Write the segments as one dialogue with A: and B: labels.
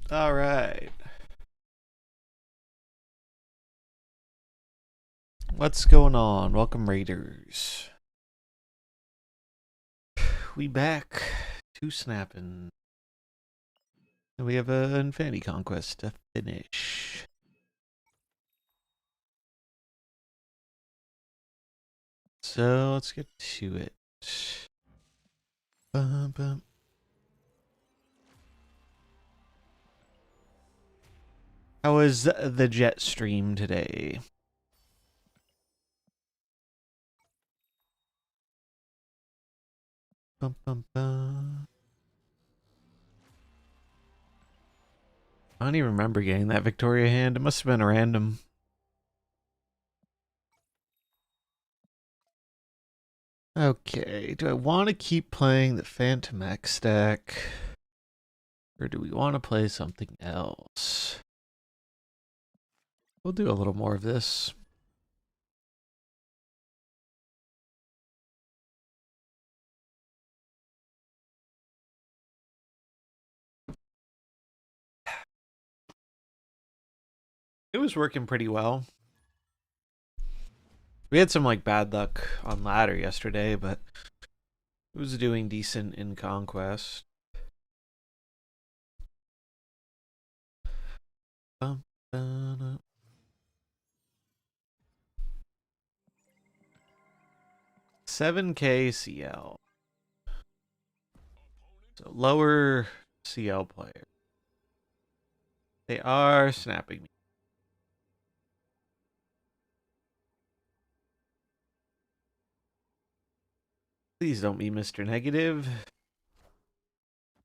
A: All right. What's going on? Welcome, Raiders. We back to snapping. And we have an Infinity Conquest to finish. So let's get to it. Bum, bum. How was the jet stream today? Bum, bum, bum. I don't even remember getting that Victoria hand. It must have been a random. Okay, do I want to keep playing the Phantom X deck? Or do we want to play something else? We'll do a little more of this. It was working pretty well. We had some like bad luck on ladder yesterday, but it was doing decent in conquest. Bum, 7K CL. So lower CL player. They are snapping me. Please don't be Mr. Negative.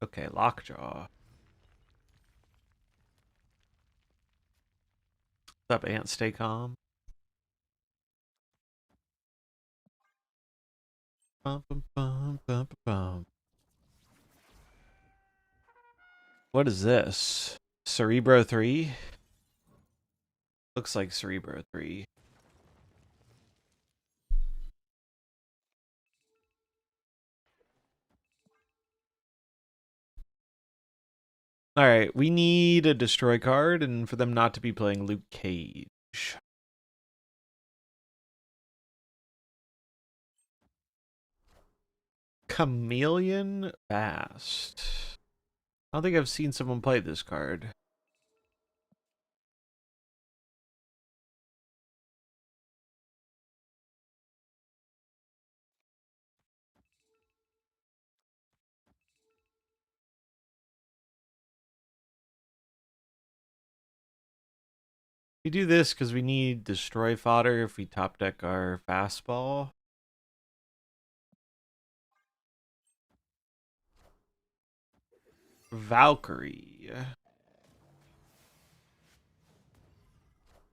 A: Okay, lockjaw. What's up, Ant? Stay calm. Bum, bum, bum, bum, bum. What is this? Cerebro 3? Looks like Cerebro 3. Alright, we need a destroy card, and for them not to be playing Luke Cage. Chameleon Fast. I don't think I've seen someone play this card. We do this because we need destroy fodder if we top deck our fastball. Valkyrie.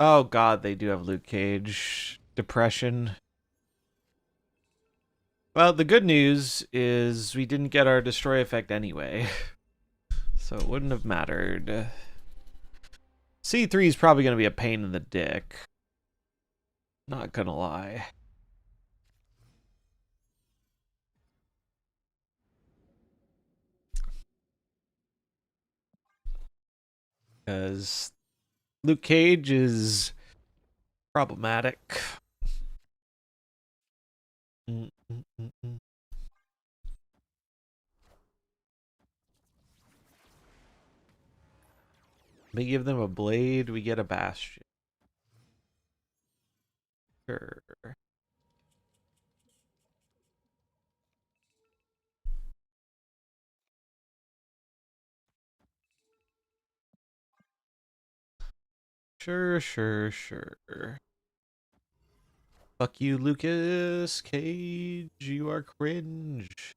A: Oh god, they do have Luke Cage. Depression. Well, the good news is we didn't get our destroy effect anyway. So it wouldn't have mattered. C3 is probably going to be a pain in the dick. Not gonna lie. Because Luke Cage is problematic. They give them a blade, we get a bastion. Sure. Sure. Fuck you, Lucas Cage. You are cringe.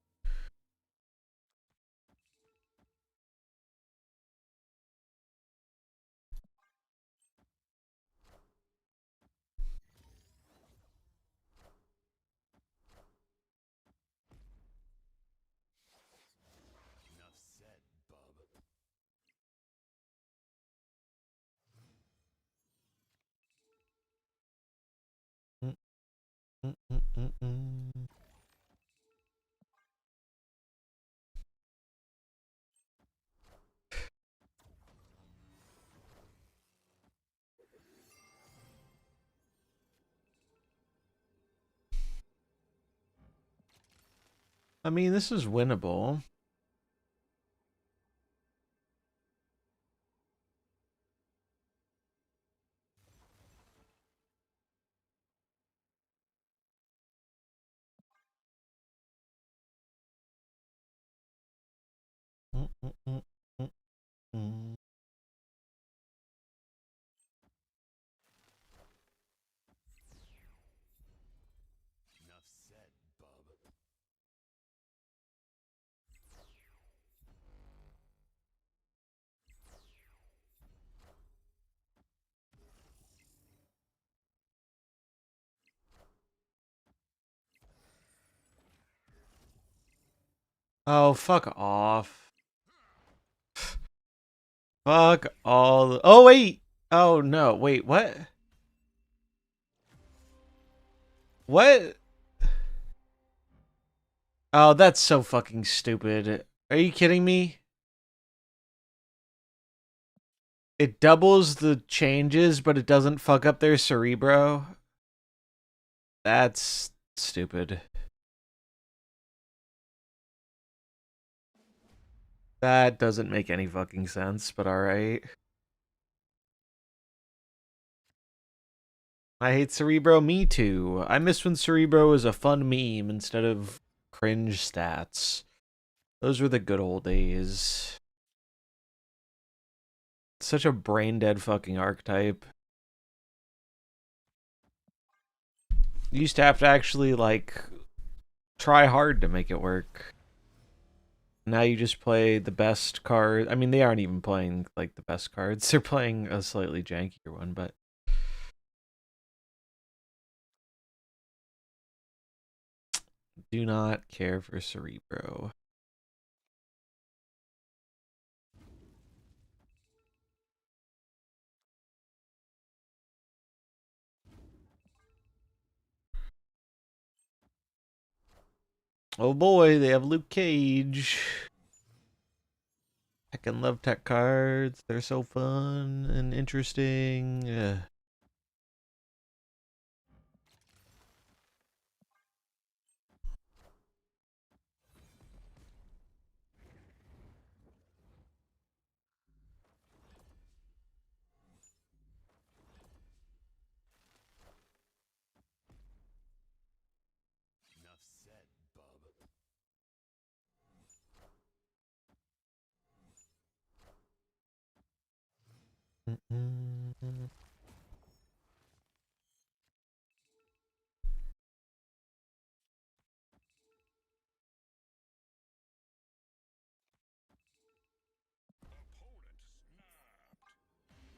A: Mm, mm, mm, mm, mm. I mean, this is winnable. Oh, fuck off. Fuck all. Oh, wait. Oh, no. Wait, what? What? Oh, that's so fucking stupid. Are you kidding me? It doubles the changes, but it doesn't fuck up their Cerebro. That's stupid. That doesn't make any fucking sense, but alright. I hate Cerebro, me too. I miss when Cerebro was a fun meme instead of cringe stats. Those were the good old days. Such a brain dead fucking archetype. You used to have to actually, like, try hard to make it work. Now you just play the best card. I mean, they aren't even playing, like, the best cards. They're playing a slightly jankier one, but... do not care for Cerebro. Oh boy, they have Luke Cage. I can love tech cards. They're so fun and interesting. Ugh.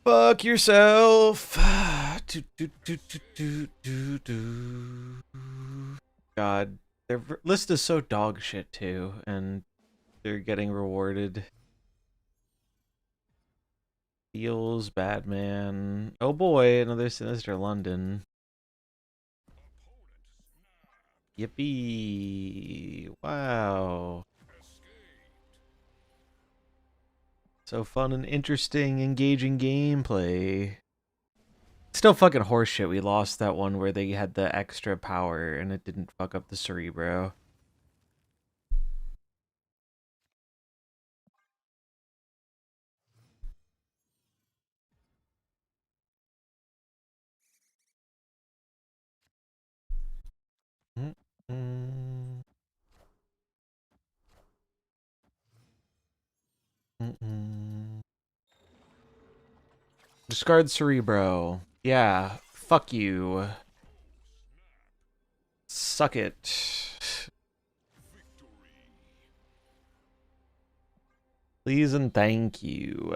A: Fuck yourself. God, their list is so dog shit too, and they're getting rewarded. Feels Batman. Oh boy, another Sinister London. Yippee! Wow. So fun and interesting, engaging gameplay. Still fucking horseshit. We lost that one where they had the extra power and it didn't fuck up the Cerebro. Discard Cerebro. Yeah, fuck you. Suck it. Please and thank you.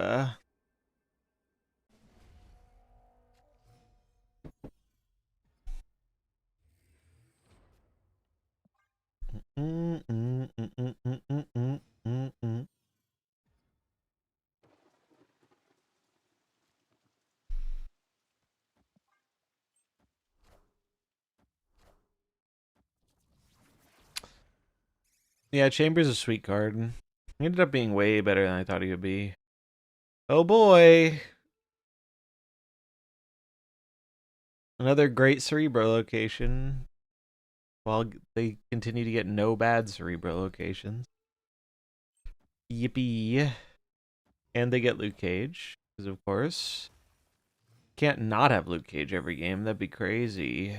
A: Yeah, Chamber's a sweet card. He ended up being way better than I thought he would be. Oh boy. Another great Cerebro location. while they continue to get no bad Cerebro locations. Yippee. And they get Luke Cage, because of course. Can't not have Luke Cage every game, that'd be crazy.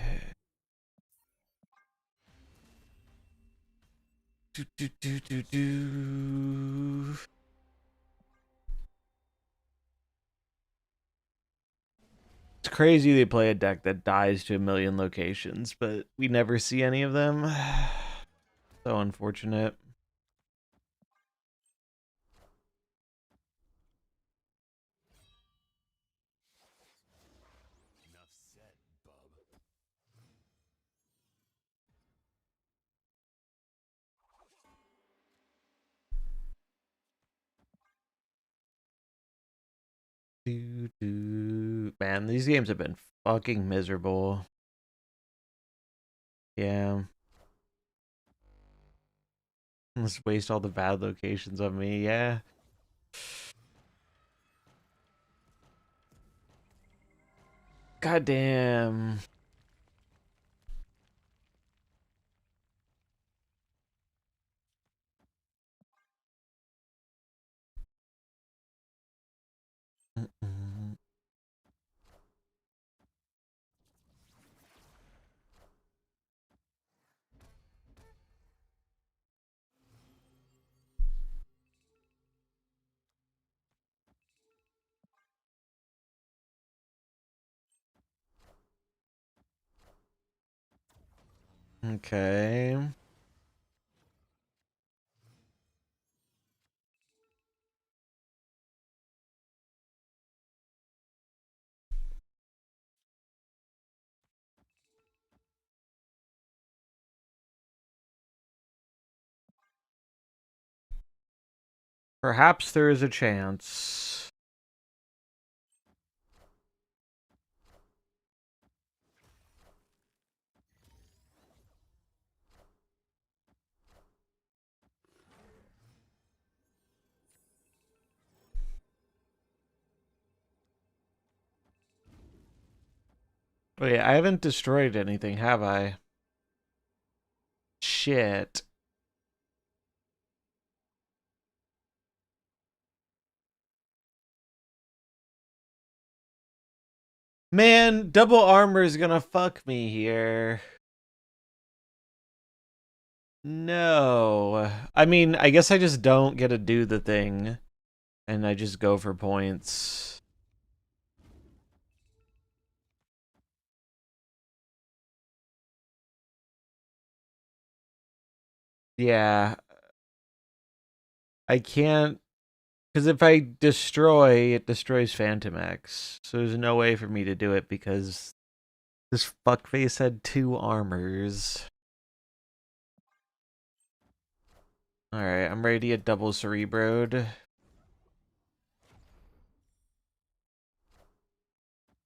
A: It's crazy they play a deck that dies to a million locations, but we never see any of them. So unfortunate. Man, these games have been fucking miserable. Yeah. Let's waste all the bad locations on me, yeah. God damn. Okay. Perhaps there is a chance. Wait, I haven't destroyed anything, have I? Shit. Man, double armor is gonna fuck me here. No. I mean, I guess I just don't get to do the thing. And I just go for points. Yeah. I can't... Because if I destroy, it destroys Phantom X. So there's no way for me to do it because this fuckface had 2 armors. Alright, I'm ready to get double Cerebroed.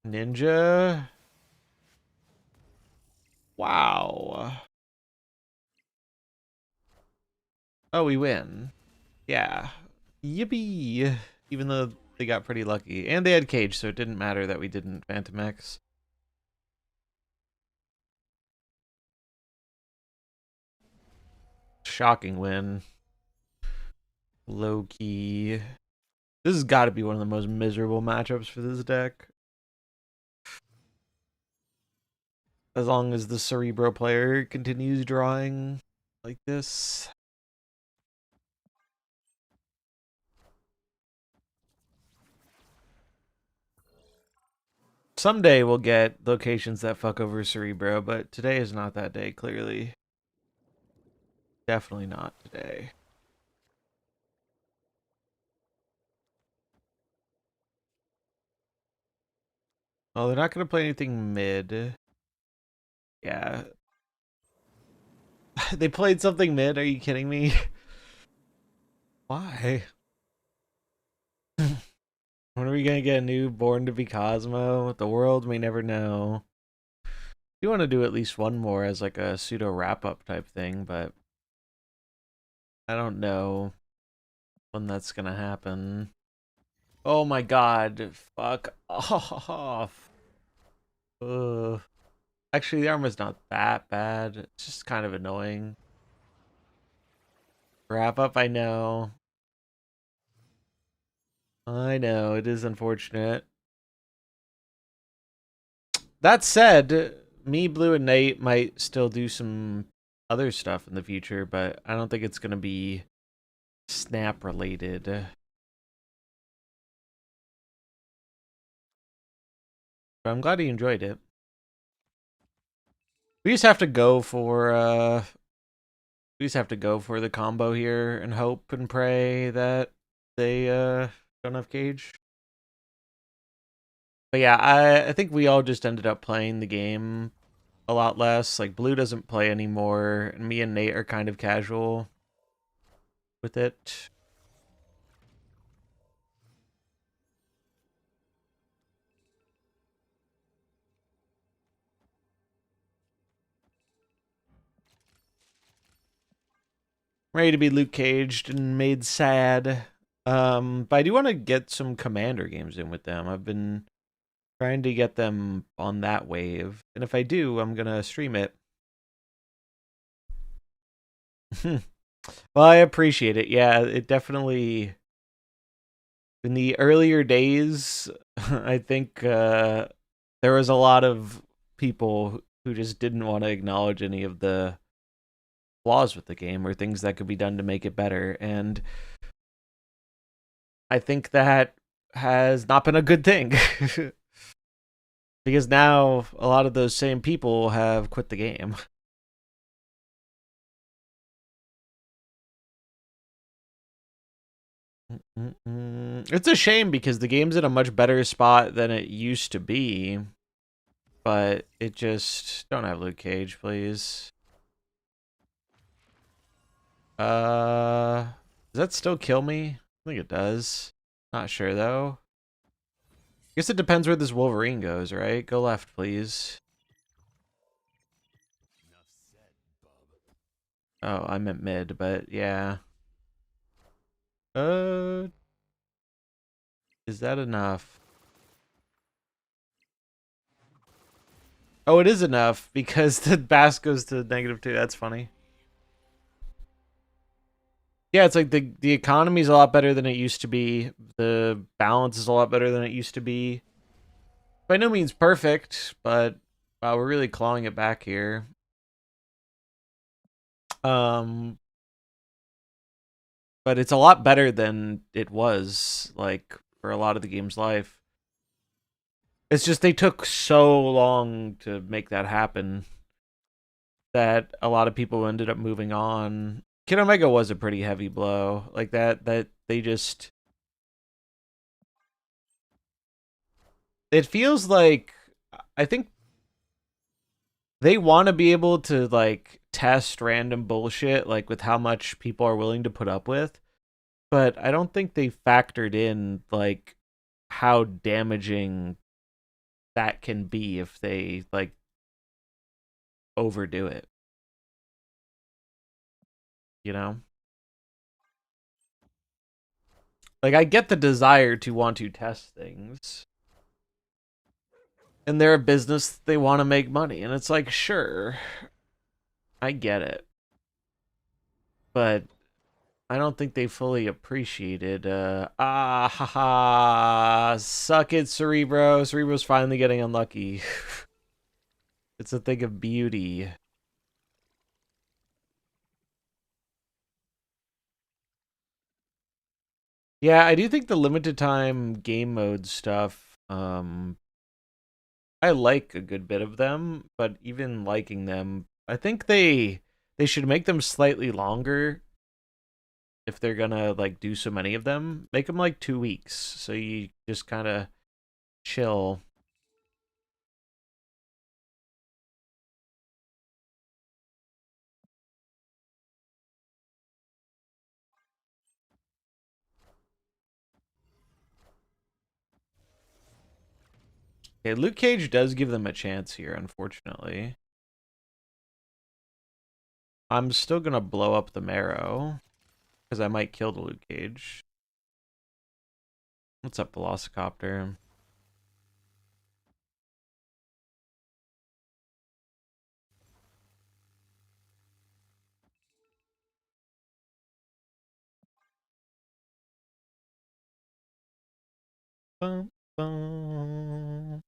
A: Ninja. Wow. Oh, we win. Yeah. Yippee. Even though they got pretty lucky. And they had Cage, so it didn't matter that we didn't Phantom X. Shocking win. Low key. This has got to be one of the most miserable matchups for this deck. As long as the Cerebro player continues drawing like this. Someday we'll get locations that fuck over Cerebro, but today is not that day, clearly. Definitely not today. Oh, they're not going to play anything mid. Yeah. They played something mid? Are you kidding me? Why? When are we going to get a new Born to be Cosmo? The world may never know. You want to do at least one more as like a pseudo wrap-up type thing, but I don't know when that's going to happen. Oh my god. Fuck off. Ugh. Actually, the armor's not that bad. It's just kind of annoying. Wrap up, I know. I know, it is unfortunate. That said, me, Blue, and Nate might still do some other stuff in the future, but I don't think it's going to be Snap related. But I'm glad he enjoyed it. We just have to go for the combo here and hope and pray that they don't have cage. But yeah, I think we all just ended up playing the game a lot less. Like Blue doesn't play anymore, and me and Nate are kind of casual with it. Ready to be Luke Caged and made sad. But I do want to get some Commander games in with them. I've been trying to get them on that wave, and if I do, I'm gonna stream it. Well, I appreciate it. Yeah, it definitely. In the earlier days, I think there was a lot of people who just didn't want to acknowledge any of the flaws with the game or things that could be done to make it better. And I think that has not been a good thing. Because now a lot of those same people have quit the game. It's a shame because the game's in a much better spot than it used to be. But it just... Don't have Luke Cage, please. Does that still kill me? I think it does. Not sure, though. Guess it depends where this Wolverine goes, right? Go left, please. Oh, I meant mid, but yeah. Uh, is that enough? Oh, it is enough because the bass goes to -2. That's funny. Yeah, it's like the economy's a lot better than it used to be. The balance is a lot better than it used to be. By no means perfect, but wow, we're really clawing it back here. Um, but it's a lot better than it was like for a lot of the game's life. It's just they took so long to make that happen that a lot of people ended up moving on. Kid Omega was a pretty heavy blow. Like that they just it feels like I think they want to be able to like test random bullshit like with how much people are willing to put up with, but I don't think they factored in like how damaging that can be if they like overdo it, you know? Like I get the desire to want to test things. And they're a business, they want to make money. And it's like, sure, I get it. But I don't think they fully appreciated haha, suck it, Cerebro. Cerebro's finally getting unlucky. It's a thing of beauty. Yeah, I do think the limited time game mode stuff, I like a good bit of them, but even liking them, I think they should make them slightly longer if they're gonna like do so many of them. Make them like 2 weeks, so you just kind of chill. Okay, Luke Cage does give them a chance here, unfortunately. I'm still gonna blow up the Marrow because I might kill the Luke Cage. What's up, Velocicopter? Bum, bum.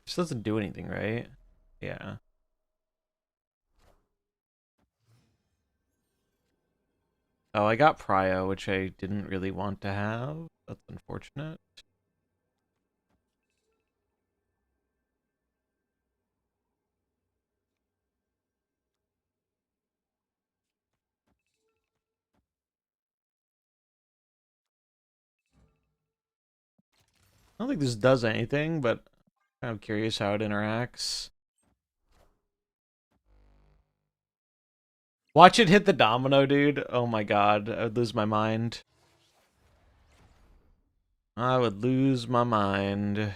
A: This doesn't do anything, right? Yeah. Oh, I got Prio, which I didn't really want to have. That's unfortunate. I don't think this does anything, but I'm curious how it interacts. Watch it hit the domino, dude. Oh my god, I would lose my mind. I would lose my mind.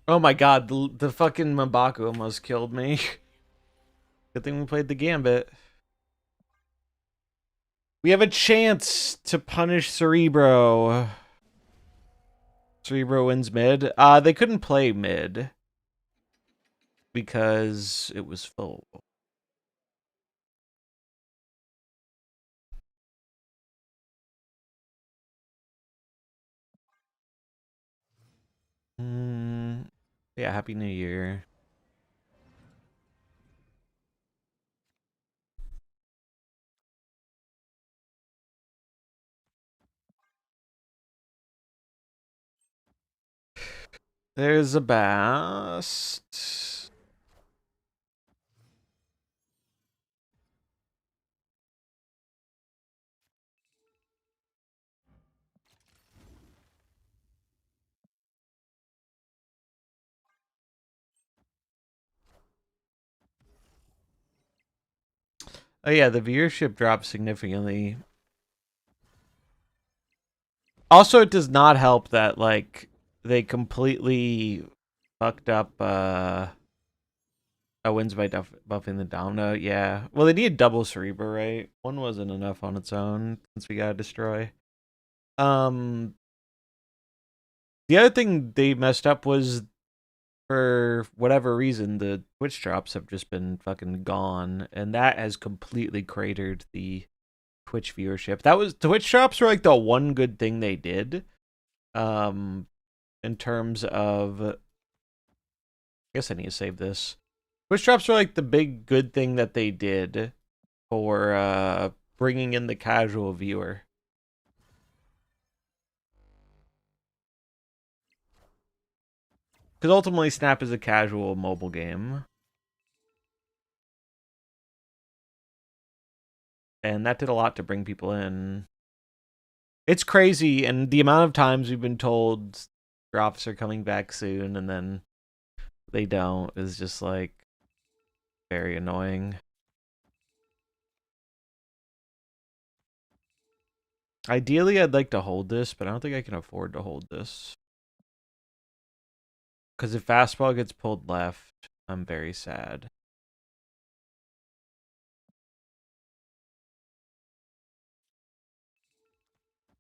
A: Oh my god, the fucking M'Baku almost killed me. Good thing we played the Gambit. We have a chance to punish Cerebro. Cerebro wins mid. They couldn't play mid because it was full. Yeah, Happy New Year. There's a Bast. Oh yeah, the viewership dropped significantly. Also, it does not help that like they completely fucked up wins by buffing the domino. Yeah. Well, they need double Cerebro, right? One wasn't enough on its own since we gotta destroy. Um the other thing they messed up was, for whatever reason, the Twitch drops have just been fucking gone, and that has completely cratered the Twitch viewership. Twitch drops were like the one good thing they did. In terms of, I guess I need to save this. Twitch drops were like the big good thing that they did for bringing in the casual viewer. Because ultimately, Snap is a casual mobile game. And that did a lot to bring people in. It's crazy, and the amount of times we've been told drops are coming back soon, and then they don't, is just like very annoying. Ideally, I'd like to hold this, but I don't think I can afford to hold this. Because if fastball gets pulled left, I'm very sad.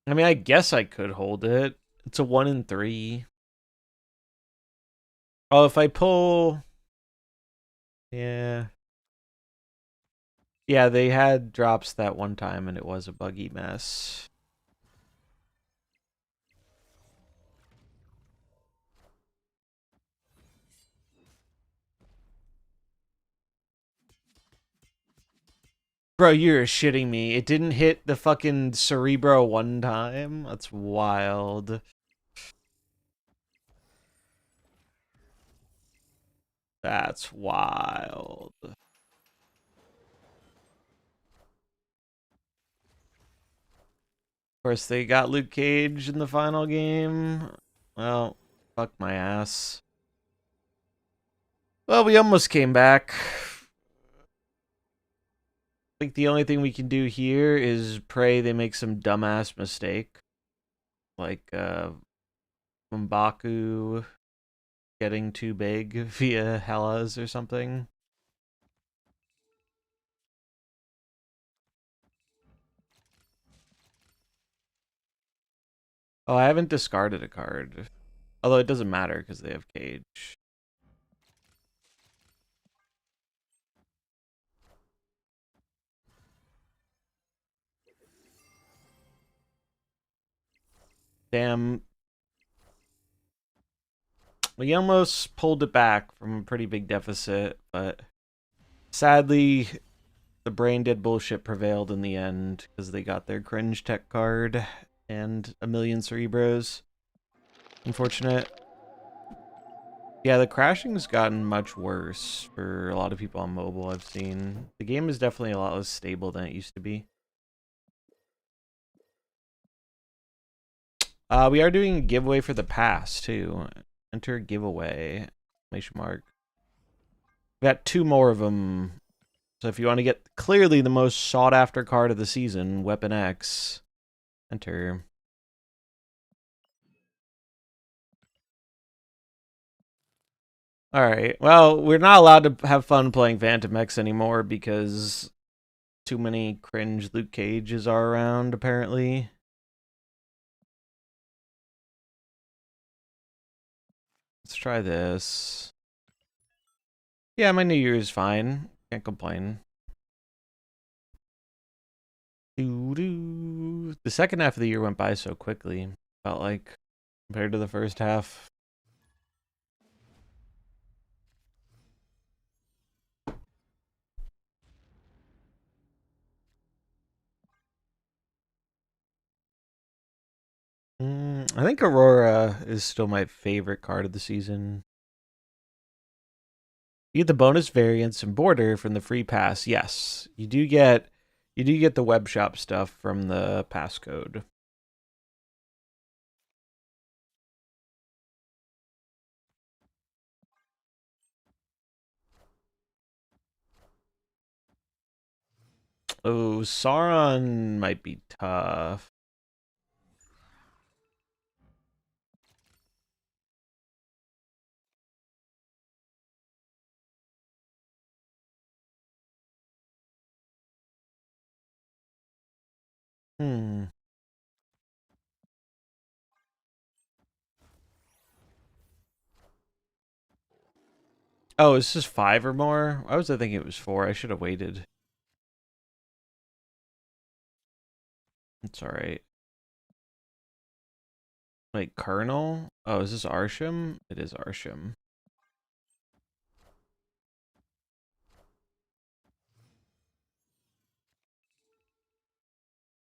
A: I mean, I guess I could hold it. It's a 1 in 3. Oh, if I pull... Yeah. Yeah, they had drops that one time, and it was a buggy mess. Bro, you're shitting me. It didn't hit the fucking Cerebro one time? That's wild. That's wild. Of course, they got Luke Cage in the final game. Well, fuck my ass. Well, we almost came back. I think the only thing we can do here is pray they make some dumbass mistake. Like, M'Baku getting too big via Hellas or something. Oh, I haven't discarded a card. Although it doesn't matter because they have Cage. Damn. We almost pulled it back from a pretty big deficit, but sadly, the brain dead bullshit prevailed in the end because they got their cringe tech card and a million Cerebros. Unfortunate. Yeah, the crashing's gotten much worse for a lot of people on mobile I've seen. The game is definitely a lot less stable than it used to be. We are doing a giveaway for the pass, too. Enter giveaway. Exclamation mark. We got 2 more of them. So if you want to get clearly the most sought after card of the season, Weapon X, enter. Alright, well, we're not allowed to have fun playing Phantom X anymore because too many cringe Luke Cages are around, apparently. Let's try this. Yeah, my New Year's fine. Can't complain. Doo-doo. The second half of the year went by so quickly, felt like, compared to the first half. I think Aurora is still my favorite card of the season. You get the bonus variants and border from the free pass. Yes, you do get the web shop stuff from the passcode. Oh, Sauron might be tough. Hmm. Oh, is this 5 or more? I was thinking it was 4. I should have waited. It's alright. Wait, Colonel? Oh, is this Arsham? It is Arsham.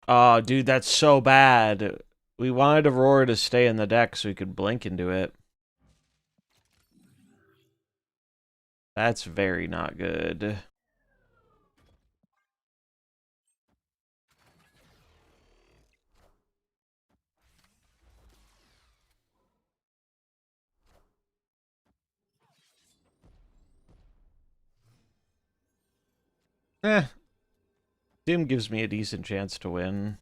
A: Oh, dude, that's so bad. We wanted Aurora to stay in the deck so we could blink into it. That's very not good. Eh. Doom gives me a decent chance to win.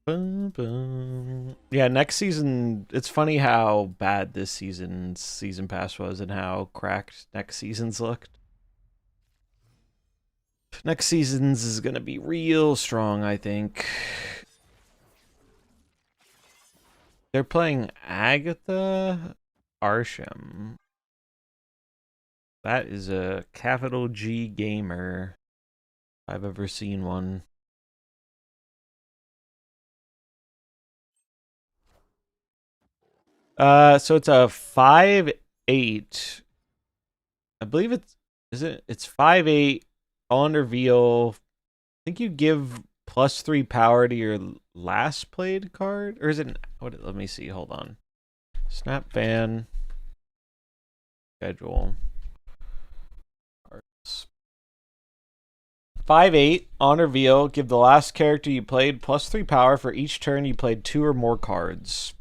A: Boom, boom. Yeah, next season, it's funny how bad this season's season pass was and how cracked next season's looked. Next season's is going to be real strong, I think. They're playing Agatha Arsham. That is a capital G gamer if I've ever seen one. So it's a 5/8. I believe it's 5/8 on reveal. I think you give +3 power to your last played card, or is it? What? Let me see. Hold on. Snap ban schedule. Cards. 5/8 on reveal. Give the last character you played +3 power for each turn you played 2 or more cards.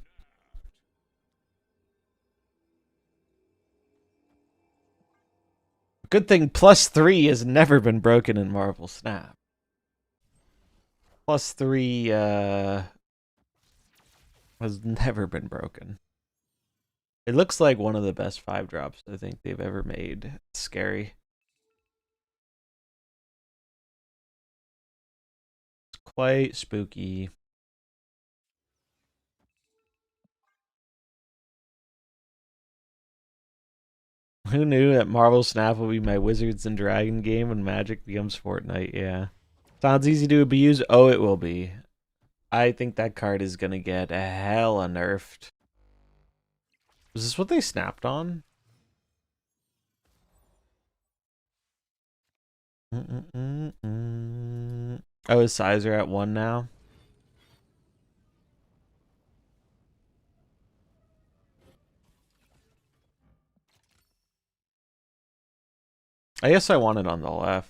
A: Good thing +3 has never been broken in MarvelSnap. +3 has never been broken. It looks like one of the best 5-drops I think they've ever made. It's scary. It's quite spooky. Who knew that MarvelSnap will be my Wizards and Dragon game when Magic becomes Fortnite? Yeah. Sounds easy to abuse. Oh, it will be. I think that card is going to get hella nerfed. Was this what they snapped on? Oh, is Sizer at 1 now? I guess I want it on the left.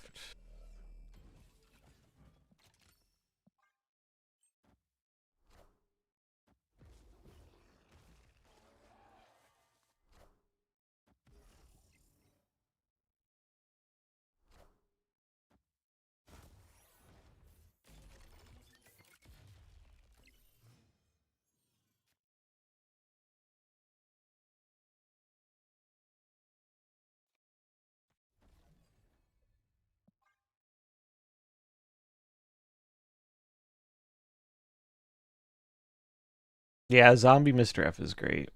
A: Yeah, Zombie Mr. F is great.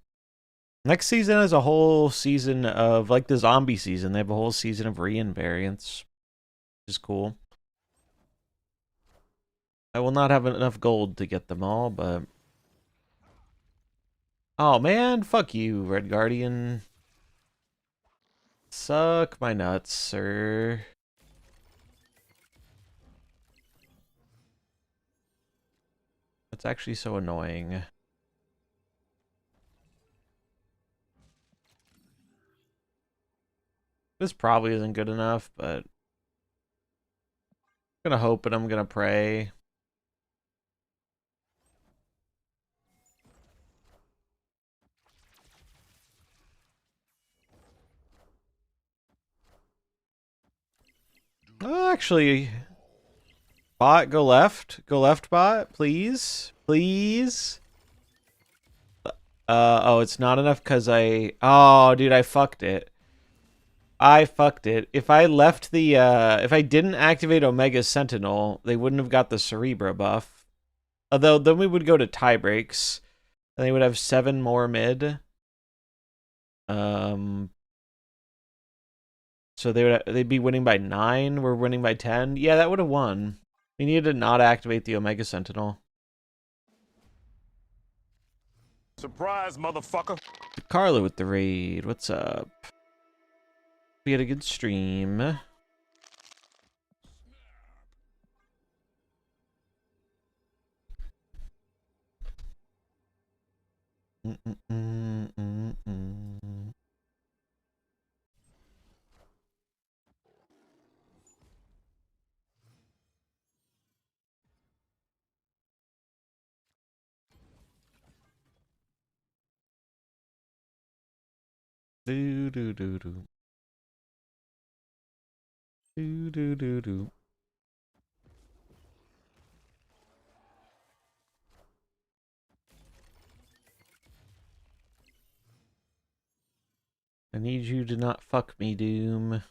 A: Next season is a whole season of, like the zombie season, they have a whole season of re-invariants, which is cool. I will not have enough gold to get them all, but... Oh man, fuck you, Red Guardian. Suck my nuts, sir. That's actually so annoying. This probably isn't good enough, but... I'm gonna hope and I'm gonna pray. Oh, actually... Bot, go left. Go left, bot. Please. Please. Oh, it's not enough because I... Oh, dude, I fucked it. I fucked it. If I left the... if I didn't activate Omega Sentinel, they wouldn't have got the Cerebra buff. Although, then we would go to tie breaks. And they would have 7 more mid. So they'd be winning by 9. We're winning by 10. Yeah, that would have won. We needed to not activate the Omega Sentinel.
B: Surprise, motherfucker.
A: Carla with the raid. What's up? We had a good stream. Do do do do. Do do do do. I need you to not fuck me, Doom.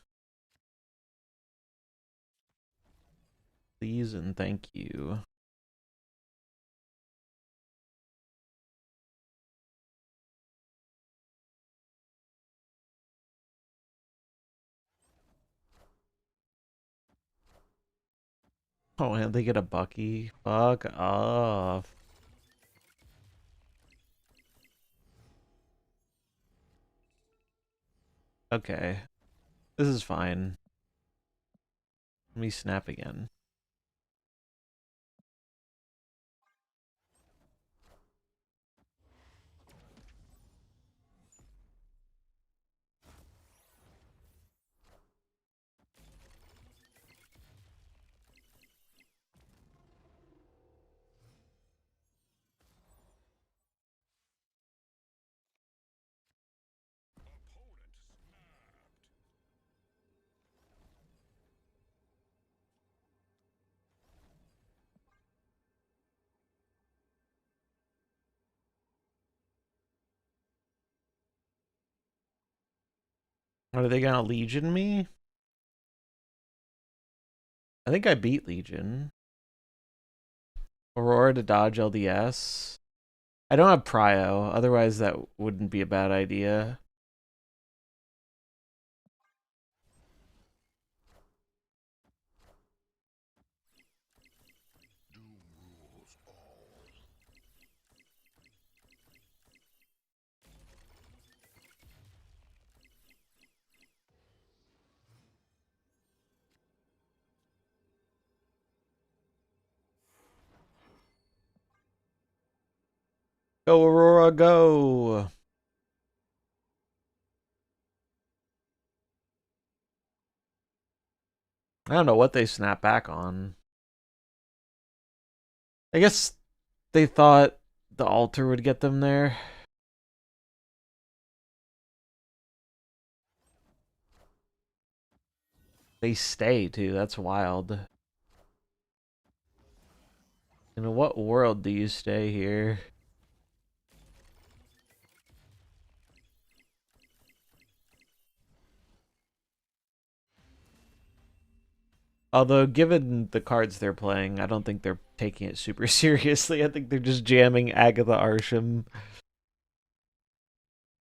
A: Please and thank you. Oh, and they get a Bucky? Fuck off. Okay. This is fine. Let me snap again. Are they gonna Legion me? I think I beat Legion. Aurora to dodge LDS. I don't have Prio, otherwise that wouldn't be a bad idea. Go, Aurora, go! I don't know what they snap back on. I guess they thought the altar would get them there. They stay, too. That's wild. In what world do you stay here? Although, given the cards they're playing, I don't think they're taking it super seriously. I think they're just jamming Agatha Arsham.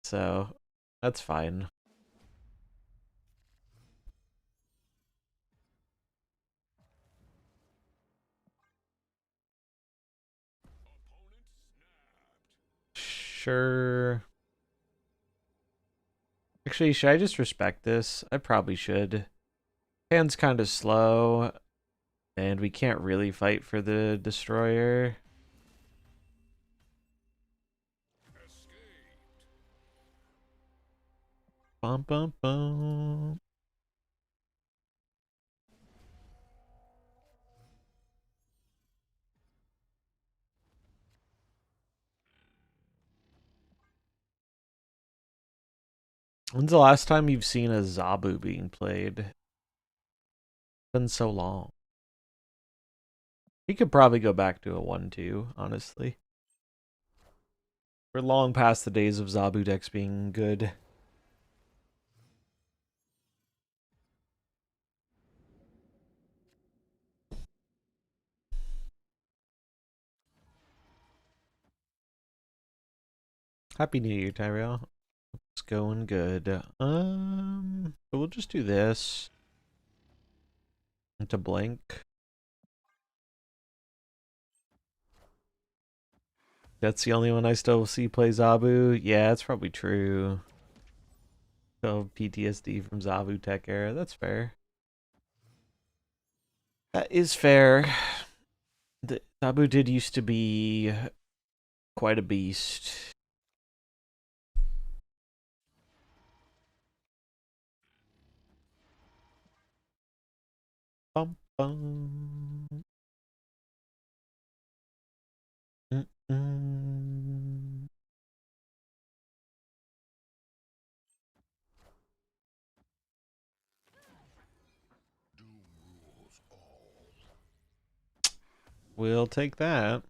A: So, that's fine. Sure. Actually, should I just respect this? I probably should. Hand's kind of slow, and we can't really fight for the destroyer. Bum bum bum. When's the last time you've seen a Zabu being played? It's been so long. He could probably go back to a 1-2, honestly. We're long past the days of Zabu decks being good. Happy New Year, Tyrell. It's going good. But we'll just do this. To blink. That's the only one I still see play Zabu. Yeah, that's probably true. Still PTSD from Zabu Tech era. That's fair. That is fair. The Zabu did used to be quite a beast. Bum bum. Mm-mm. We'll take that.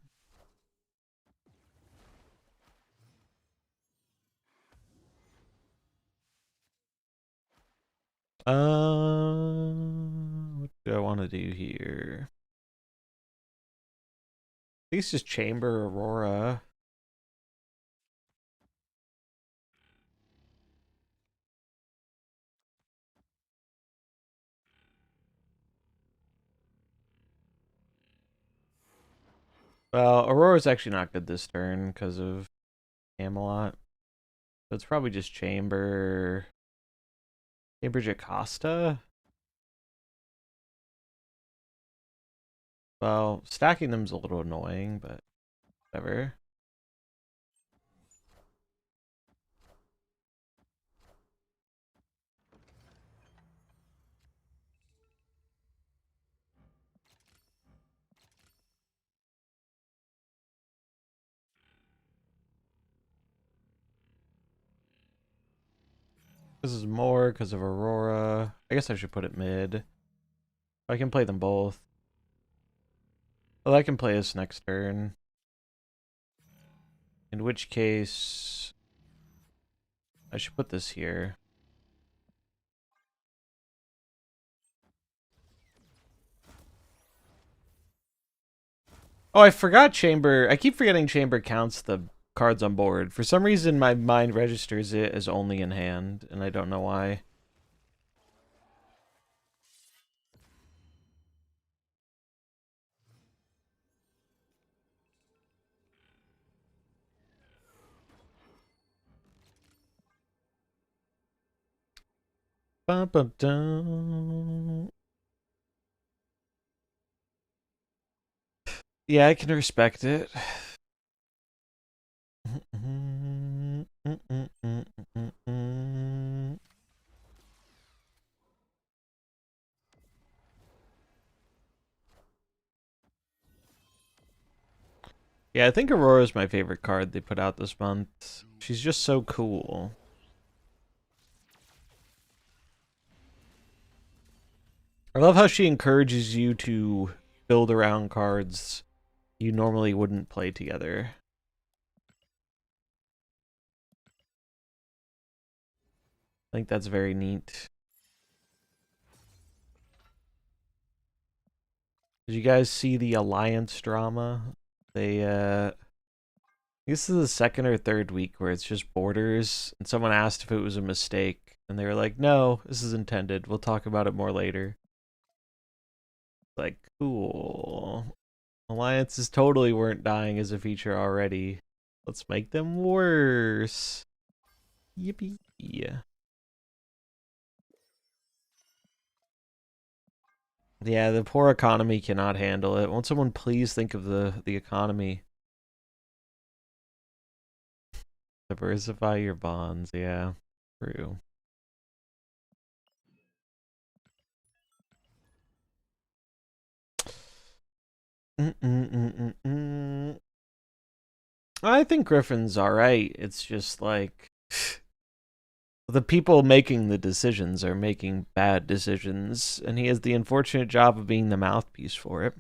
A: What do I want to do here? At least just Chamber Aurora. Well, Aurora's actually not good this turn because of Camelot. So it's probably just Chamber. Chamber Jocasta? Well, stacking them's a little annoying, but whatever. This is more because of Aurora. I guess I should put it mid. I can play them both. Well, I can play this next turn. In which case, I should put this here. Oh, I forgot Chamber. I keep forgetting Chamber counts the cards on board. For some reason, my mind registers it as only in hand, and I don't know why. Ba-ba-dum. Yeah, I can respect it. Yeah, I think Aurora's my favorite card they put out this month. She's just so cool. I love how she encourages you to build around cards you normally wouldn't play together. I think that's very neat. Did you guys see the Alliance drama? This is the second or third week where it's just borders, and someone asked if it was a mistake, and they were like, no, this is intended. We'll talk about it more later. Like, cool. Alliances totally weren't dying as a feature already. Let's make them worse. Yippee. Yeah, the poor economy cannot handle it. Won't someone please think of the economy? Diversify your bonds, yeah. True. I think Griffin's alright. It's just like the people making the decisions are making bad decisions, and he has the unfortunate job of being the mouthpiece for it.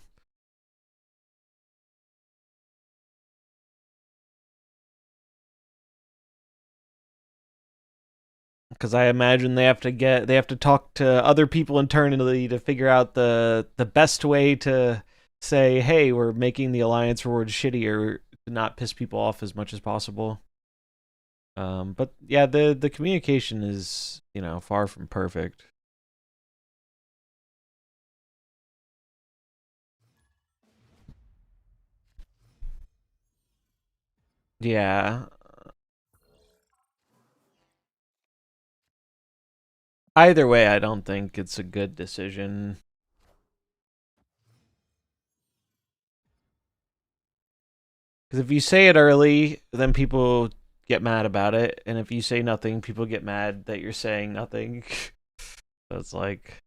A: Because I imagine they have to talk to other people internally to figure out the best way to say, hey, we're making the alliance rewards shittier to not piss people off as much as possible. But yeah, the communication is, far from perfect. Yeah. Either way, I don't think it's a good decision. Because if you say it early, then people get mad about it, and if you say nothing, people get mad that you're saying nothing. So it's like,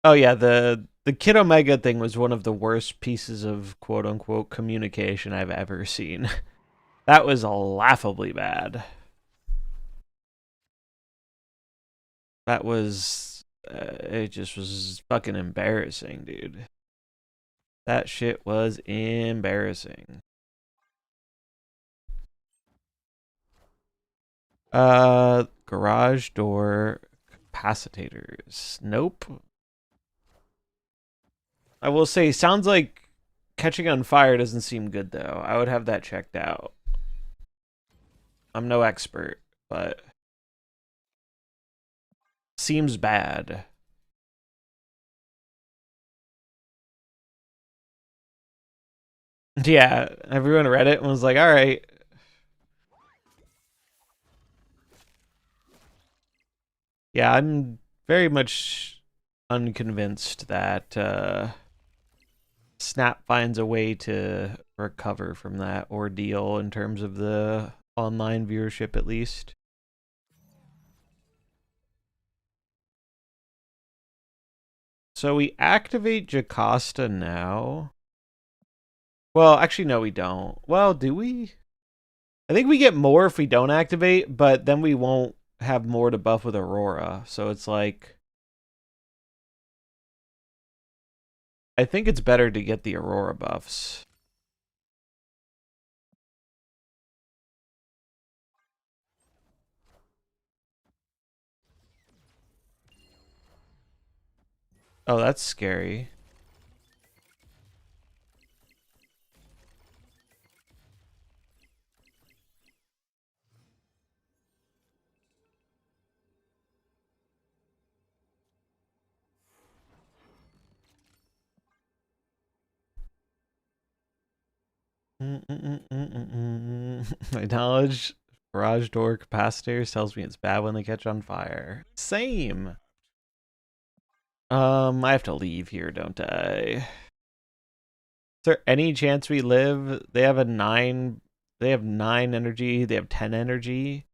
A: oh yeah, the Kid Omega thing was one of the worst pieces of quote unquote communication I've ever seen. That was laughably bad. That was it just was fucking embarrassing, dude. That shit was embarrassing. Garage door capacitors. Nope. I will say, sounds like catching on fire doesn't seem good though. I would have that checked out. I'm no expert, but seems bad. Yeah, everyone read it and was like, all right. Yeah, I'm very much unconvinced that Snap finds a way to recover from that ordeal in terms of the online viewership, at least. So we activate Jocasta now. Well, actually, no, we don't. Well, do we? I think we get more if we don't activate, but then we won't have more to buff with Aurora. So it's like, I think it's better to get the Aurora buffs. Oh, that's scary. My knowledge, garage door capacitors tells me it's bad when they catch on fire. Same. I have to leave here, don't I? Is there any chance we live? They have 9 energy, they have 10 energy.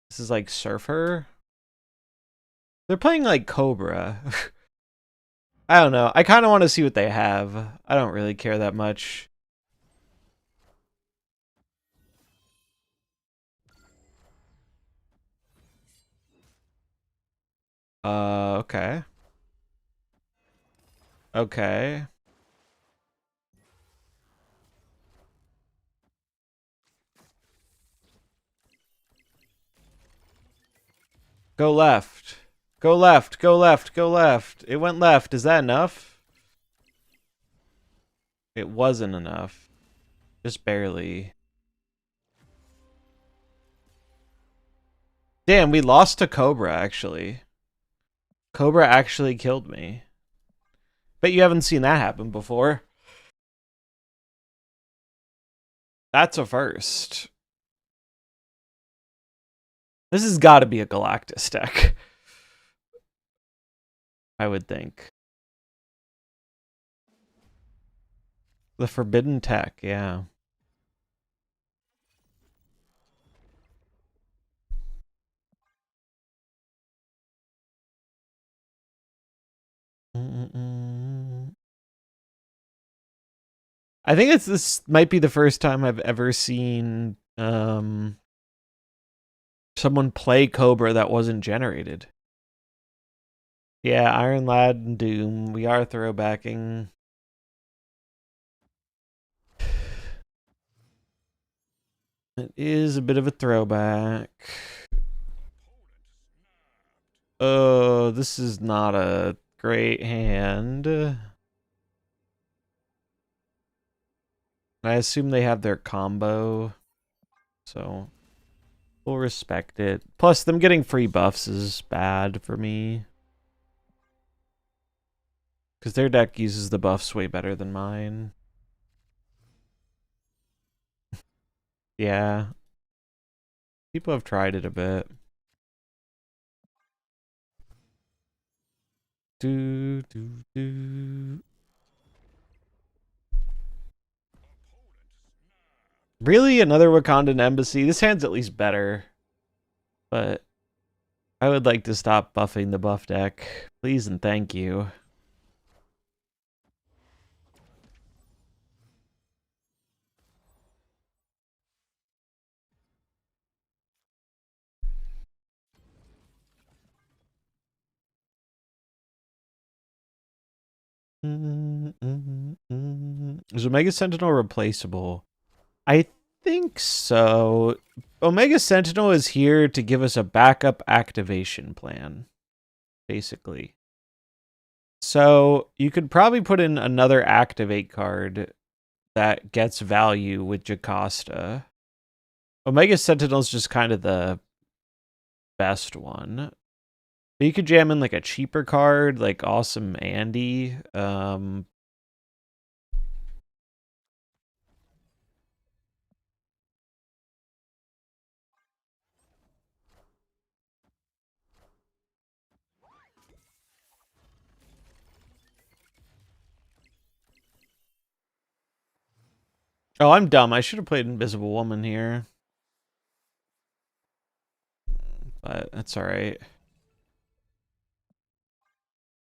A: This is like Surfer. They're playing like Cobra. I don't know. I kind of want to see what they have. I don't really care that much. Okay. Okay. Go left. Go left. Go left. Go left. It went left. Is that enough? It wasn't enough. Just barely. Damn, we lost to Cobra, actually. Cobra actually killed me. Bet you haven't seen that happen before. That's a first. This has got to be a Galactus deck. I would think. The Forbidden Tech, yeah. I think this might be the first time I've ever seen someone play Cobra that wasn't generated. Yeah, Iron Lad and Doom. We are throwbacking. It is a bit of a throwback. Oh, this is not a great hand. I assume they have their combo, so we'll respect it. Plus, them getting free buffs is bad for me. Because their deck uses the buffs way better than mine. Yeah. People have tried it a bit. Do, do, do. Really? Another Wakandan embassy? This hand's at least better. But I would like to stop buffing the buff deck. Please and thank you. Is Omega Sentinel replaceable? I think so. Omega Sentinel is here to give us a backup activation plan, basically. So you could probably put in another activate card that gets value with Jocasta. Omega Sentinel is just kind of the best one. But you could jam in like a cheaper card, like Awesome Andy. Oh, I'm dumb. I should have played Invisible Woman here. But that's alright.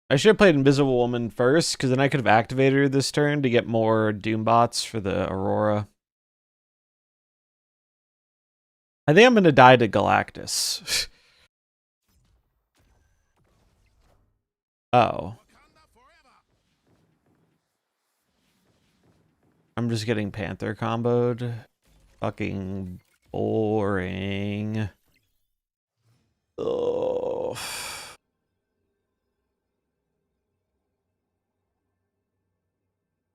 A: I should have played Invisible Woman first, because then I could have activated her this turn to get more Doom bots for the Aurora. I think I'm going to die to Galactus. Oh. I'm just getting Panther comboed. Fucking boring. Oh.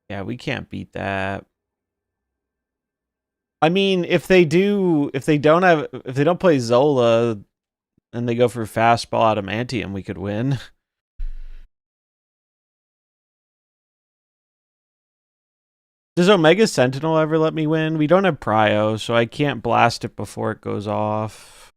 A: Yeah, we can't beat that. I mean, if they don't play Zola and they go for fastball adamantium, we could win. Does Omega Sentinel ever let me win? We don't have Prio, so I can't blast it before it goes off.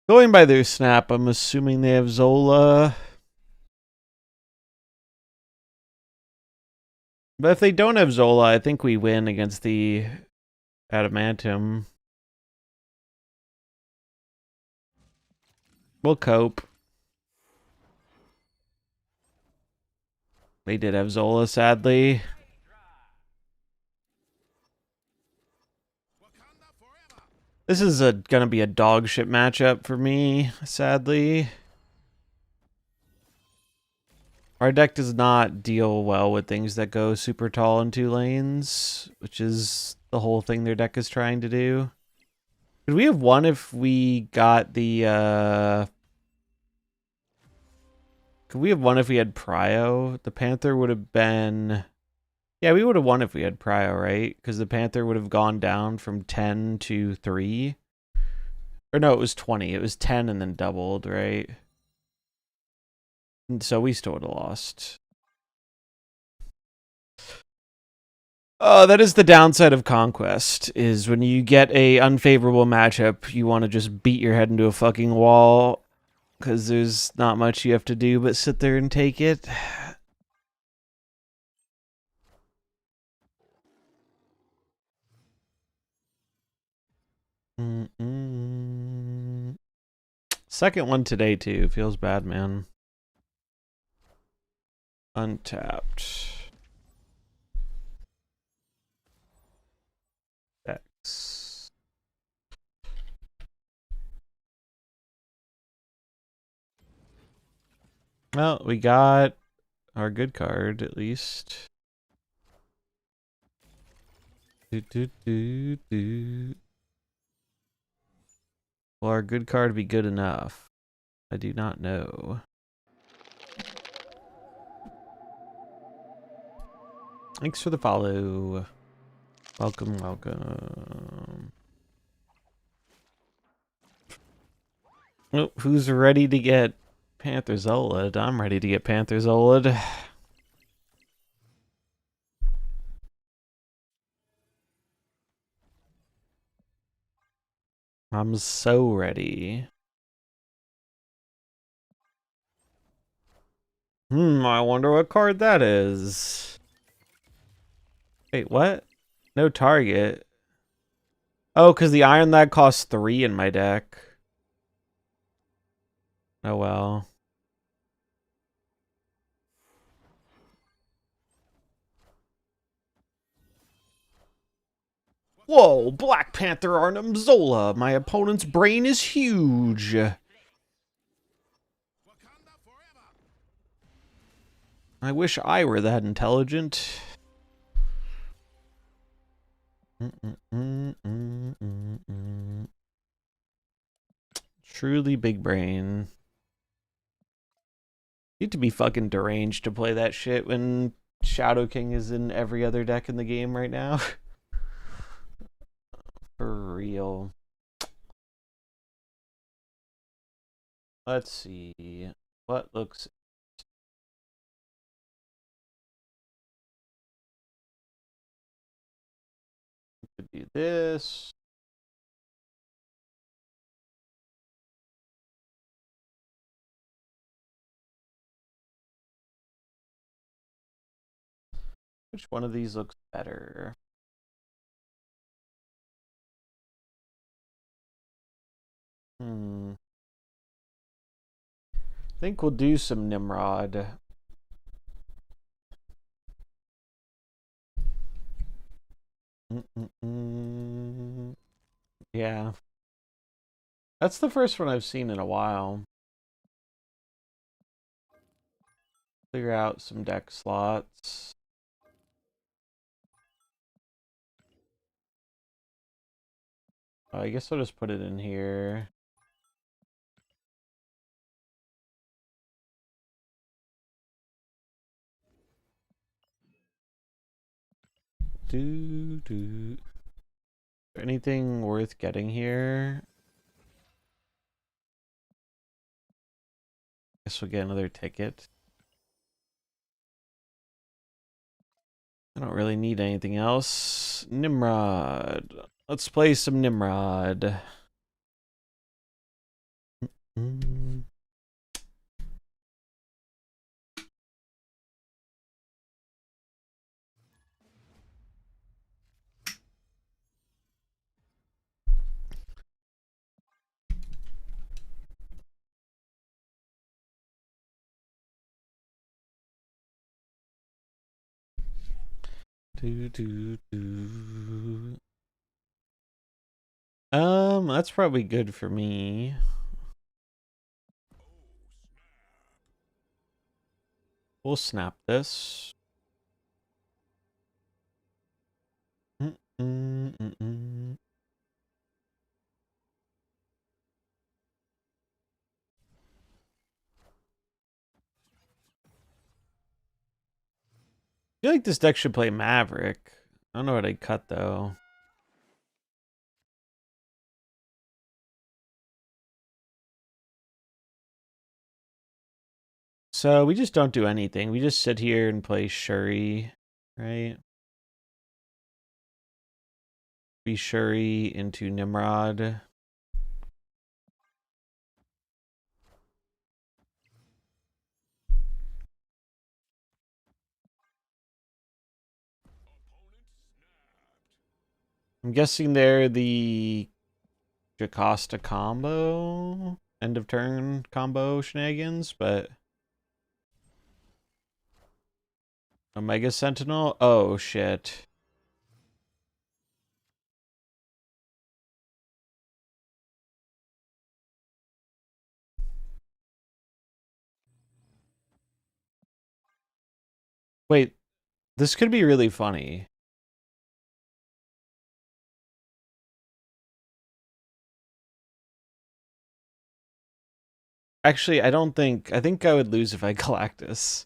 A: Going by their snap, I'm assuming they have Zola. But if they don't have Zola, I think we win against the Adamantium. We'll cope. They did have Zola, sadly. This is gonna be a dog shit matchup for me, sadly. Our deck does not deal well with things that go super tall in 2 lanes, which is the whole thing their deck is trying to do. Could we have won if we got the, Could we have won if we had Prio? The Panther would have been... Yeah, we would have won if we had Prio, right? Because the Panther would have gone down from 10 to 3. Or no, it was 20. It was 10 and then doubled, right? And so we still would have lost. That is the downside of Conquest, is when you get a unfavorable matchup, you want to just beat your head into a fucking wall, because there's not much you have to do but sit there and take it. Second one today, too. Feels bad, man. Untapped. X. Well, we got our good card, at least. Will our good card be good enough? I do not know. Thanks for the follow. Welcome, welcome. Oh, who's ready to get Panther Zolid? I'm ready to get Panther Zolid. I'm so ready. I wonder what card that is. Wait, what? No target. Oh, because the Iron Lad costs 3 in my deck. Oh well. Whoa, Black Panther Arnim Zola. My opponent's brain is huge. I wish I were that intelligent. Truly big brain. Need to be fucking deranged to play that shit when Shadow King is in every other deck in the game right now. For real. Let's see. What looks... Could do this. Which one of these looks better? I think we'll do some Nimrod. Yeah. That's the first one I've seen in a while. Figure out some deck slots. I guess I'll just put it in here. Anything worth getting here? Guess we'll get another ticket. I don't really need anything else. Nimrod. Let's play some Nimrod. Mm. Do, do, do. That's probably good for me. We'll snap this. Mm-mm-mm-mm. I feel like this deck should play Maverick. I don't know what I'd cut though. So we just don't do anything. We just sit here and play Shuri, right? Be Shuri into Nimrod. I'm guessing they're the Jocasta combo, end of turn combo shenanigans, but Omega Sentinel? Oh shit. Wait, this could be really funny. Actually, I think I would lose if I Galactus.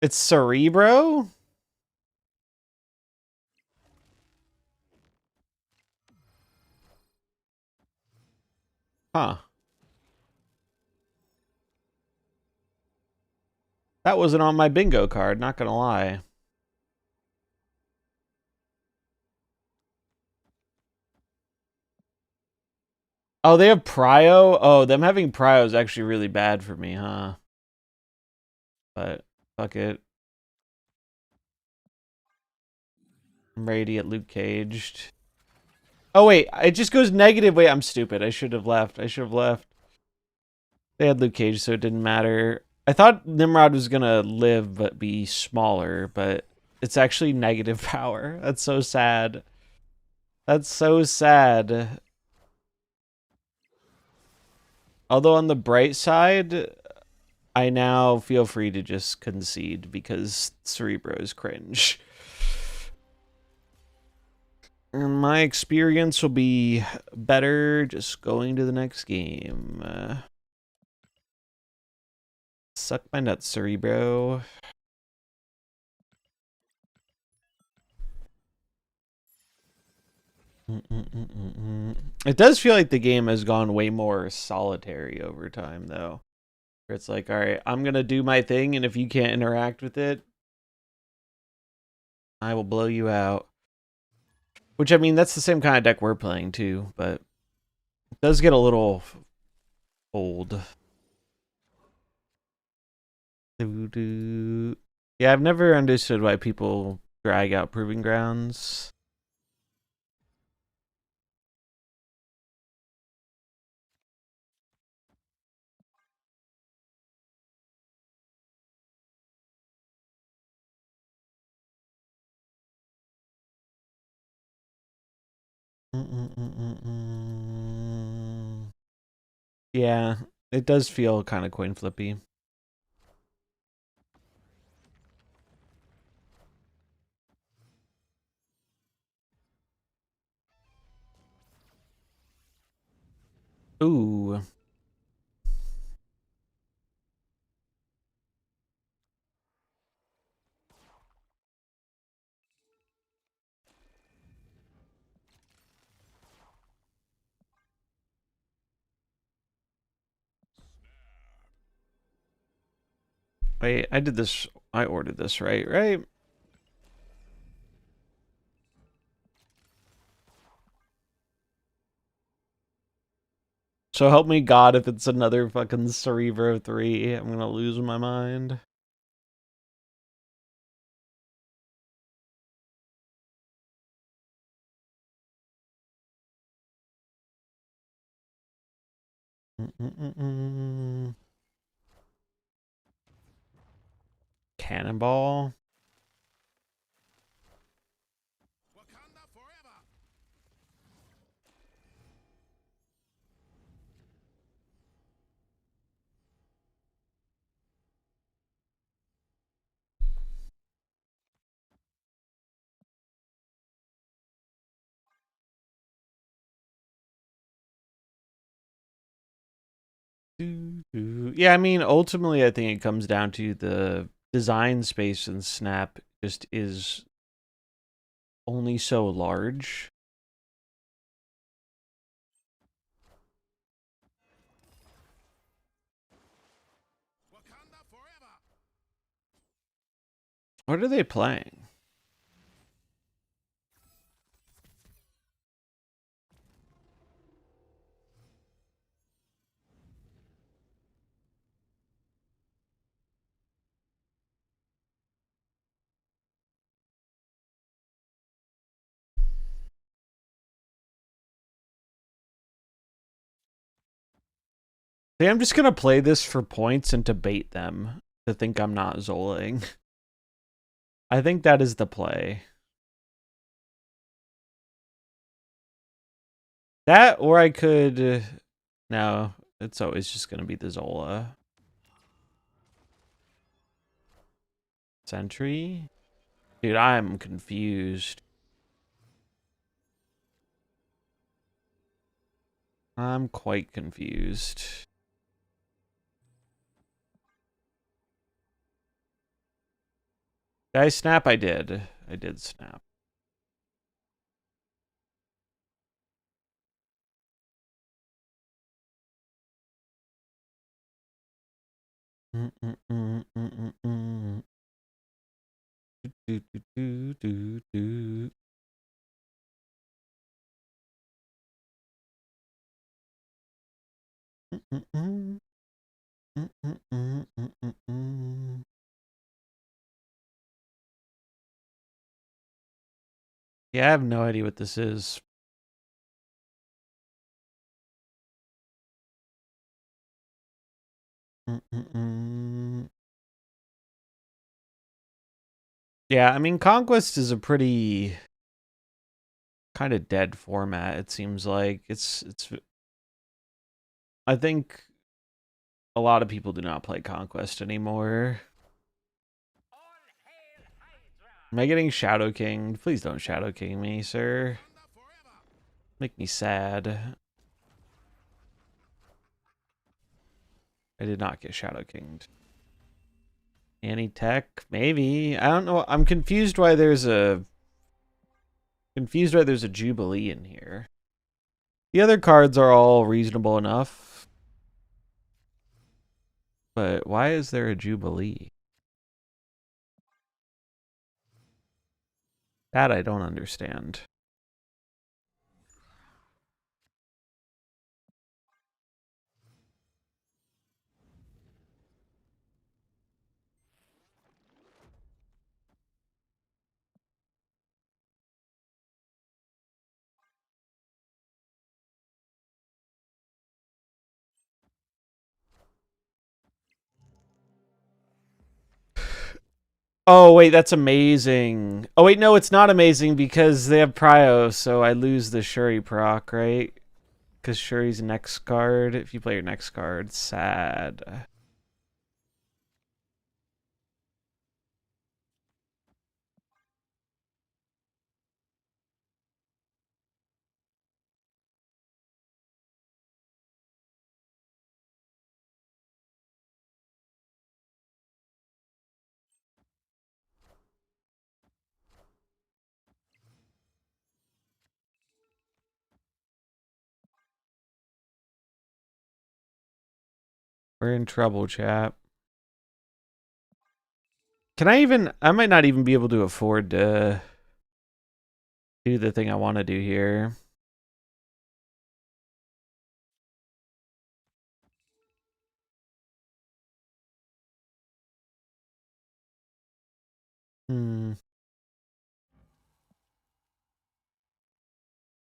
A: It's Cerebro? Huh. That wasn't on my bingo card, not gonna lie. Oh, they have Prio? Oh, them having Prio is actually really bad for me, huh? But, fuck it. I'm ready to get Luke caged. Oh, wait, it just goes negative. Wait, I'm stupid. I should have left. I should have left. They had Luke Cage, so it didn't matter. I thought Nimrod was gonna live but be smaller, but it's actually negative power. That's so sad. That's so sad. Although on the bright side, I now feel free to just concede because Cerebro is cringe. And my experience will be better just going to the next game. Suck my nuts, Cerebro. It does feel like the game has gone way more solitary over time, though. Where it's like, all right, I'm going to do my thing, and if you can't interact with it, I will blow you out. Which, I mean, that's the same kind of deck we're playing, too, but it does get a little old. Yeah, I've never understood why people drag out Proving Grounds. Yeah, it does feel kind of coin flippy. Ooh. Wait, I did this. I ordered this right? So help me God if it's another fucking Cerebro 3. I'm gonna lose my mind. Cannonball. Yeah, I mean, ultimately, I think it comes down to the design space in Snap just is only so large. What are they playing? See, I'm just gonna play this for points and to bait them to think I'm not Zoling. I think that is the play. That, or I could... no, it's always just gonna be the Zola. Sentry? Dude, I'm confused. I'm quite confused. Did I snap? I did. I did snap. Yeah, I have no idea what this is. Yeah, I mean, Conquest is a pretty kind of dead format, it seems like. It's I think a lot of people do not play Conquest anymore. Am I getting Shadow King? Please don't Shadow King me, sir. Make me sad. I did not get Shadow Kinged. Anti-tech? Maybe. I don't know. I'm confused why there's a... Jubilee in here. The other cards are all reasonable enough. But why is there a Jubilee? That I don't understand. Oh, wait, that's amazing. Oh, wait, no, it's not amazing because they have Prio, so I lose the Shuri proc, right? Because Shuri's next card. If you play your next card, sad. We're in trouble, chap. Can I even... I might not even be able to afford to do the thing I want to do here.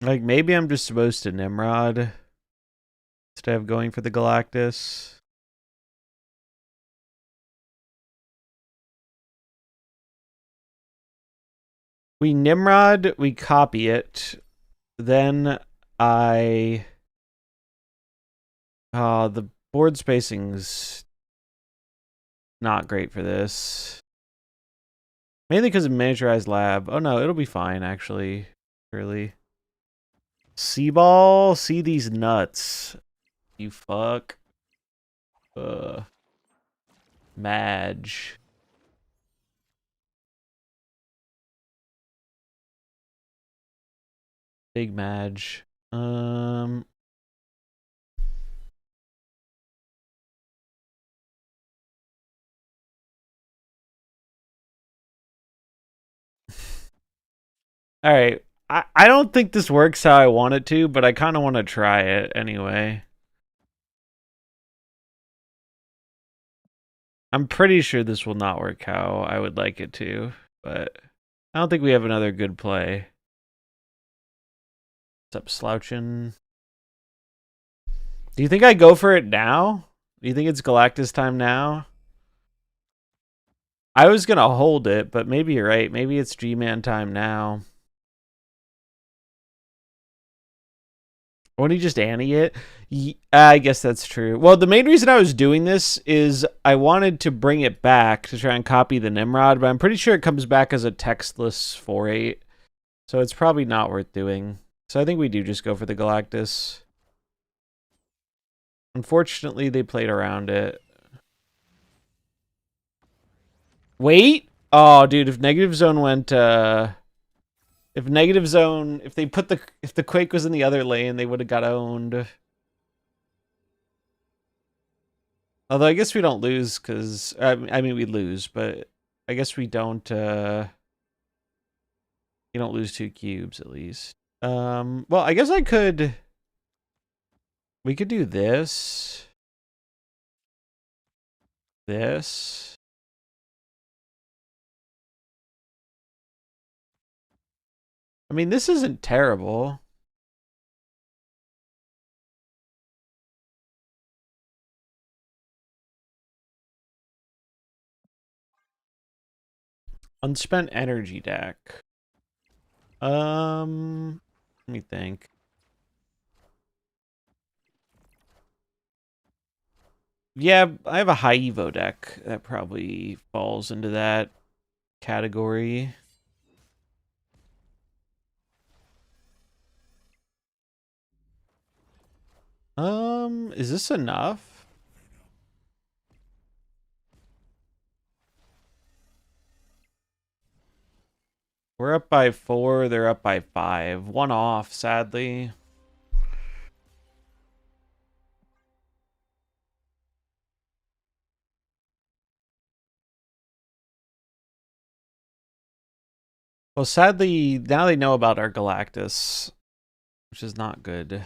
A: Like, maybe I'm just supposed to Nimrod instead of going for the Galactus. We Nimrod, we copy it. Then I... the board spacing's not great for this. Mainly because of miniaturized lab. Oh no, it'll be fine, actually. Really. Seaball, see these nuts. You fuck. Madge. Big Madge. All right. I don't think this works how I want it to, but I kind of want to try it anyway. I'm pretty sure this will not work how I would like it to, but I don't think we have another good play. What's up, slouching? Do you think I go for it now? Do you think it's Galactus time now? I was going to hold it, but maybe you're right. Maybe it's G-Man time now. Won't he just Annie it? I guess that's true. Well, the main reason I was doing this is I wanted to bring it back to try and copy the Nimrod, but I'm pretty sure it comes back as a textless 4-8. So it's probably not worth doing. So I think we do just go for the Galactus. Unfortunately, they played around it. Wait! Oh, dude, if Negative Zone went, if Negative Zone, if the Quake was in the other lane, they would have got owned. Although I guess we don't lose because, I mean, we lose, but I guess we don't, you don't lose 2 cubes at least. Well, I guess we could do this. This. I mean, this isn't terrible. Unspent energy deck. Let me think. Yeah, I have a high Evo deck that probably falls into that category. Is this enough? We're up by 4, they're up by 5. 1 off, sadly. Well, sadly, now they know about our Galactus, which is not good.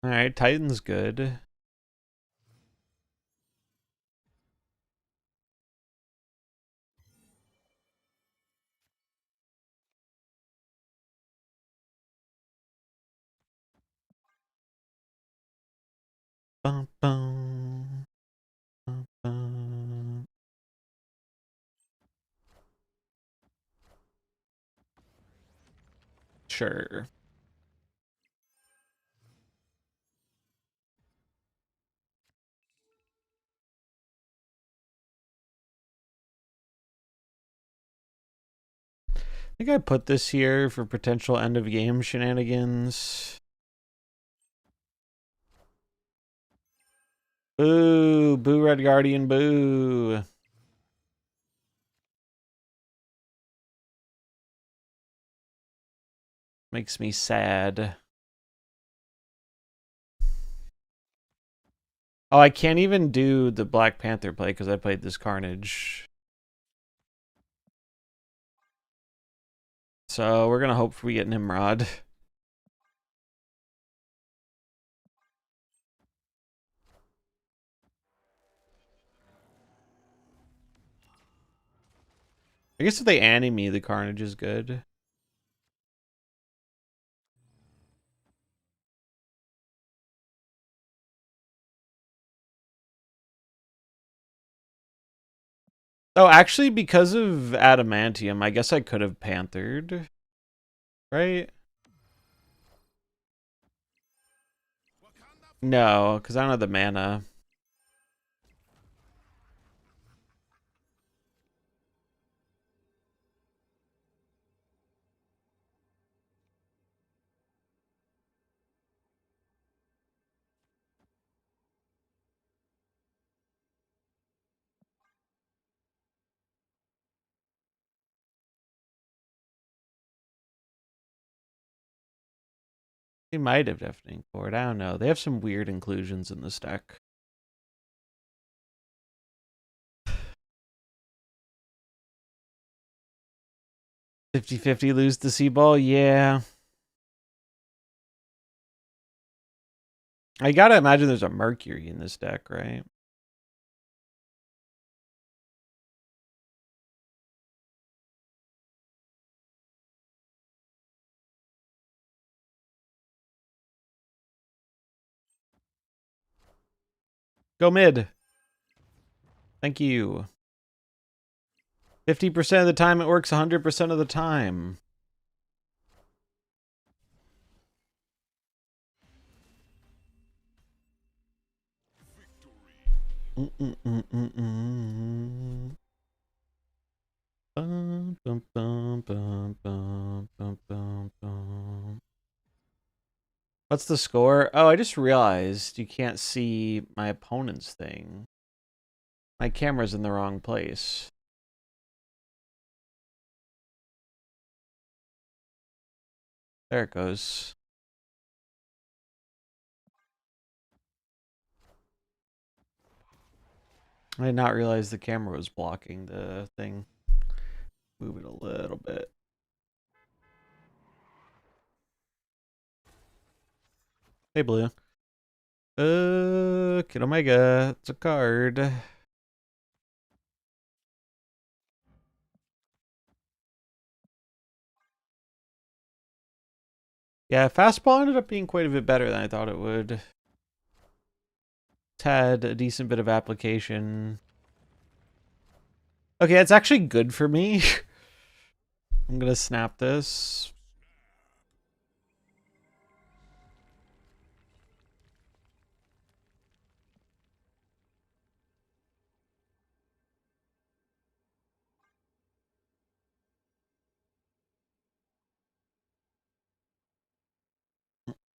A: Alright, Titan's good. Bum, bum, bum, bum. Sure. I think I put this here for potential end of game shenanigans. Boo! Boo, Red Guardian, boo! Makes me sad. Oh, I can't even do the Black Panther play because I played this Carnage. So we're gonna hope we get Nimrod. I guess if they anime the Carnage is good. Oh, actually, because of Adamantium, I guess I could have Panthered. Right? No, because I don't have the mana. They might have Deafening Chord. I don't know. They have some weird inclusions in this deck. 50-50 lose the C-Ball? Yeah. I gotta imagine there's a Mercury in this deck, right? Go mid. Thank you. 50% of the time it works 100% of the time. What's the score? Oh, I just realized you can't see my opponent's thing. My camera's in the wrong place. There it goes. I did not realize the camera was blocking the thing. Move it a little bit. Hey, Blue. Kid Omega. It's a card. Yeah, fastball ended up being quite a bit better than I thought it would. It's had a decent bit of application. Okay, it's actually good for me. I'm gonna snap this.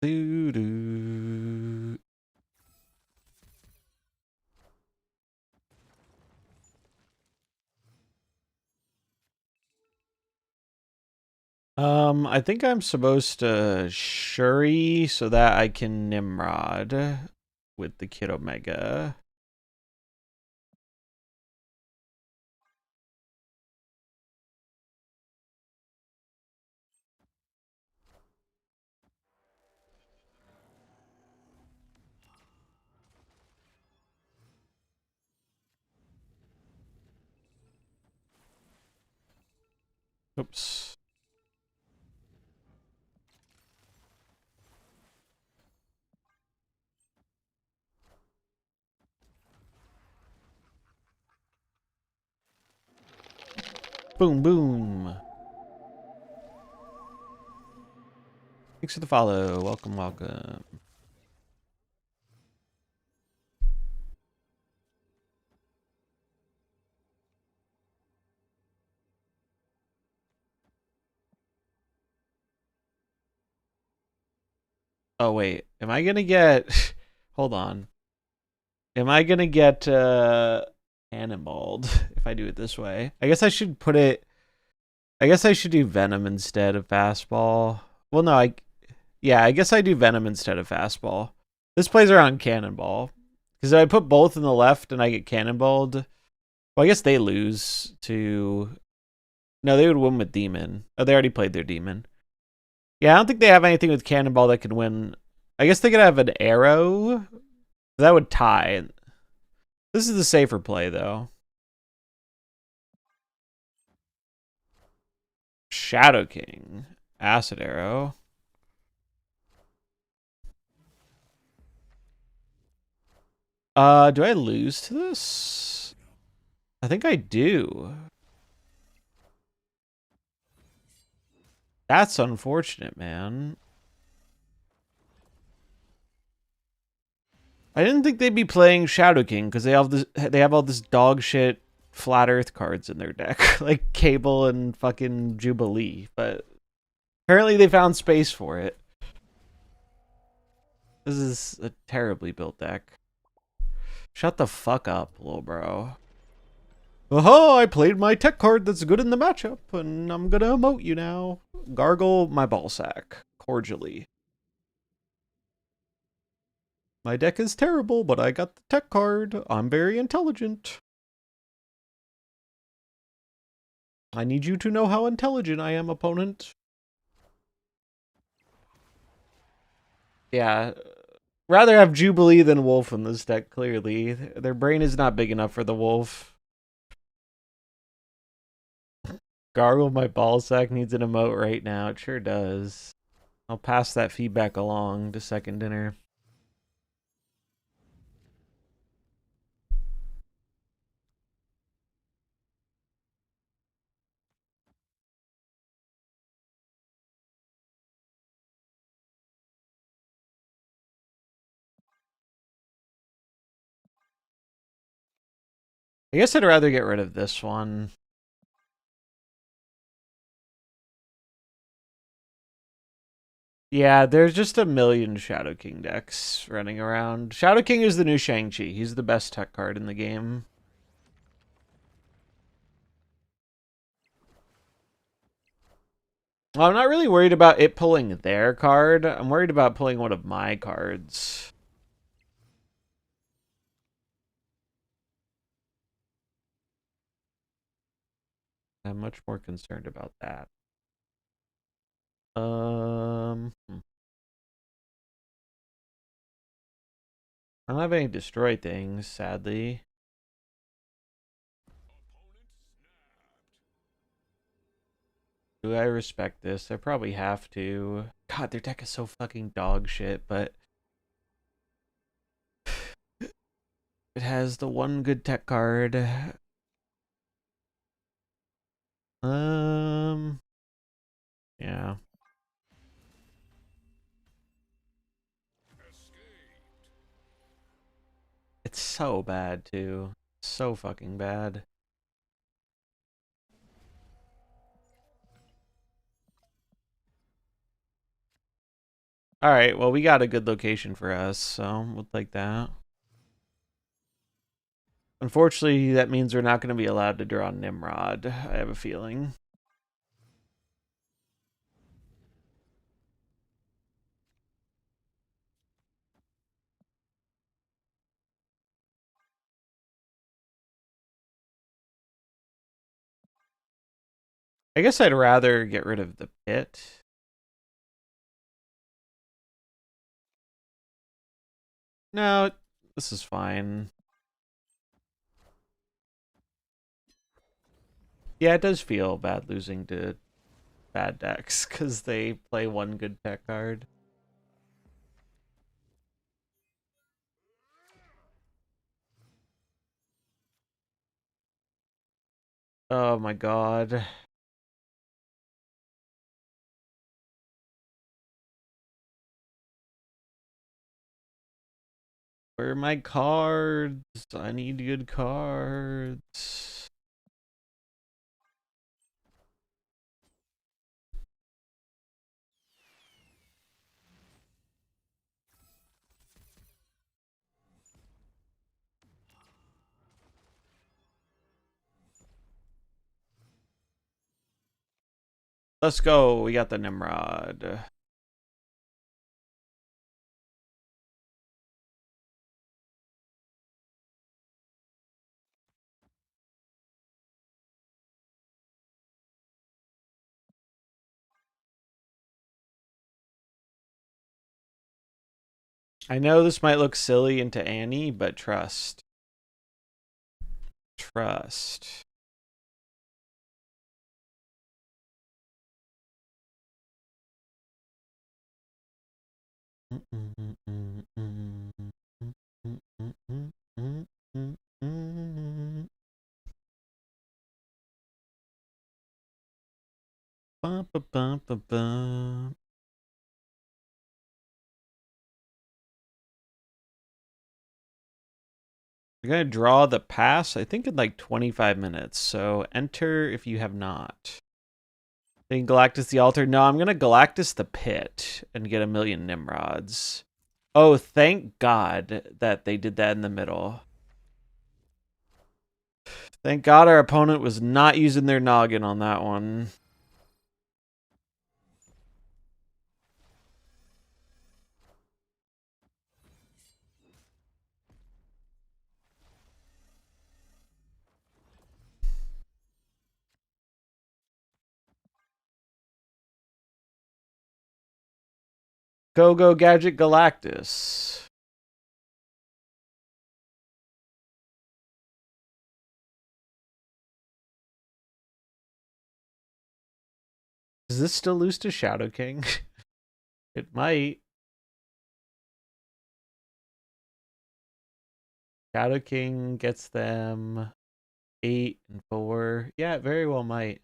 A: Doo -doo. I think I'm supposed to Shuri so that I can Nimrod with the Kid Omega. Oops. Boom, boom. Thanks for the follow. Welcome, welcome. Oh, wait. Am I gonna get... Hold on. Am I gonna get cannonballed if I do it this way? I guess I should put it... I guess I should do Venom instead of Fastball. Well, no, yeah, I guess I do Venom instead of Fastball. This plays around Cannonball, Because if I put both in the left and I get cannonballed, well, I guess they lose to... No, they would win with Demon. Oh, they already played their Demon. Yeah, I don't think they have anything with Cannonball that could win. I guess they could have an Arrow. That would tie. This is the safer play, though. Shadow King. Acid Arrow. Do I lose to this? I think I do. That's unfortunate, man. I didn't think they'd be playing Shadow King because they have all this dog shit Flat Earth cards in their deck, like Cable and fucking Jubilee, but apparently they found space for it. This is a terribly built deck. Shut the fuck up, little bro. Aha, I played my tech card that's good in the matchup, and I'm gonna emote you now. Gargle my ballsack, cordially. My deck is terrible, but I got the tech card. I'm very intelligent. I need you to know how intelligent I am, opponent. Yeah, rather have Jubilee than Wolf in this deck, clearly. Their brain is not big enough for the Wolf. Gargle my ballsack needs an emote right now. It sure does. I'll pass that feedback along to second dinner. I guess I'd rather get rid of this one. Yeah, there's just a million Shadow King decks running around. Shadow King is the new Shang-Chi. He's the best tech card in the game. Well, I'm not really worried about it pulling their card. I'm worried about pulling one of my cards. I'm much more concerned about that. I don't have any destroy things, sadly. Do I respect this? I probably have to. God, their deck is so fucking dog shit, but it has the one good tech card. Yeah. It's so bad, too. So fucking bad. Alright, well, we got a good location for us, so we'll take that. Unfortunately, that means we're not going to be allowed to draw Nimrod, I have a feeling. I guess I'd rather get rid of the pit. No, this is fine. Yeah, it does feel bad losing to bad decks because they play one good tech card. Oh my god. Where are my cards? I need good cards. Let's go. We got the Nimrod. I know this might look silly into Annie, but trust. Trust. Bum, ba, bum, ba, bum. You're gonna draw the pass, I think, in like 25 minutes. So enter if you have not. Then Galactus the altar. No, I'm gonna Galactus the pit and get 1,000,000 Nimrods. Oh, thank God that they did that in the middle. Thank God our opponent was not using their noggin on that one. Go, go, Gadget Galactus. Does this still lose to Shadow King? It might. Shadow King gets them 8 and 4. Yeah, it very well might.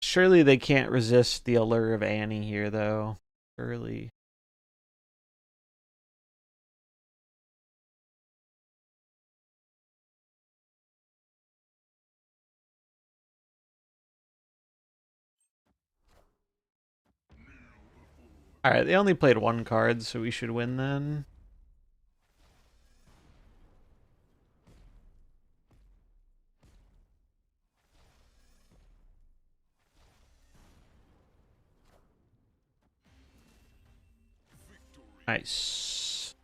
A: Surely they can't resist the allure of Annie here, though. Surely. Alright, they only played one card, so we should win then. Nice.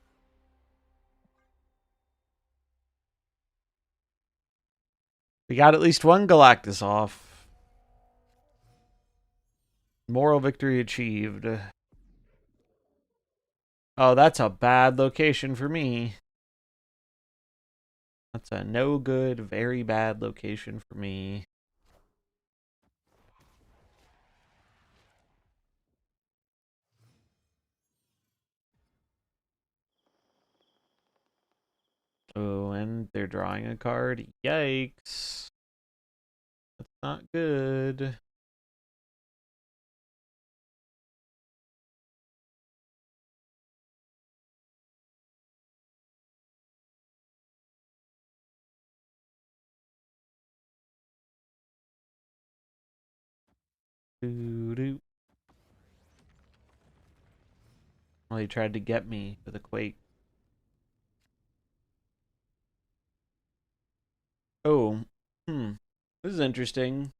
A: We got at least one Galactus off. Moral victory achieved. Oh, that's a bad location for me. That's a no good, very bad location for me. Oh, and they're drawing a card. Yikes. That's not good. Doo-doo. Well, he tried to get me with a quake. Oh, this is interesting.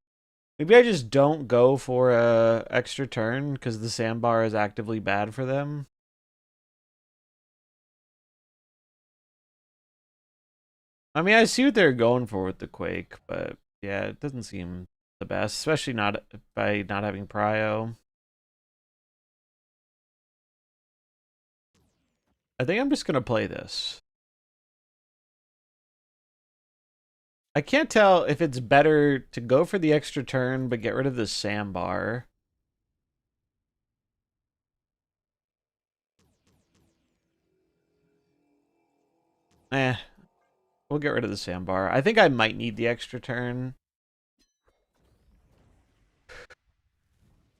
A: Maybe I just don't go for a extra turn because the sandbar is actively bad for them. I mean, I see what they're going for with the quake, but yeah, it doesn't seem the best, especially not by not having prio. I think I'm just gonna play this. I can't tell if it's better to go for the extra turn but get rid of the sandbar. Eh, we'll get rid of the sandbar. I think I might need the extra turn.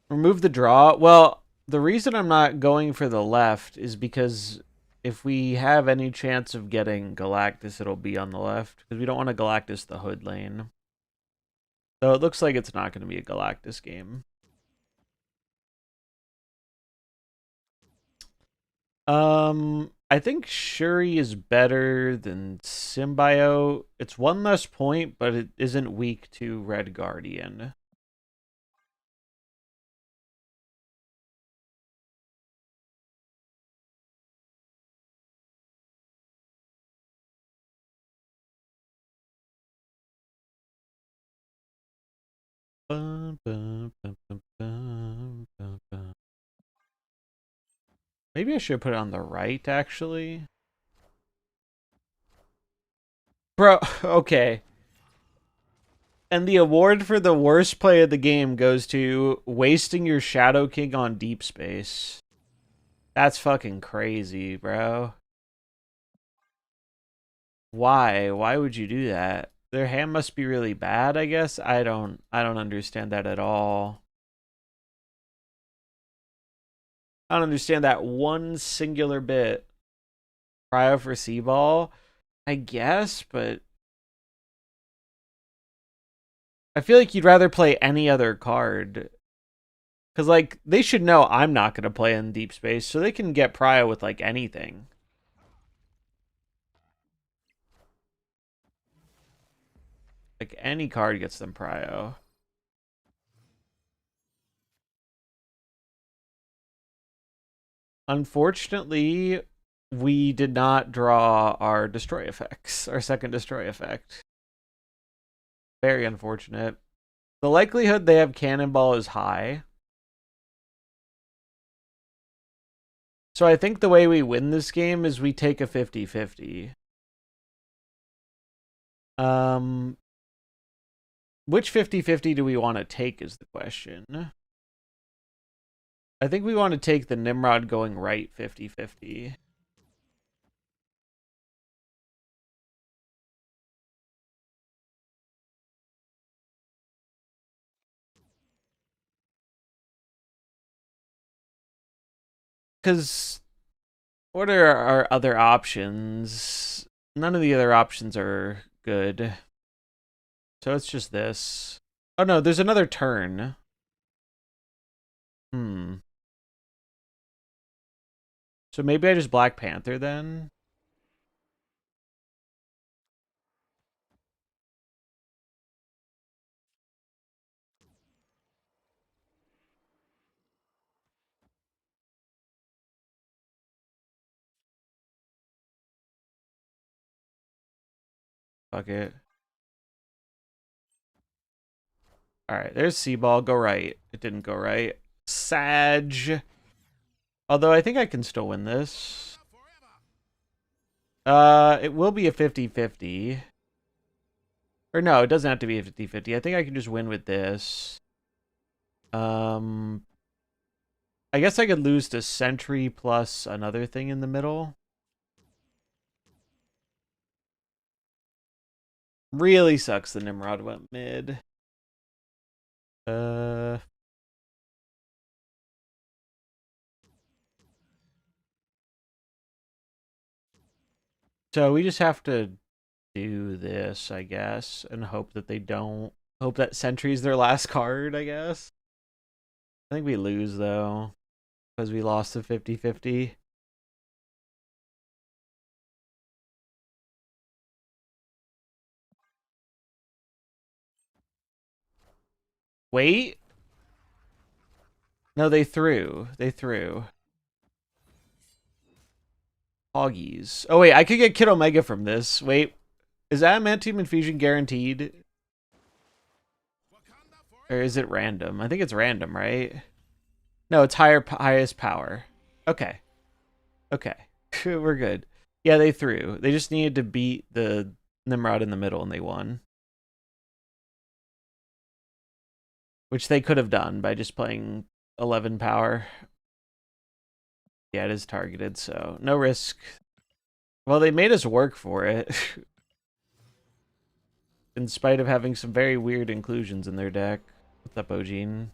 A: Remove the draw. Well, the reason I'm not going for the left is because if we have any chance of getting Galactus, it'll be on the left. Because we don't want to Galactus the hood lane. So it looks like it's not going to be a Galactus game. I think Shuri is better than Symbiote. It's one less point, but it isn't weak to Red Guardian. Bum, bum, bum, bum, bum, bum. Maybe I should put it on the right, actually. Bro, okay. And the award for the worst play of the game goes to wasting your Shadow King on Deep Space. That's fucking crazy, bro. Why? Why would you do that? Their hand must be really bad, I guess. I don't understand that at all. I don't understand that one singular bit. Cryo for Seaball, I guess, but I feel like you'd rather play any other card. Because, like, they should know I'm not going to play in Deep Space, so they can get Prio with, like, anything. Like, any card gets them Prio. Unfortunately, we did not draw our Destroy effects, our second Destroy effect. Very unfortunate. The likelihood they have Cannonball is high. So I think the way we win this game is we take a 50-50. Which 50-50 do we want to take is the question. I think we want to take the Nimrod going right 50-50. Because what are our other options? None of the other options are good. So it's just this. Oh no, there's another turn. So maybe I just Black Panther then? Fuck it. Alright, there's Seaball. Go right. It didn't go right. Sag. Although I think I can still win this. It will be a 50-50. Or no, it doesn't have to be a 50-50. I think I can just win with this. I guess I could lose to Sentry plus another thing in the middle. Really sucks the Nimrod went mid. So we just have to do this, I guess, and hope that they don't. Hope that Sentry's their last card, I guess. I think we lose, though, because we lost the 50-50. Wait. No, they threw. They threw. Hoggies. Oh, wait, I could get Kid Omega from this. Wait. Is Adamantium Infusion guaranteed? Or is it random? I think it's random, right? No, it's highest power. Okay. Okay. We're good. Yeah, they threw. They just needed to beat the Nimrod in the middle, and they won. Which they could have done by just playing 11 power. Yeah, it is targeted, so no risk. Well, they made us work for it. In spite of having some very weird inclusions in their deck. What's up, Ogene?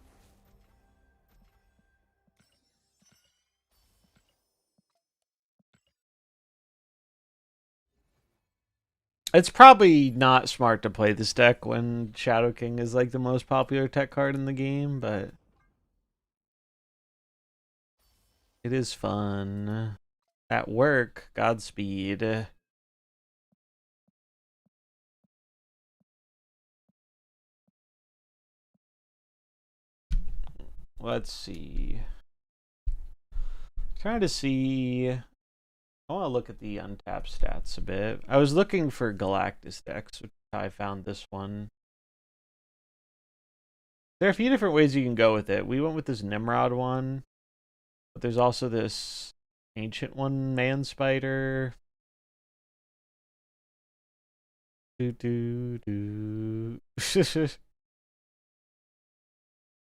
A: It's probably not smart to play this deck when Shadow King is like the most popular tech card in the game, but it is fun. At work, Godspeed. Let's see. Trying to see. I want to look at the untapped stats a bit. I was looking for Galactus decks, which I found this one. There are a few different ways you can go with it. We went with this Nimrod one, but there's also this Ancient One, Man Spider. Do do do.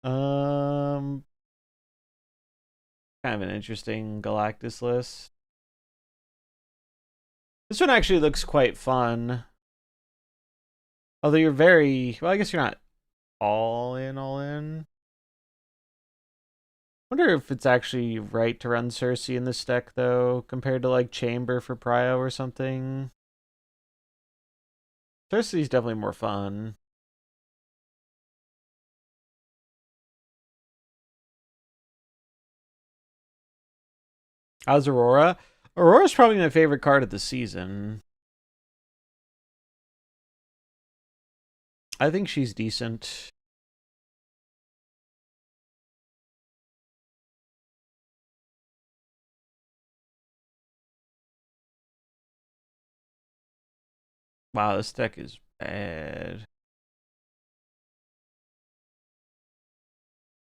A: um, kind of an interesting Galactus list. This one actually looks quite fun. Although you're very well, I guess you're not all in, all in. Wonder if it's actually right to run Cersei in this deck though, compared to like Chamber for Prio or something. Cersei's definitely more fun. How's Aurora? Aurora's probably my favorite card of the season. I think she's decent. Wow, this deck is bad.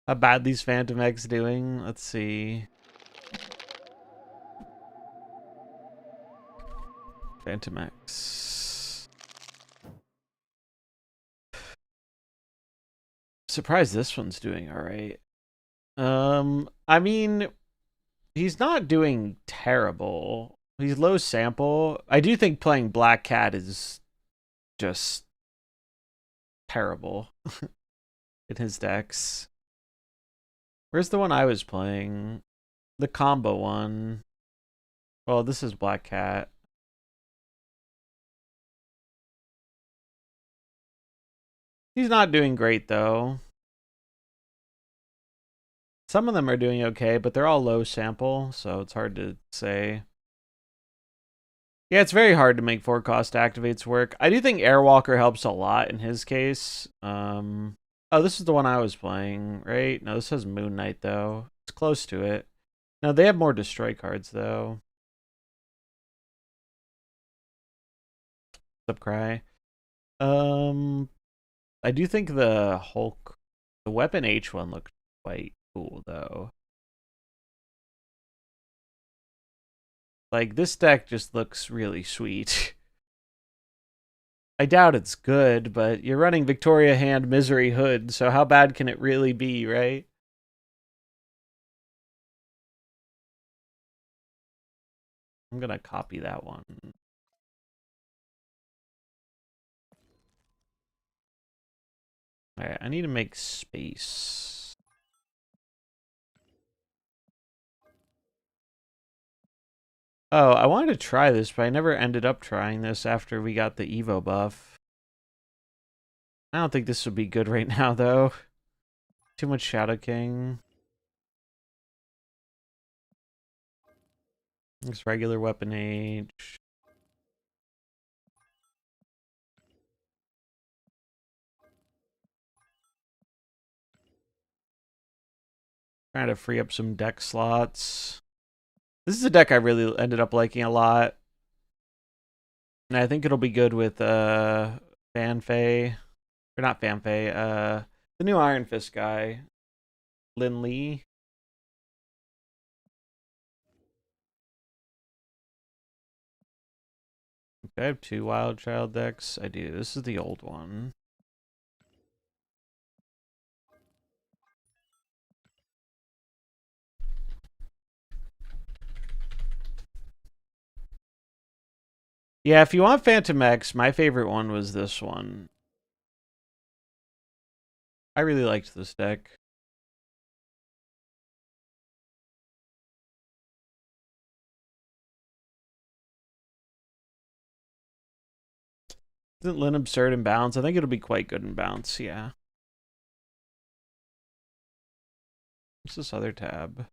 A: How bad these Phantom X doing? Let's see. Phantom X. Surprised this one's doing all right. I mean, he's not doing terrible. He's low sample. I do think playing Black Cat is just terrible in his decks. Where's the one I was playing? The combo one. Well, this is Black Cat. He's not doing great, though. Some of them are doing okay, but they're all low sample, so it's hard to say. Yeah, it's very hard to make 4-cost activates work. I do think Airwalker helps a lot in his case. Oh, this is the one I was playing, right? No, this has Moon Knight, though. It's close to it. No, they have more destroy cards, though. Subcry. I do think the Hulk, the Weapon H one looked quite cool, though. Like, this deck just looks really sweet. I doubt it's good, but you're running Victoria Hand Misery Hood, so how bad can it really be, right? I'm gonna copy that one. Alright, I need to make space. Oh, I wanted to try this, but I never ended up trying this after we got the Evo buff. I don't think this would be good right now, though. Too much Shadow King. This regular Weapon Age. Trying to free up some deck slots. This is a deck I really ended up liking a lot. And I think it'll be good with Fanfei. Or not Fanfei, the new Iron Fist guy. Lin Lee. I have 2 Wild Child decks. I do. This is the old one. Yeah, if you want Phantom X, my favorite one was this one. I really liked this deck. Isn't Lin absurd in Bounce? I think it'll be quite good in Bounce, yeah. What's this other tab?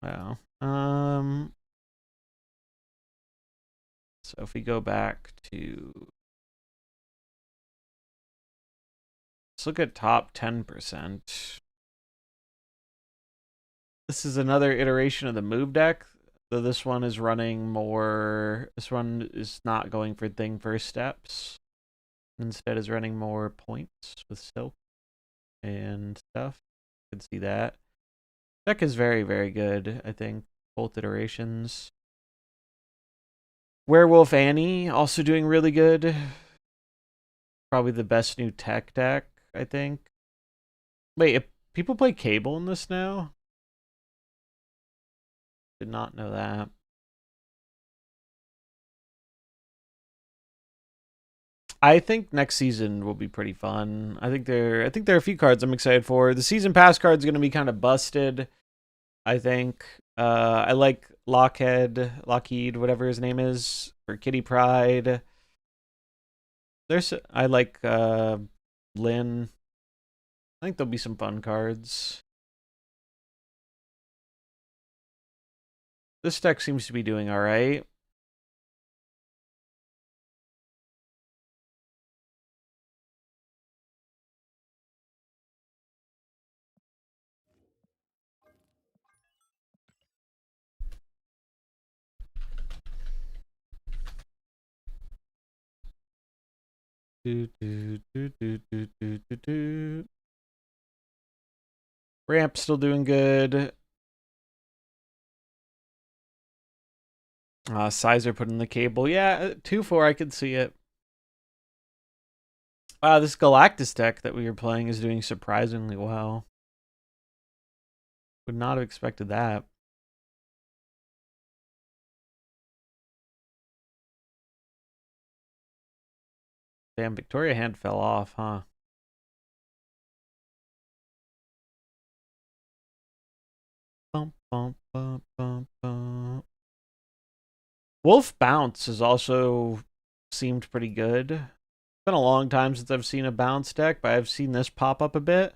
A: Wow. So if we go back to... Let's look at top 10%. This is another iteration of the move deck. So this one is running more... This one is not going for thing first steps. Instead is running more points with silk and stuff. You can see that. Deck is very, very good, I think. Both iterations. Werewolf Annie also doing really good. Probably the best new tech deck, I think. Wait, if people play Cable in this now? Did not know that. I think next season will be pretty fun. I think there are a few cards I'm excited for. The season pass card's gonna be kind of busted, I think. I like Lockheed, whatever his name is, for Kitty Pride. I like Lynn. I think there'll be some fun cards. This deck seems to be doing all right. Ramp still doing good. Sizer put in the Cable. Yeah, 2-4, I could see it. Wow, this Galactus deck that we were playing is doing surprisingly well. Would not have expected that. Damn, Victoria hand fell off, huh? Bum, bum, bum, bum, bum. Wolf Bounce has also seemed pretty good. It's been a long time since I've seen a bounce deck, but I've seen this pop up a bit.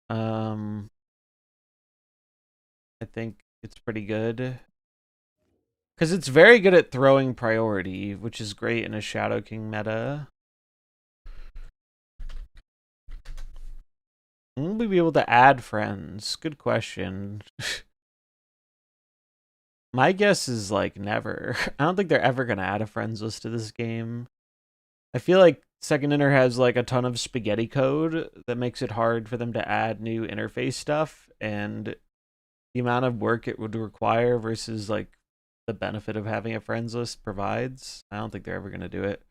A: I think it's pretty good. Because it's very good at throwing priority, which is great in a Shadow King meta. Will we be able to add friends? Good question. My guess is like never. I don't think they're ever going to add a friends list to this game. I feel like Second Inner has like a ton of spaghetti code that makes it hard for them to add new interface stuff, and the amount of work it would require versus like the benefit of having a friends list provides. I don't think they're ever going to do it.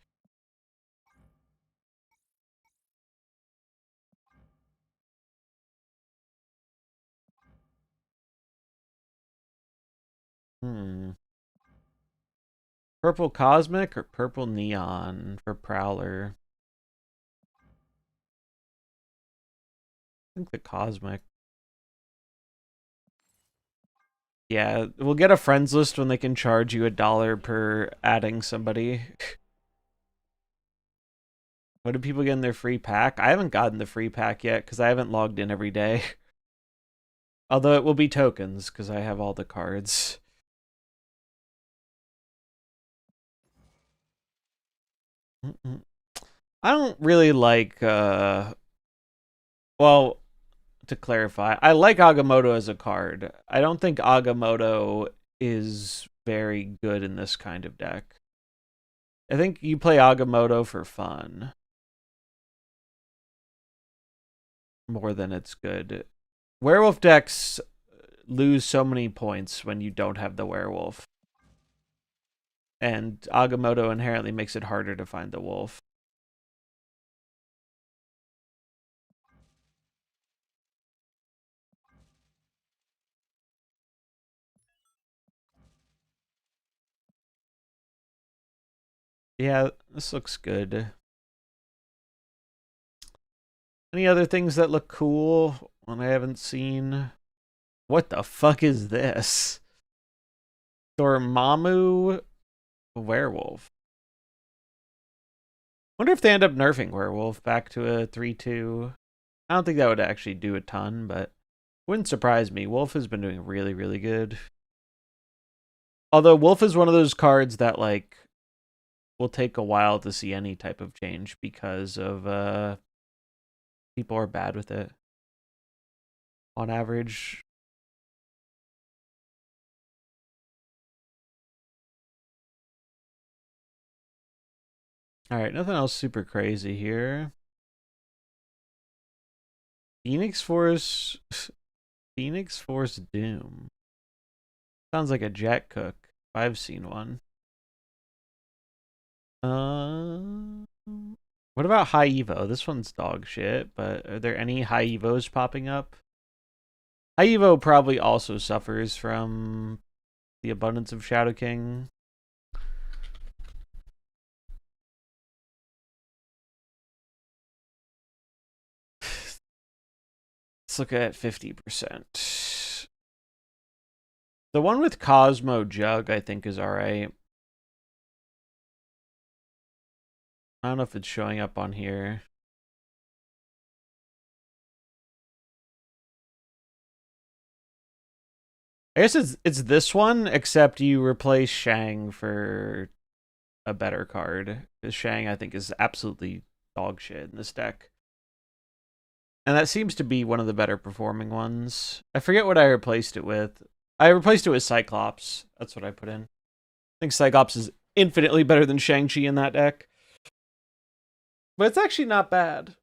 A: Purple Cosmic or Purple Neon for Prowler? I think the Cosmic. Yeah, we'll get a friends list when they can charge you $1 per adding somebody. What do people get in their free pack? I haven't gotten the free pack yet because I haven't logged in every day. Although it will be tokens because I have all the cards. I don't really like, well, to clarify, I like Agamotto as a card. I don't think Agamotto is very good in this kind of deck. I think you play Agamotto for fun more than it's good. Werewolf decks lose so many points when you don't have the werewolf. And Agamotto inherently makes it harder to find the wolf. Yeah, this looks good. Any other things that look cool one I haven't seen? What the fuck is this? Dormammu werewolf. Wonder if they end up nerfing werewolf back to a 3/2. I don't think that would actually do a ton, but wouldn't surprise me. Wolf has been doing really, really good. Although Wolf is one of those cards that like will take a while to see any type of change because of people are bad with it on average. All right, nothing else super crazy here. Phoenix Force Phoenix Force Doom. Sounds like a Jack Cook. I've seen one. What about High Evo? This one's dog shit, but are there any High Evos popping up? High Evo probably also suffers from the abundance of Shadow King. Let's look at 50%. The one with Cosmo Jug, I think, is alright. I don't know if it's showing up on here. I guess it's this one, except you replace Shang for a better card. Because Shang, I think, is absolutely dog shit in this deck. And that seems to be one of the better performing ones. I forget what I replaced it with. I replaced it with Cyclops. That's what I put in. I think Cyclops is infinitely better than Shang-Chi in that deck. But it's actually not bad.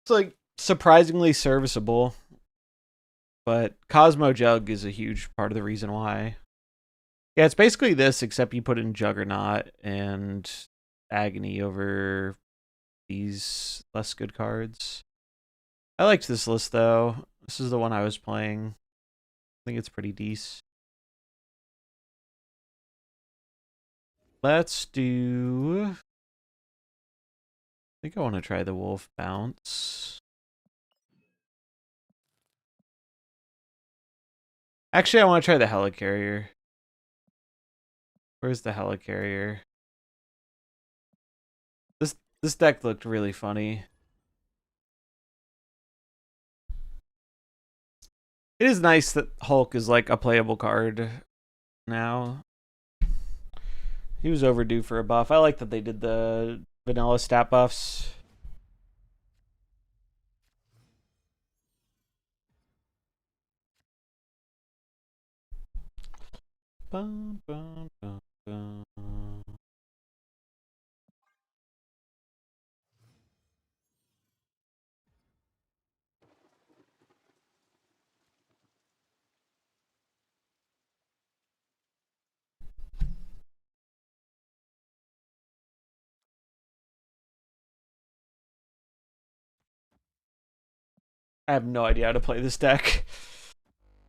A: It's like surprisingly serviceable. But Cosmo Jug is a huge part of the reason why. Yeah, it's basically this, except you put in Juggernaut and Agony over these less good cards. I liked this list, though. This is the one I was playing. I think it's pretty decent. Let's do... I think I want to try the Wolf Bounce. Actually, I want to try the Helicarrier. Where's the Helicarrier? This deck looked really funny. It is nice that Hulk is like a playable card now. He was overdue for a buff. I like that they did the vanilla stat buffs. Bum, bum, bum, bum. I have no idea how to play this deck,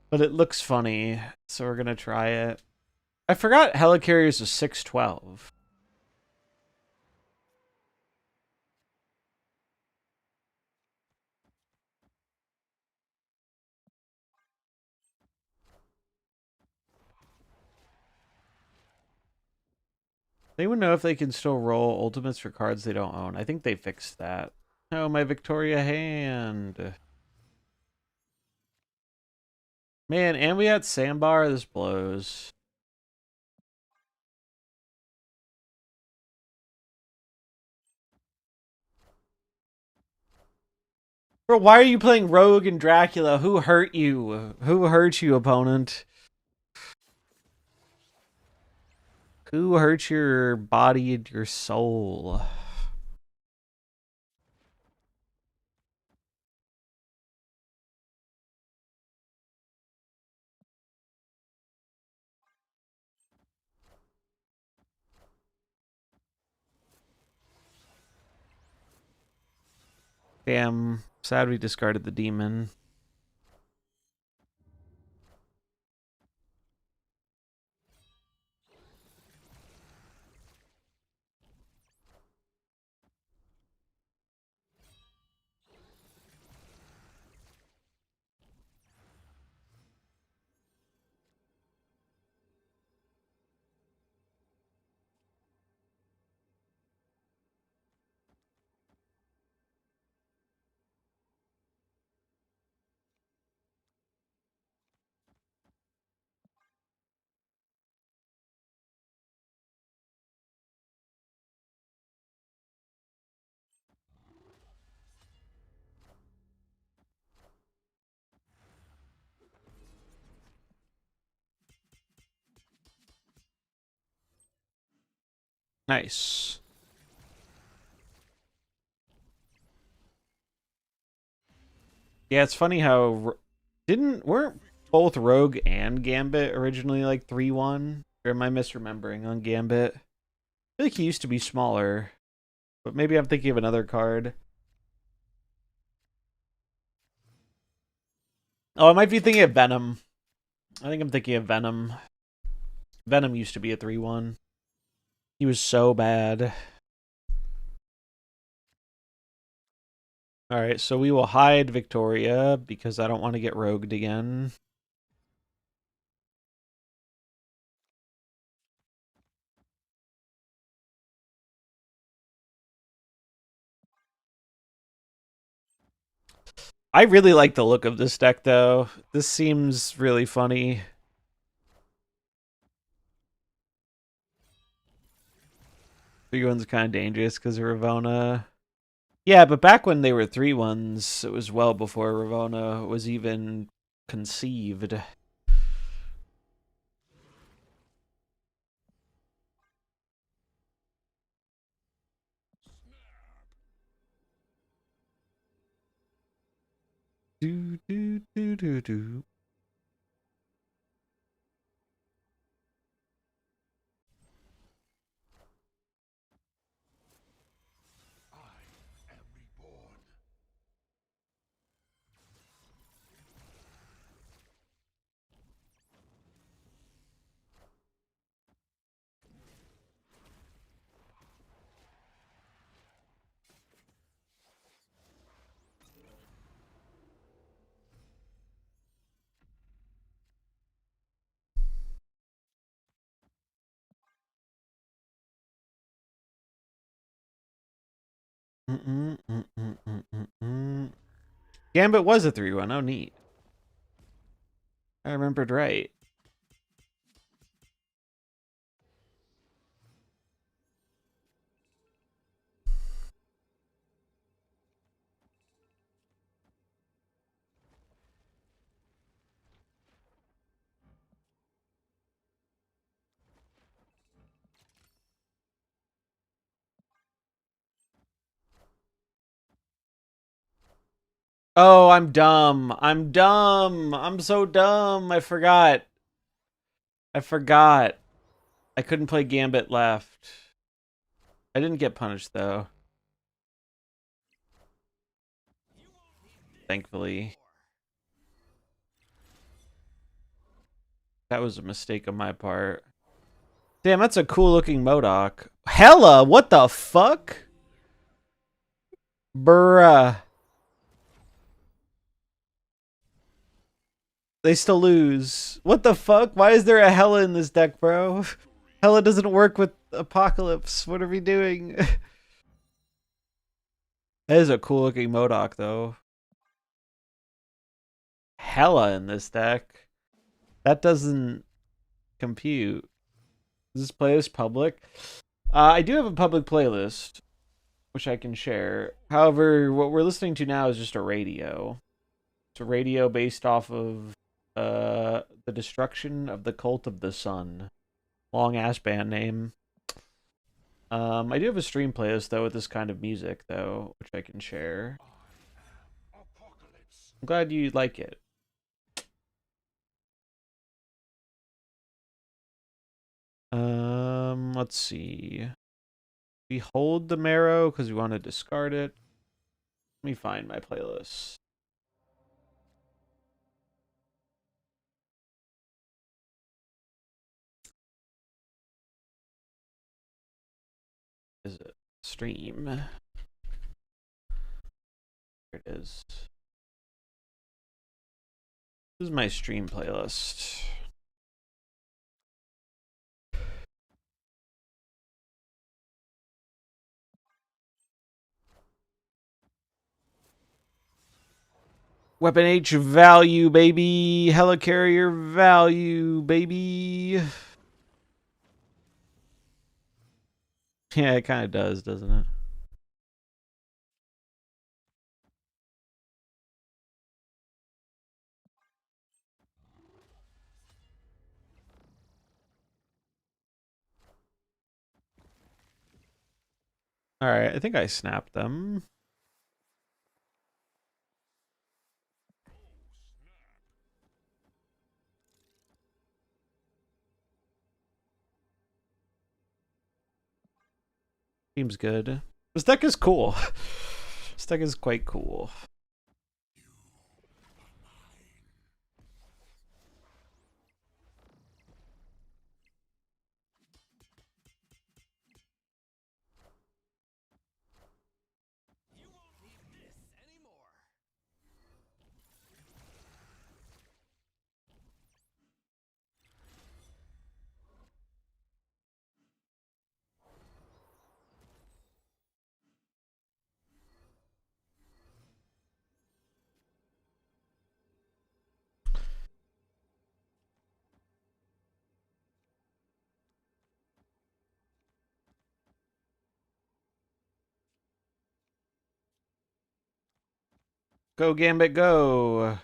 A: but it looks funny, so we're gonna try it. I forgot Helicarrier is a 6/12. They would know if they can still roll ultimates for cards they don't own. I think they fixed that. Oh, my Victoria hand. Man, and we had Sandbar. This blows. Bro, why are you playing Rogue and Dracula? Who hurt you? Who hurt you, opponent? Who hurt your body and your soul? Damn, sad we discarded the demon. Nice. Yeah, it's funny how Weren't both Rogue and Gambit originally like 3-1? Or am I misremembering on Gambit? I feel like he used to be smaller, but maybe I'm thinking of another card. Oh, I might be thinking of Venom. I think I'm thinking of Venom. Venom used to be a 3-1. He was so bad. Alright, so we will hide Victoria because I don't want to get rogued again. I really like the look of this deck, though. This seems really funny. Three one's kind of dangerous because of Ravona. Yeah, but back when they were 3-1s, it was well before Ravona was even conceived. Do do do do do. Gambit was a 3-1. Oh, neat. I remembered right. Oh, I'm dumb. I'm dumb. I'm so dumb. I forgot. I forgot. I couldn't play Gambit left. I didn't get punished, though. Thankfully. That was a mistake on my part. Damn, that's a cool looking Modoc. Hella, what the fuck? Bruh. They still lose. What the fuck? Why is there a Hella in this deck, bro? Hella doesn't work with Apocalypse. What are we doing? That is a cool looking Modoc, though. Hella in this deck. That doesn't compute. Is this playlist public? I do have a public playlist, which I can share. However, what we're listening to now is just a radio. It's a radio based off of The Destruction of the Cult of the Sun. Long ass band name. I do have a stream playlist though with this kind of music though, which I can share. I'm glad you like it. Let's see. We hold the marrow because we want to discard it. Let me find my playlist. Is it stream? There it is. This is my stream playlist. Weapon H value, baby. Helicarrier value, baby. Yeah, it kind of does, doesn't it? Alright, I think I snapped them. Seems good. This deck is cool. This deck is quite cool. Go Gambit, go!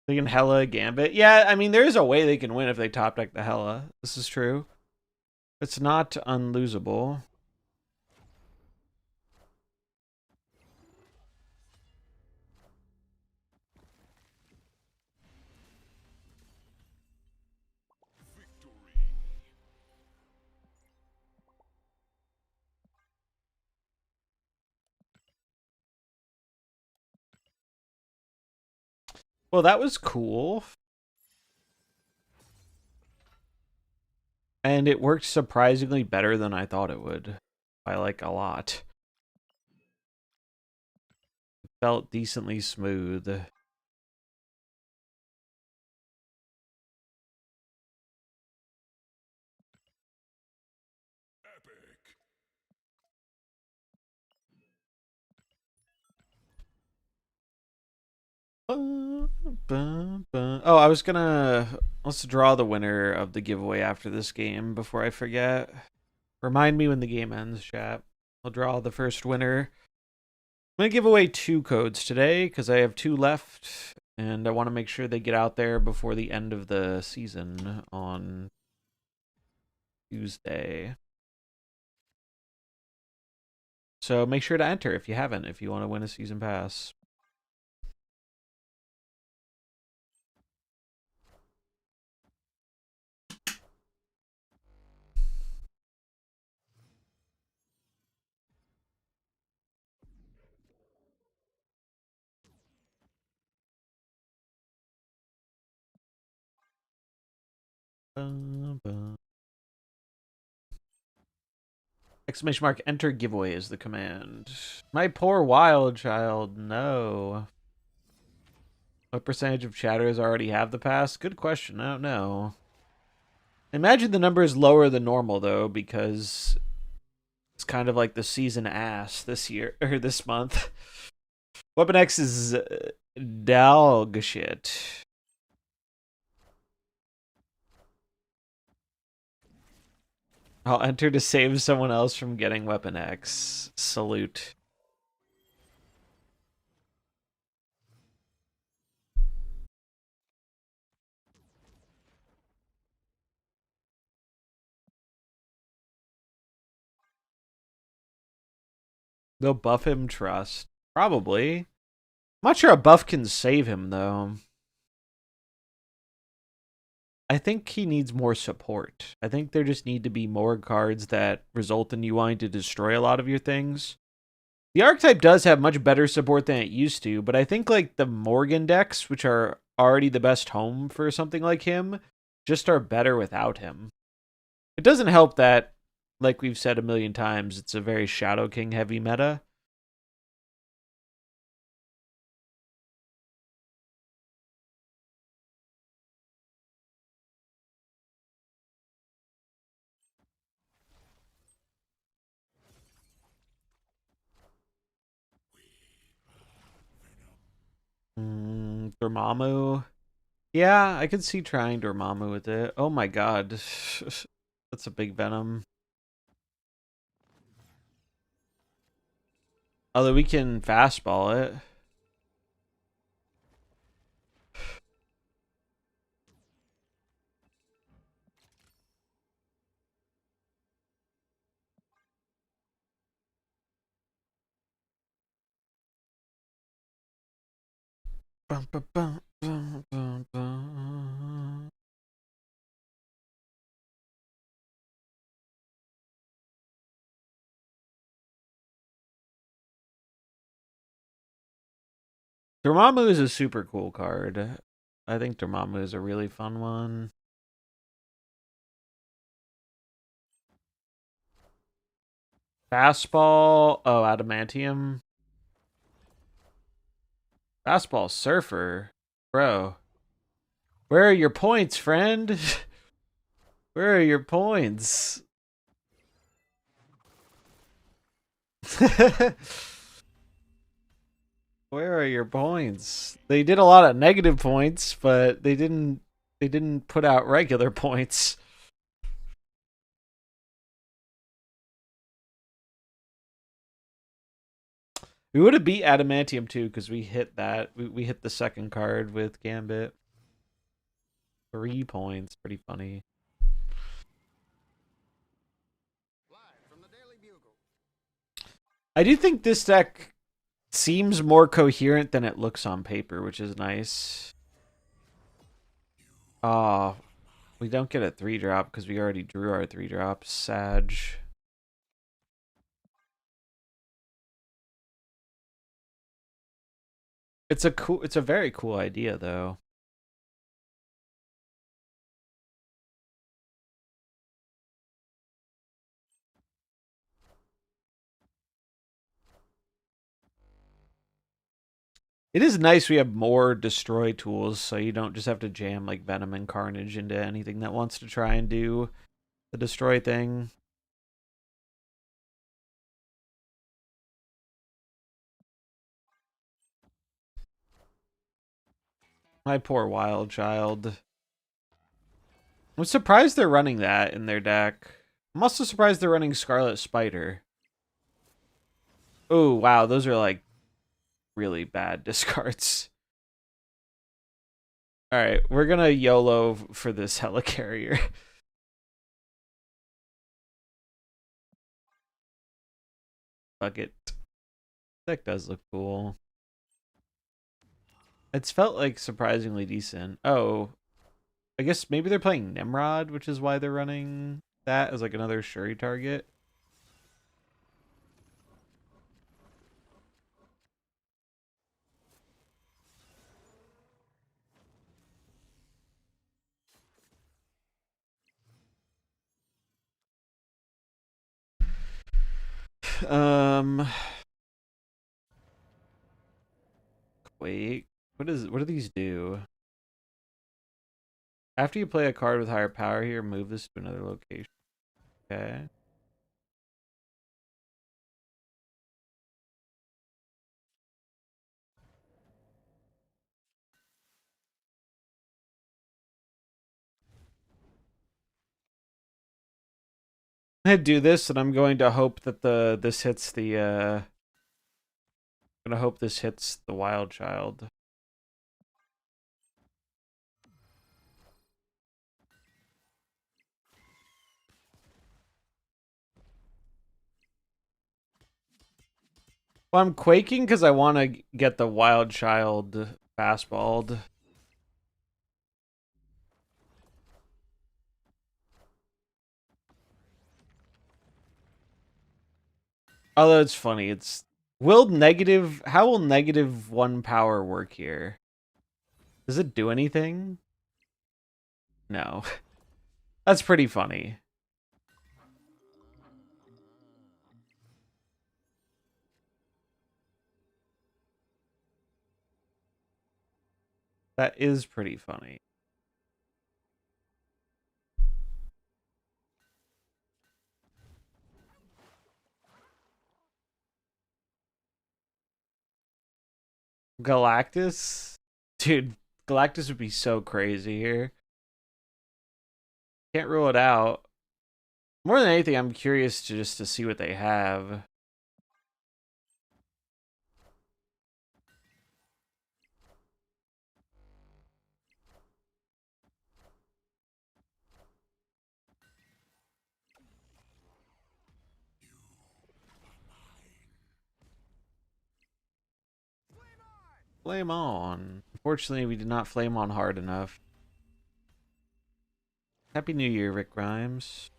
A: They can Hella Gambit. Yeah, I mean, there is a way they can win if they top deck the Hella. This is true. It's not unlosable. Well, that was cool. And it worked surprisingly better than I thought it would. By like a lot. It felt decently smooth. Oh, I was gonna... Let's draw the winner of the giveaway after this game before I forget. Remind me when the game ends, chat. I'll draw the first winner. I'm going to give away 2 codes today because I have 2 left. And I want to make sure they get out there before the end of the season on Tuesday. So make sure to enter if you haven't, if you want to win a season pass. Exclamation mark, enter giveaway is the command. My poor wild child, no. What percentage of chatters already have the pass? Good question, I don't know. Imagine the number is lower than normal, though, because it's kind of like the season ass this year, or this month. Weapon X is dog shit. I'll enter to save someone else from getting Weapon X. Salute. They'll buff him trust. Probably. I'm not sure a buff can save him, though. I think he needs more support. I think there just need to be more cards that result in you wanting to destroy a lot of your things. The archetype does have much better support than it used to, but I think like the Morgan decks, which are already the best home for something like him, just are better without him. It doesn't help that, like we've said a million times, it's a very Shadow King heavy meta. Dormammu. Yeah, I could see trying Dormammu with it. Oh my god. That's a big Venom. Although we can fastball it. Dormammu is a super cool card. I think Dormammu is a really fun one. Fastball. Oh, Adamantium. Fastball Surfer. Bro. Where are your points, friend? Where are your points? Where are your points? They did a lot of negative points, but they didn't put out regular points. We would have beat Adamantium too because we hit that. We hit the second card with Gambit. 3 points. Pretty funny. I do think this deck seems more coherent than it looks on paper, which is nice. Ah, we don't get a 3-drop because we already drew our 3-drops. Sag. It's a very cool idea though. It is nice we have more destroy tools, so you don't just have to jam like Venom and Carnage into anything that wants to try and do the destroy thing. My poor wild child. I'm surprised they're running that in their deck. I'm also surprised they're running Scarlet Spider. Oh, wow, those are like really bad discards. Alright, we're gonna YOLO for this Helicarrier. Fuck it. Deck does look cool. It's felt like surprisingly decent. Oh, I guess maybe they're playing Nimrod, which is why they're running that as like another Shuri target. Um, wait, what do these do? After you play a card with higher power here, move this to another location. Okay. I do this, and I'm going to hope that this hits the I'm gonna hope this hits the wild child. Well, I'm quaking because I want to get the wild child fastballed. Although it's funny, it's how will -1 power work here? Does it do anything? No. That's pretty funny. That is pretty funny. Galactus? Dude, Galactus would be so crazy here. Can't rule it out. More than anything, I'm curious to see what they have. Flame on. Unfortunately, we did not flame on hard enough. Happy New Year, Rick Grimes.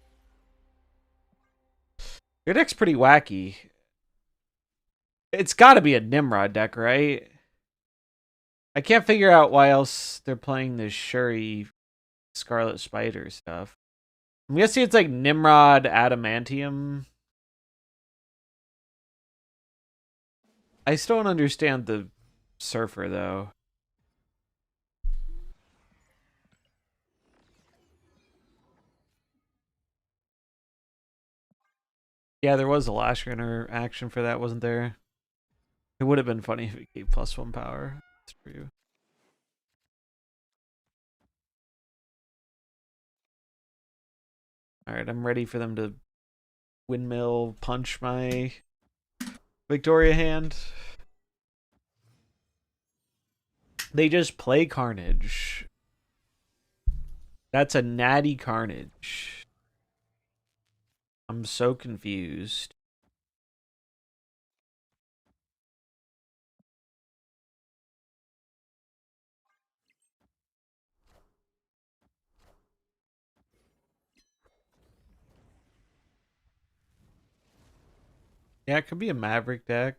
A: Your deck's pretty wacky. It's got to be a Nimrod deck, right? I can't figure out why else they're playing this Shuri Scarlet Spider stuff. I'm guessing it's like Nimrod Adamantium. I still don't understand the Surfer, though. Yeah, there was a Lash interaction for that, wasn't there? It would have been funny if it gave +1 power. That's true. Alright, I'm ready for them to windmill punch my Victoria hand. They just play Carnage. That's a natty Carnage. I'm so confused. Yeah, it could be a Maverick deck.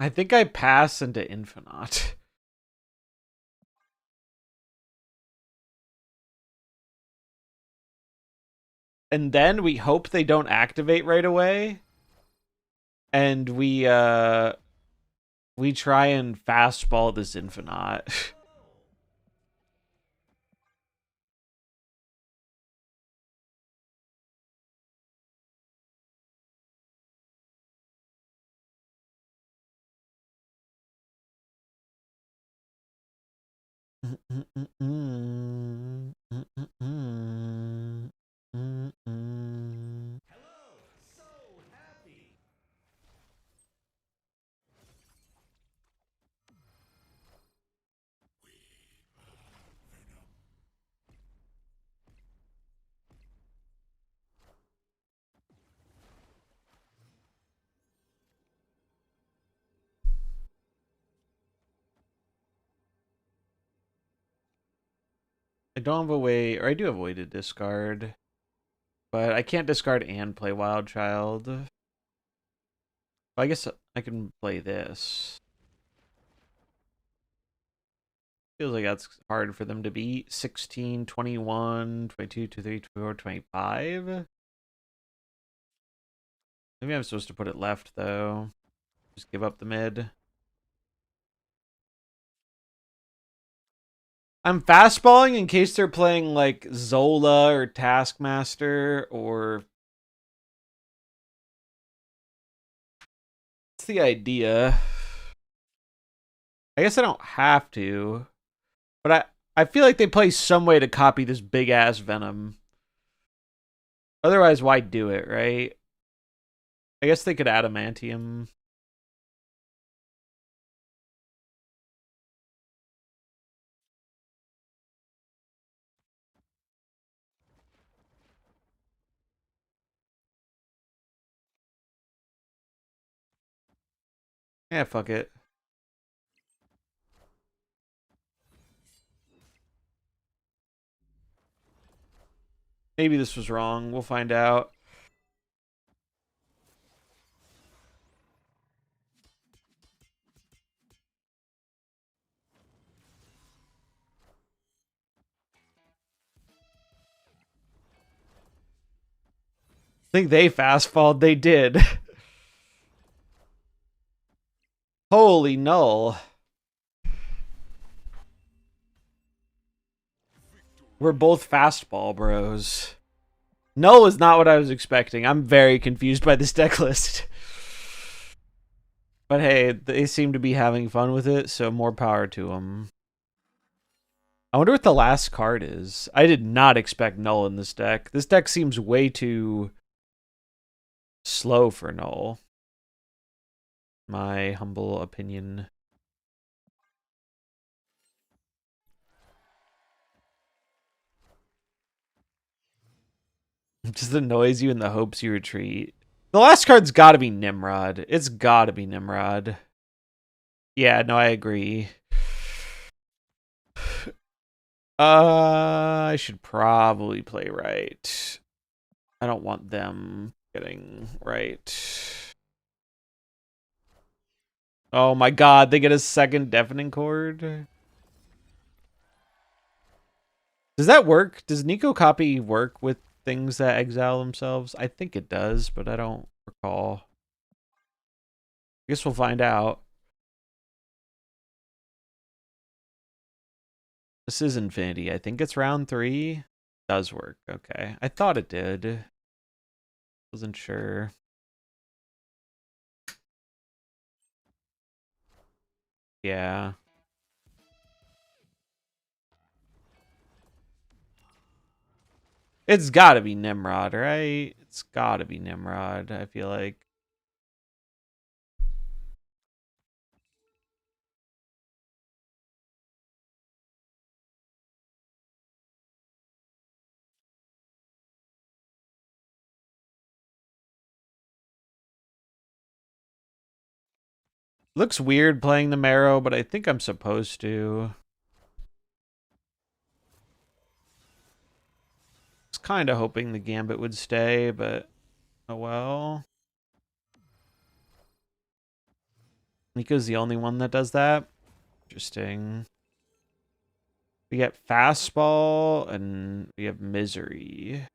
A: I think I pass into Infinite. And then we hope they don't activate right away. And we try and fastball this Infinite. I don't have a way, or I do have a way to discard, but I can't discard and play Wild Child. I guess I can play this. Feels like that's hard for them to beat. 16, 21, 22, 23, 24, 25. Maybe I'm supposed to put it left, though. Just give up the mid. I'm fastballing in case they're playing like Zola or Taskmaster or... What's the idea? I guess I don't have to. But I feel like they play some way to copy this big-ass Venom. Otherwise, why do it, right? I guess they could Adamantium. Yeah, fuck it. Maybe this was wrong. We'll find out. I think they fastballed. They did. Holy null. We're both fastball bros. Null is not what I was expecting. I'm very confused by this deck list. But hey, they seem to be having fun with it, so more power to them. I wonder what the last card is. I did not expect Null in this deck. This deck seems way too slow for Null. My humble opinion. Just annoys you in the hopes you retreat. The last card's gotta be Nimrod. It's gotta be Nimrod. Yeah, no, I agree. I should probably play right. I don't want them getting right. Oh my god, they get a second deafening chord? Does that work? Does Nico copy work with things that exile themselves? I think it does, but I don't recall. I guess we'll find out. This is Infinity. I think it's round 3. Does work. Okay. I thought it did. Wasn't sure. Yeah. It's gotta be Nimrod, right? It's gotta be Nimrod, I feel like. Looks weird playing the Marrow, but I think I'm supposed to. I was kind of hoping the Gambit would stay, but oh well. Nico's the only one that does that. Interesting. We get Fastball and we have Misery.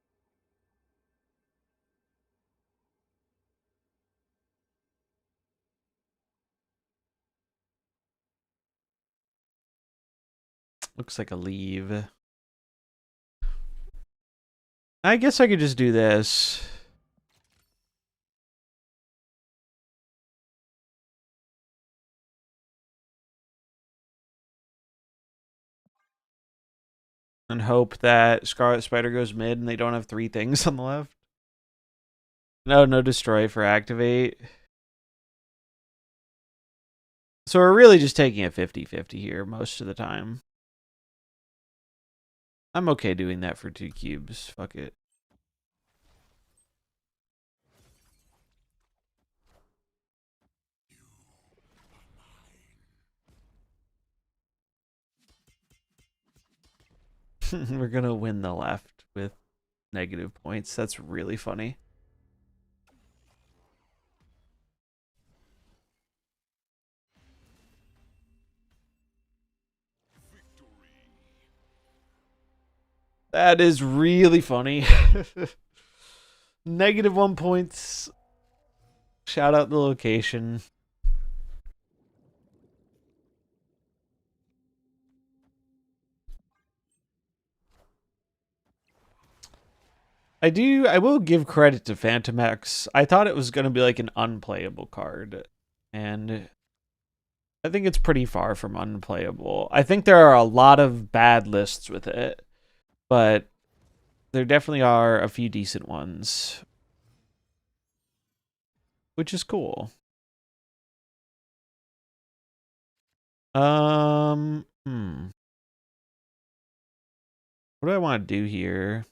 A: Looks like a leave. I guess I could just do this. And hope that Scarlet Spider goes mid and they don't have 3 things on the left. No destroy for activate. So we're really just taking a 50-50 here most of the time. I'm okay doing that for 2 cubes. Fuck it. We're gonna win the left with negative points. That's really funny. That is really funny. Negative 1 points. Shout out the location. I will give credit to Phantom X. I thought it was going to be like an unplayable card. And I think it's pretty far from unplayable. I think there are a lot of bad lists with it. But there definitely are a few decent ones. Which is cool. What do I want to do here?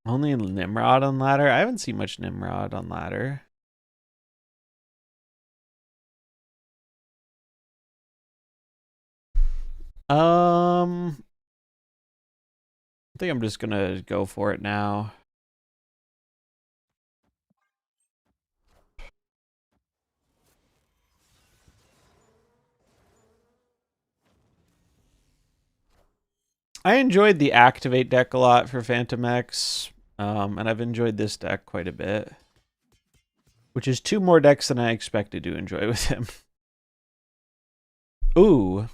A: Only Nimrod on ladder? I haven't seen much Nimrod on ladder. I think I'm just gonna go for it now. I enjoyed the Activate deck a lot for Phantom X, and I've enjoyed this deck quite a bit. Which is 2 more decks than I expected to enjoy with him. Ooh.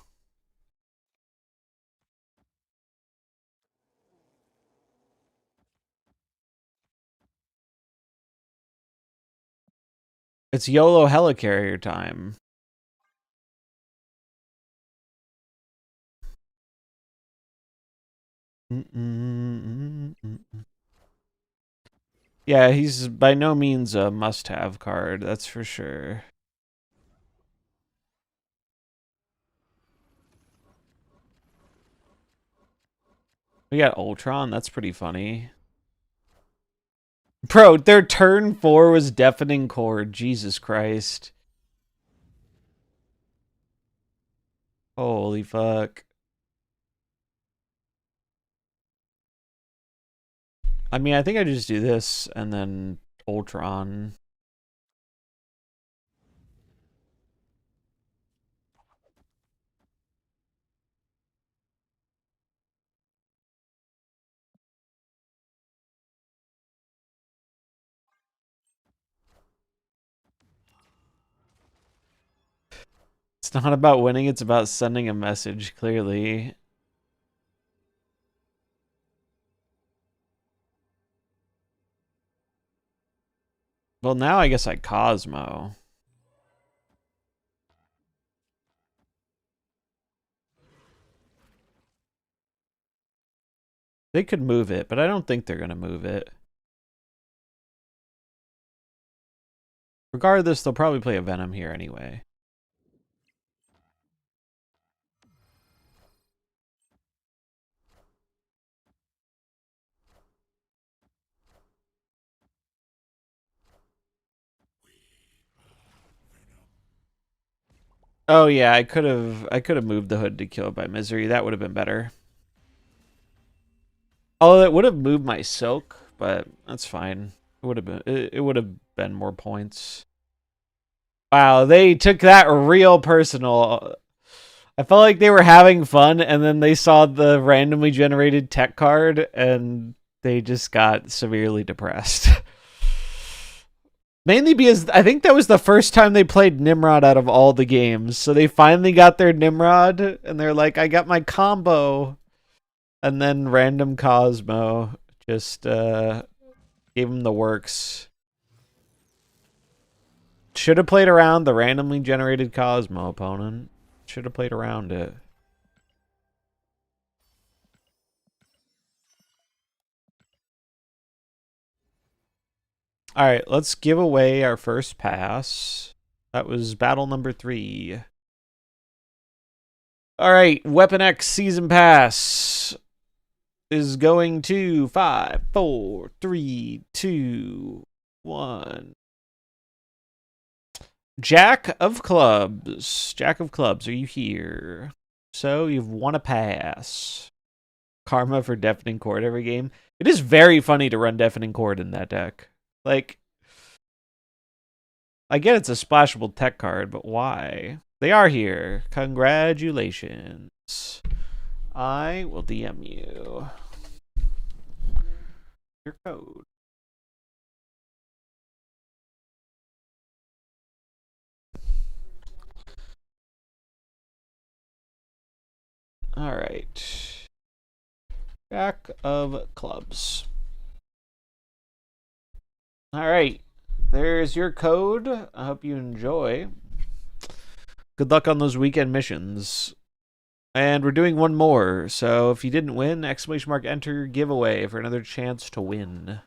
A: It's YOLO Helicarrier time. Yeah, he's by no means a must-have card, that's for sure. We got Ultron. That's pretty funny. Bro, their turn 4 was Deafening Chord. Jesus Christ. Holy fuck. I mean, I think I just do this and then Ultron. It's not about winning, it's about sending a message, clearly. Well, now I guess I Cosmo. They could move it, but I don't think they're going to move it. Regardless, they'll probably play a Venom here anyway. Oh yeah, I could have moved the hood to kill it by Misery. That would have been better. Although it would have moved my Silk, but that's fine. It would have been more points. Wow, they took that real personal. I felt like they were having fun, and then they saw the randomly generated tech card, and they just got severely depressed. Mainly because I think that was the first time they played Nimrod out of all the games. So they finally got their Nimrod, and they're like, I got my combo. And then random Cosmo just gave them the works. Should have played around the randomly generated Cosmo opponent. Should have played around it. All right, let's give away our first pass. That was battle number 3. All right, Weapon X Season Pass is going to 5, 4, 3, 2, 1. Jack of Clubs. Jack of Clubs, are you here? So you've won a pass. Karma for Deafening Chord every game. It is very funny to run Deafening Chord in that deck. Like, I get it's a splashable tech card, but why? They are here. Congratulations. I will DM you your code. All right. Jack of Clubs. All right. There's your code. I hope you enjoy. Good luck on those weekend missions. And we're doing one more. So if you didn't win, exclamation mark enter giveaway for another chance to win.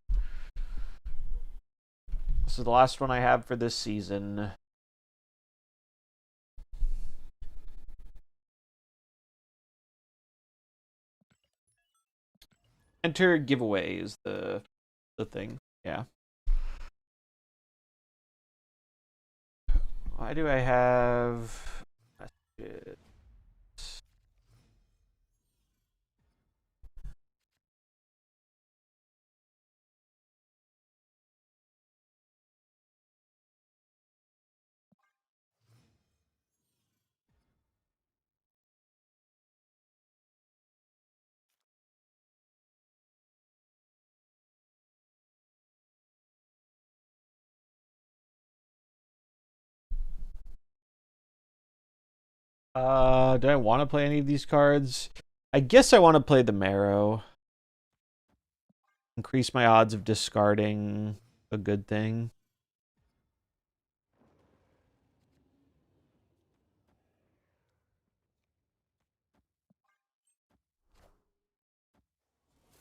A: This is the last one I have for this season. Enter giveaway is the thing. Yeah. Why do I have messages? Do I want to play any of these cards? I guess I want to play the Marrow. Increase my odds of discarding a good thing.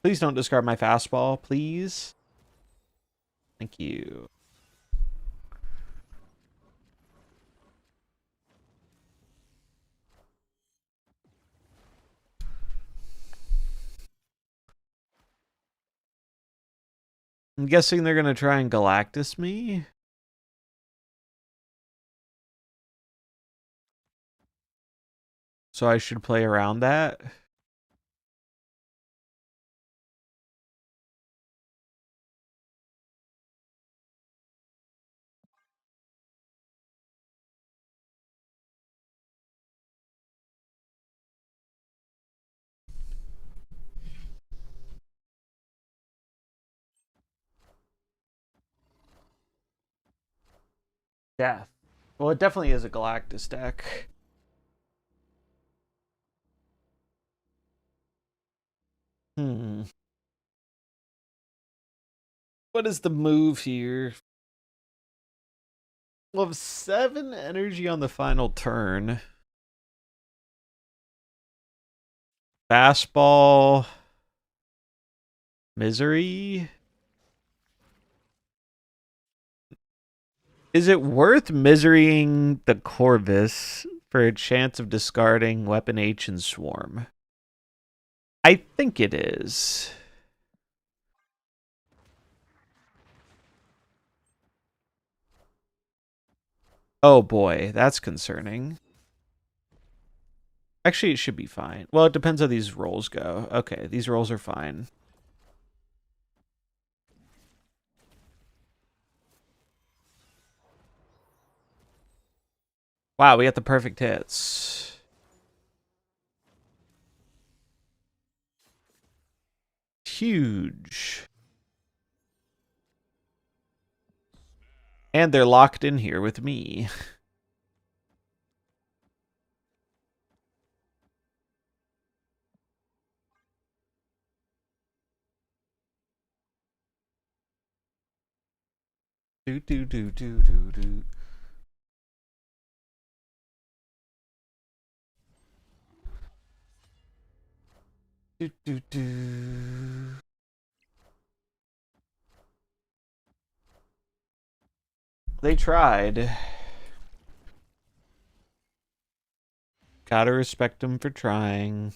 A: Please don't discard my fastball, please. Thank you. I'm guessing they're going to try and Galactus me. So I should play around that. Death. Well, it definitely is a Galactus deck. What is the move here? We'll have 7 energy on the final turn. Fastball. Misery. Is it worth miserying the Corvus for a chance of discarding Weapon H and Swarm? I think it is. Oh boy, that's concerning. Actually, it should be fine. Well, it depends how these rolls go. Okay, these rolls are fine. Wow, we got the perfect hits. Huge. And they're locked in here with me. Do do do do do do. Do do do. They tried. Gotta respect them for trying.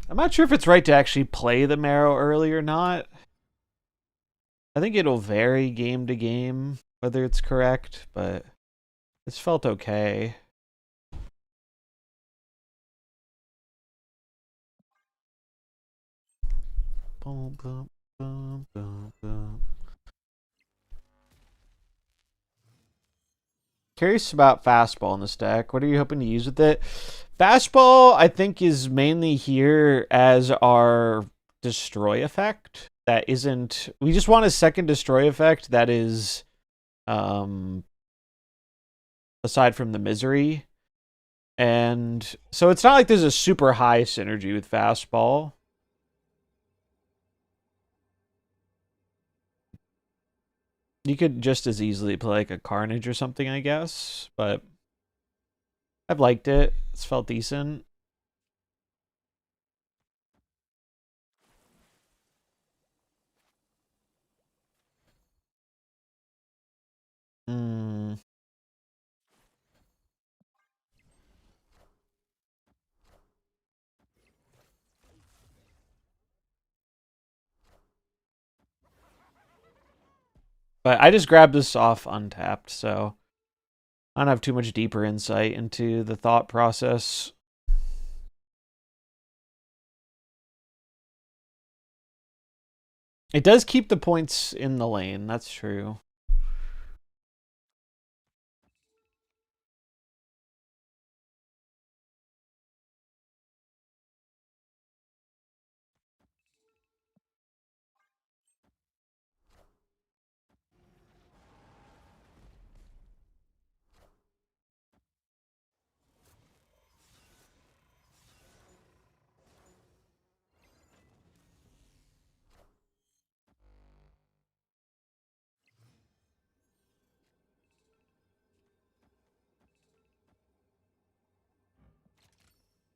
A: I'm not sure if it's right to actually play the Marrow early or not. I think it'll vary game to game whether it's correct, but this felt okay. Boom, boom, boom, boom, boom. Curious about fastball in this deck. What are you hoping to use with it? Fastball, I think, is mainly here as our destroy effect. That isn't. We just want a second destroy effect that is, aside from the misery. And so it's not like there's a super high synergy with fastball. You could just as easily play like a Carnage or something, I guess. But I've liked it. It's felt decent. Hmm. But I just grabbed this off untapped, so I don't have too much deeper insight into the thought process. It does keep the points in the lane, that's true.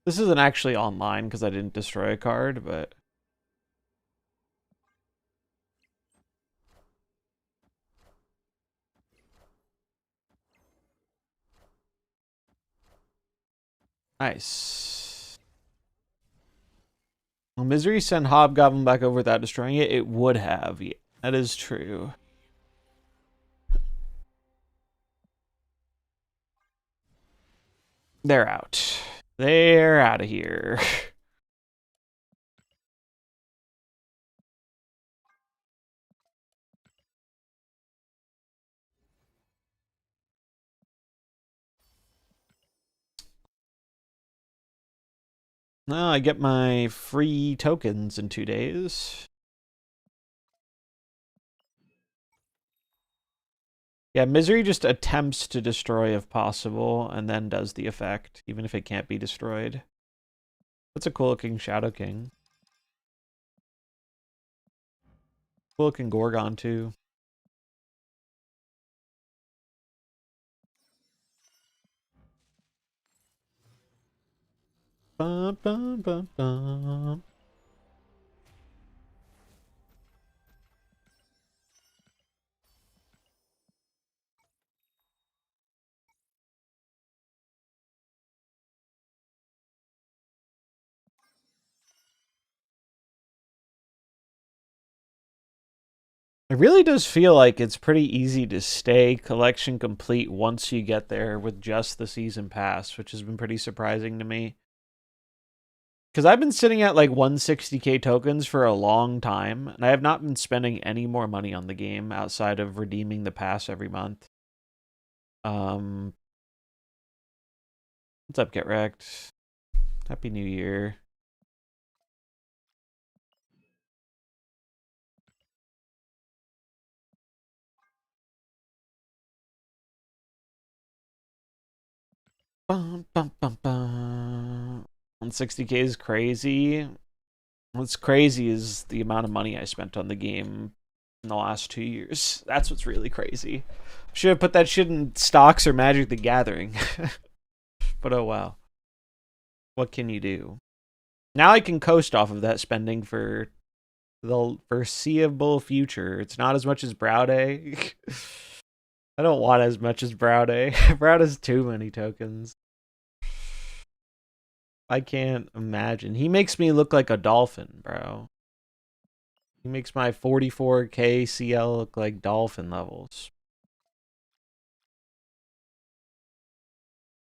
A: This isn't actually online because I didn't destroy a card, but... Nice. Will Misery send Hobgoblin back over without destroying it? It would have. Yeah, that is true. They're out. They're out of here. No, I get my free tokens in 2 days. Yeah, Misery just attempts to destroy if possible, and then does the effect, even if it can't be destroyed. That's a cool looking Shadow King. Cool looking Gorgon, too. Bum, bum, bum, bum. It really does feel like it's pretty easy to stay collection complete once you get there with just the season pass, which has been pretty surprising to me. Because I've been sitting at like 160k tokens for a long time, and I have not been spending any more money on the game outside of redeeming the pass every month. What's up, Get Wrecked? Happy New Year. Bum, bum, bum, bum. 160k is crazy. What's crazy is the amount of money I spent on the game in the last 2 years. That's what's really crazy. Should have put that shit in stocks or Magic the Gathering. But oh well. What can you do? Now I can coast off of that spending for the foreseeable future. It's not as much as Brow Day. I don't want as much as Brow Day. Brow has too many tokens. I can't imagine. He makes me look like a dolphin, bro. He makes my 44k CL look like dolphin levels.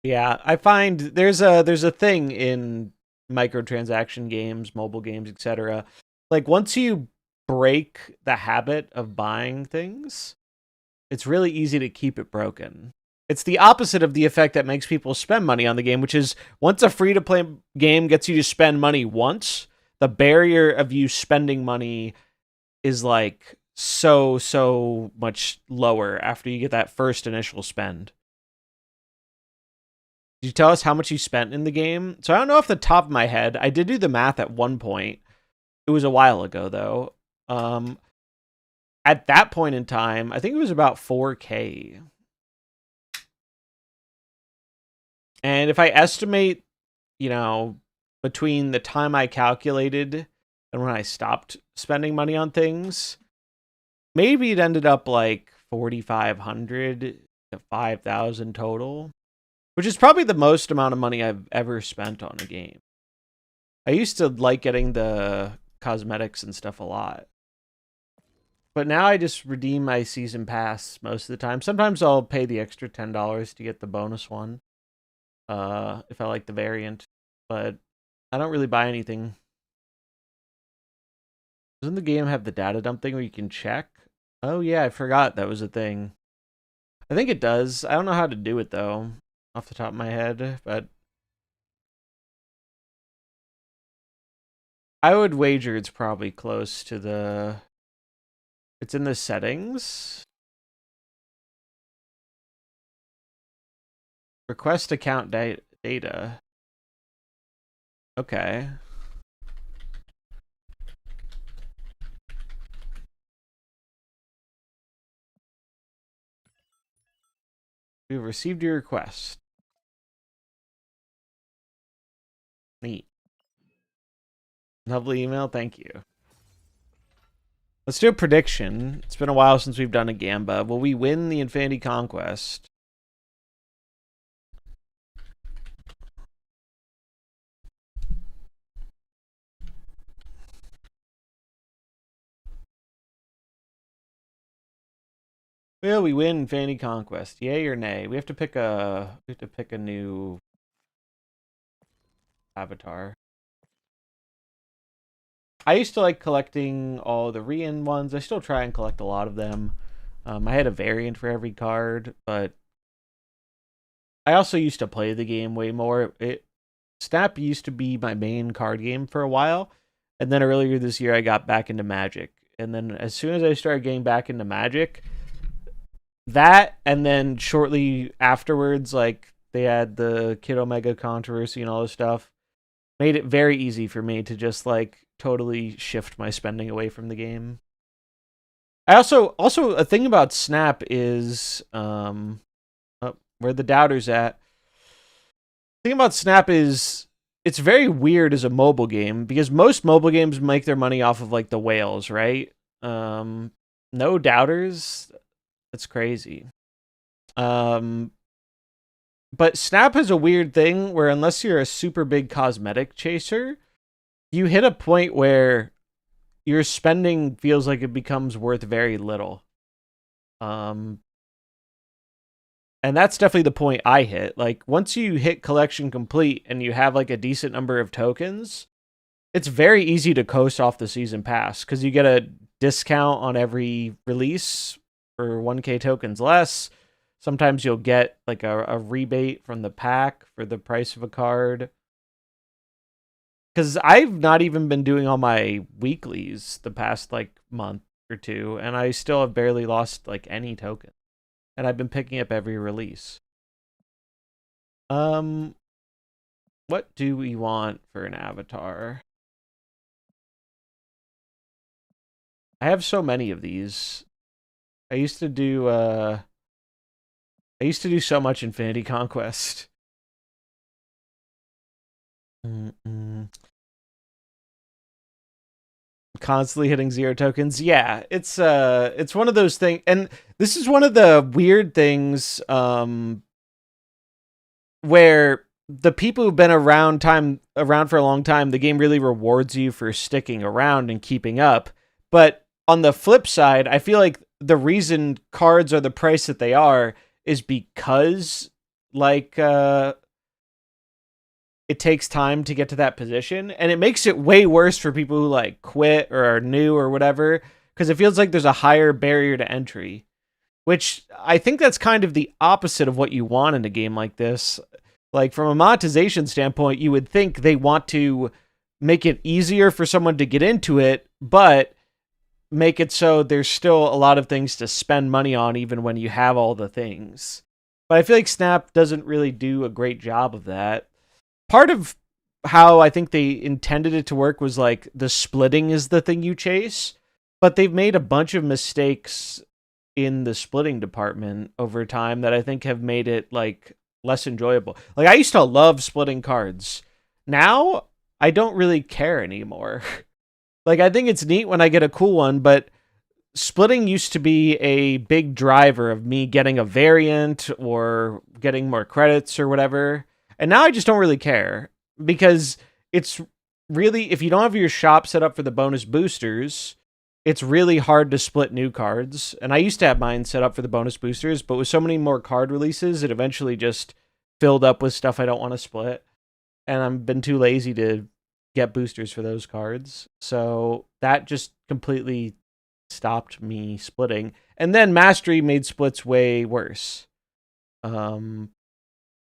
A: Yeah, I find there's a thing in microtransaction games, mobile games, etc. Like once you break the habit of buying things, it's really easy to keep it broken. It's the opposite of the effect that makes people spend money on the game, which is once a free to play game gets you to spend money once, the barrier of you spending money is like so much lower after you get that first initial spend. Did you tell us how much you spent in the game? So I don't know off the top of my head. I did do the math at one point. It was a while ago though. At that point in time, I think it was about 4k. And if I estimate, you know, between the time I calculated and when I stopped spending money on things, maybe it ended up like 4,500 to 5,000 total, which is probably the most amount of money I've ever spent on a game. I used to like getting the cosmetics and stuff a lot. But now I just redeem my season pass most of the time. Sometimes I'll pay the extra $10 to get the bonus one. If I like the variant. But I don't really buy anything. Doesn't the game have the data dump thing where you can check? Oh yeah, I forgot that was a thing. I think it does. I don't know how to do it though, off the top of my head, but I would wager it's probably close to the... It's in the settings. Request account data. Okay. We've received your request. Neat. Lovely email. Thank you. Let's do a prediction. It's been a while since we've done a Gamba. Will we win the Infinity Conquest? Will we win Infinity Conquest? Yay or nay? We have to pick a new avatar. I used to like collecting all the Rian ones. I still try and collect a lot of them. I had a variant for every card, but I also used to play the game way more. Snap used to be my main card game for a while, and then earlier this year I got back into Magic. And then as soon as I started getting back into Magic, that and then shortly afterwards, like they had the Kid Omega controversy and all this stuff, made it very easy for me to just like totally shift my spending away from the game. I also a thing about Snap is where the doubters at. The thing about Snap is it's very weird as a mobile game because most mobile games make their money off of like the whales, right? No doubters. That's crazy. But Snap has a weird thing where unless you're a super big cosmetic chaser, you hit a point where your spending feels like it becomes worth very little. And that's definitely the point I hit. Like once you hit collection complete and you have like a decent number of tokens, it's very easy to coast off the season pass because you get a discount on every release for 1k tokens less. Sometimes you'll get like a rebate from the pack for the price of a card. Because I've not even been doing all my weeklies the past like month or two, and I still have barely lost like any token. And I've been picking up every release. What do we want for an avatar? I have so many of these. I used to do so much Infinity Conquest. Constantly hitting 0 tokens. Yeah, it's one of those things, and this is one of the weird things where the people who've been around for a long time, the game really rewards you for sticking around and keeping up. But on the flip side, I feel like the reason cards are the price that they are is because like it takes time to get to that position, and it makes it way worse for people who like quit or are new or whatever, because it feels like there's a higher barrier to entry, which I think that's kind of the opposite of what you want in a game like this. Like from a monetization standpoint, you would think they want to make it easier for someone to get into it, but make it so there's still a lot of things to spend money on even when you have all the things. But I feel like Snap doesn't really do a great job of that. Part of how I think they intended it to work was like the splitting is the thing you chase, but they've made a bunch of mistakes in the splitting department over time that I think have made it like less enjoyable. Like I used to love splitting cards. Now I don't really care anymore. Like I think it's neat when I get a cool one, but splitting used to be a big driver of me getting a variant or getting more credits or whatever. And now I just don't really care because it's really, if you don't have your shop set up for the bonus boosters, it's really hard to split new cards. And I used to have mine set up for the bonus boosters, but with so many more card releases, it eventually just filled up with stuff I don't want to split. And I've been too lazy to get boosters for those cards. So that just completely stopped me splitting. And then Mastery made splits way worse.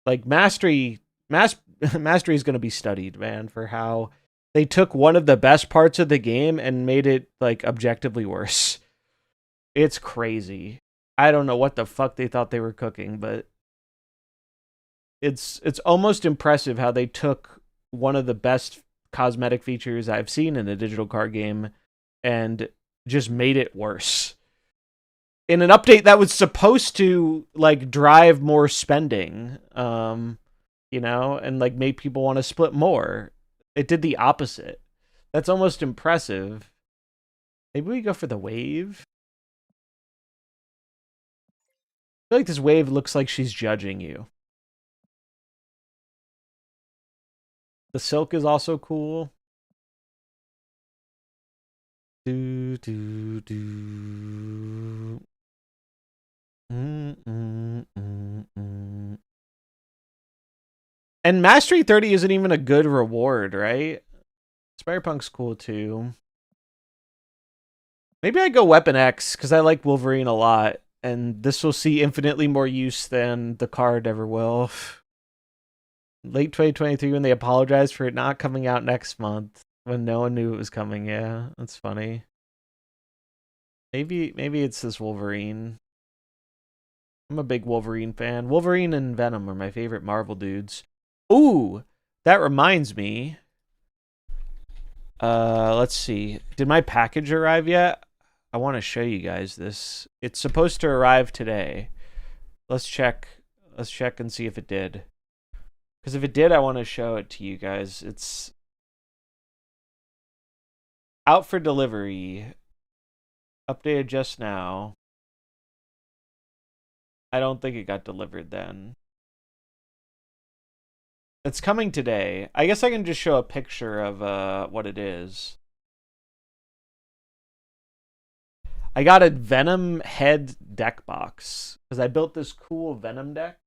A: Like Mastery is going to be studied, man, for how they took one of the best parts of the game and made it like objectively worse. It's crazy. I don't know what the fuck they thought they were cooking, but it's almost impressive how they took one of the best cosmetic features I've seen in a digital card game and just made it worse. In an update that was supposed to like drive more spending, and like make people want to split more. It did the opposite. That's almost impressive. Maybe we go for the wave? I feel like this wave looks like she's judging you. The silk is also cool. Do, do, do. And Mastery 30 isn't even a good reward, right? Spider-Punk's cool too. Maybe I go Weapon X, because I like Wolverine a lot. And this will see infinitely more use than the card ever will. Late 2023 when they apologized for it not coming out next month. When no one knew it was coming, yeah. That's funny. Maybe it's this Wolverine. I'm a big Wolverine fan. Wolverine and Venom are my favorite Marvel dudes. Ooh, that reminds me. Let's see. Did my package arrive yet? I want to show you guys this. It's supposed to arrive today. Let's check. Let's check and see if it did. Because if it did, I want to show it to you guys. It's out for delivery. Updated just now. I don't think it got delivered then. It's coming today. I guess I can just show a picture of what it is. I got a Venom head deck box because I built this cool Venom deck.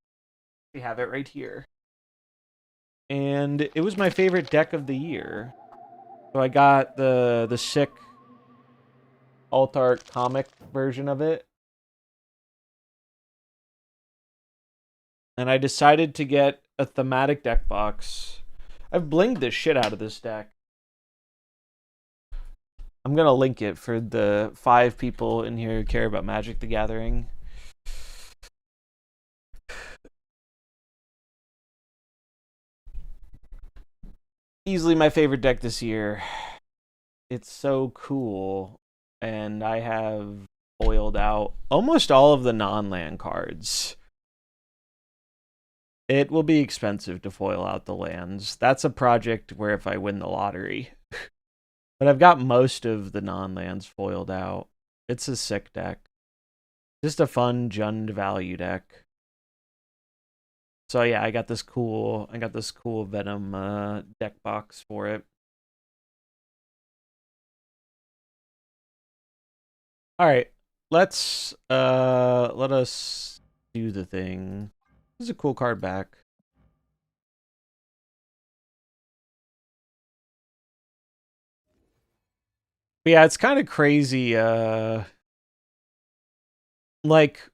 A: We have it right here. And it was my favorite deck of the year. So I got the sick alt art comic version of it. And I decided to get a thematic deck box. I've blinged the shit out of this deck. I'm going to link it for the 5 people in here who care about Magic the Gathering. Easily my favorite deck this year. It's so cool. And I have foiled out almost all of the non-land cards. It will be expensive to foil out the lands. That's a project where if I win the lottery. But I've got most of the non-lands foiled out. It's a sick deck. Just a fun Jund value deck. So yeah, I got this cool Venom deck box for it. All right, let us do the thing. This is a cool card back. But yeah, it's kind of crazy. Like,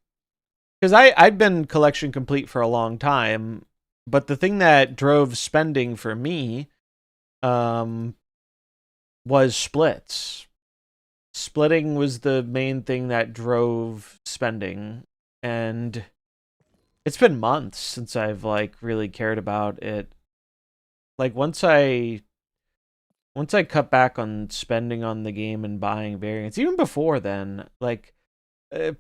A: because I'd been collection complete for a long time, but the thing that drove spending for me, was splits. Splitting was the main thing that drove spending, and it's been months since I've like really cared about it. Like once I cut back on spending on the game and buying variants, even before then, like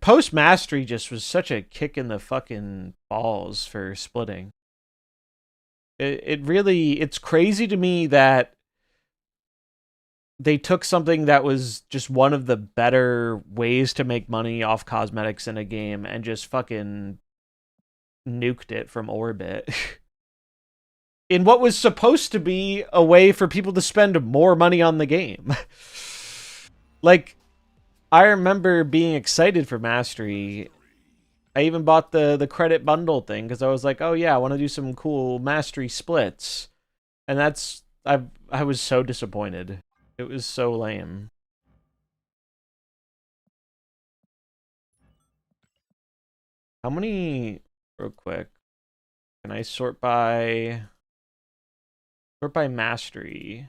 A: post mastery just was such a kick in the fucking balls for splitting. It really, it's crazy to me that they took something that was just one of the better ways to make money off cosmetics in a game and just fucking nuked it from orbit. In what was supposed to be a way for people to spend more money on the game. Like, I remember being excited for Mastery. I even bought the credit bundle thing because I was like, oh yeah, I want to do some cool Mastery splits. And that's, I was so disappointed. It was so lame. How many, real quick, can I sort by Mastery?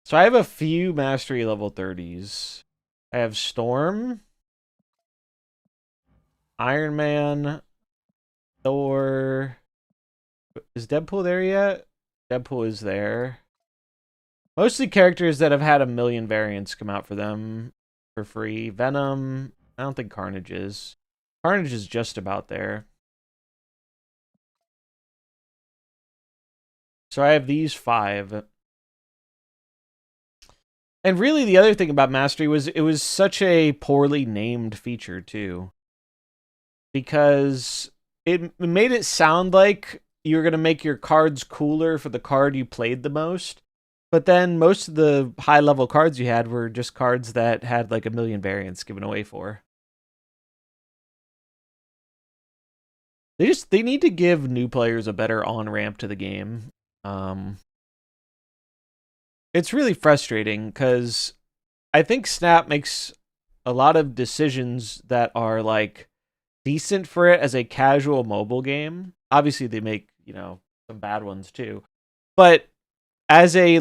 A: So I have a few Mastery level 30s. I have Storm, Iron Man, Thor. Is Deadpool there yet? Deadpool is there. Mostly characters that have had a million variants come out for them for free. Venom. I don't think Carnage is. Carnage is just about there. So I have these 5. And really the other thing about Mastery was it was such a poorly named feature too. Because it made it sound like you were going to make your cards cooler for the card you played the most. But then most of the high level cards you had were just cards that had like a million variants given away for. They need to give new players a better on ramp to the game. It's really frustrating because I think Snap makes a lot of decisions that are like decent for it as a casual mobile game. Obviously, they make some bad ones too, but as a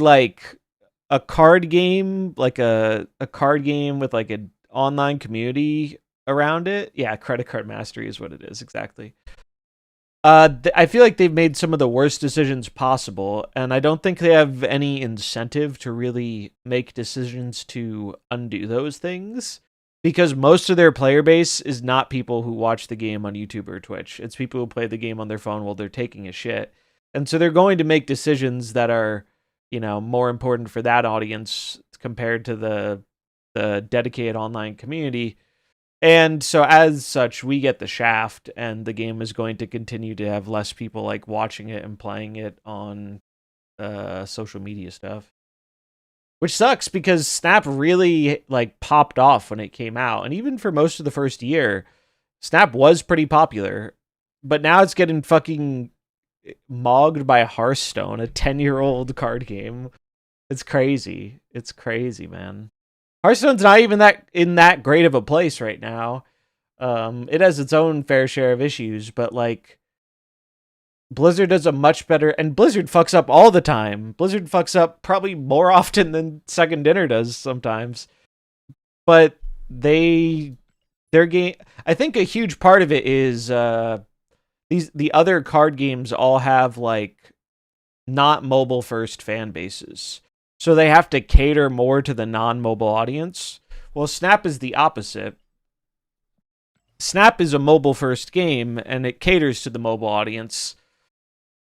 A: card game, like a card game with like an online community around it, yeah, Credit Card Mastery is what it is exactly. I feel like they've made some of the worst decisions possible, and I don't think they have any incentive to really make decisions to undo those things, because most of their player base is not people who watch the game on YouTube or Twitch. It's people who play the game on their phone while they're taking a shit. And so they're going to make decisions that are, more important for that audience compared to the dedicated online community. And so as such, we get the shaft, and the game is going to continue to have less people like watching it and playing it on social media stuff. Which sucks because Snap really like popped off when it came out. And even for most of the first year, Snap was pretty popular. But now it's getting fucking mogged by Hearthstone, a 10-year-old card game. It's crazy. It's crazy, man. Hearthstone's not even that great of a place right now. It has its own fair share of issues, but like Blizzard does a much better, and Blizzard fucks up all the time. Blizzard fucks up probably more often than Second Dinner does sometimes. But their game, I think a huge part of it is the other card games all have like not mobile first fan bases. So they have to cater more to the non-mobile audience. Well, Snap is the opposite. Snap is a mobile first game, and it caters to the mobile audience.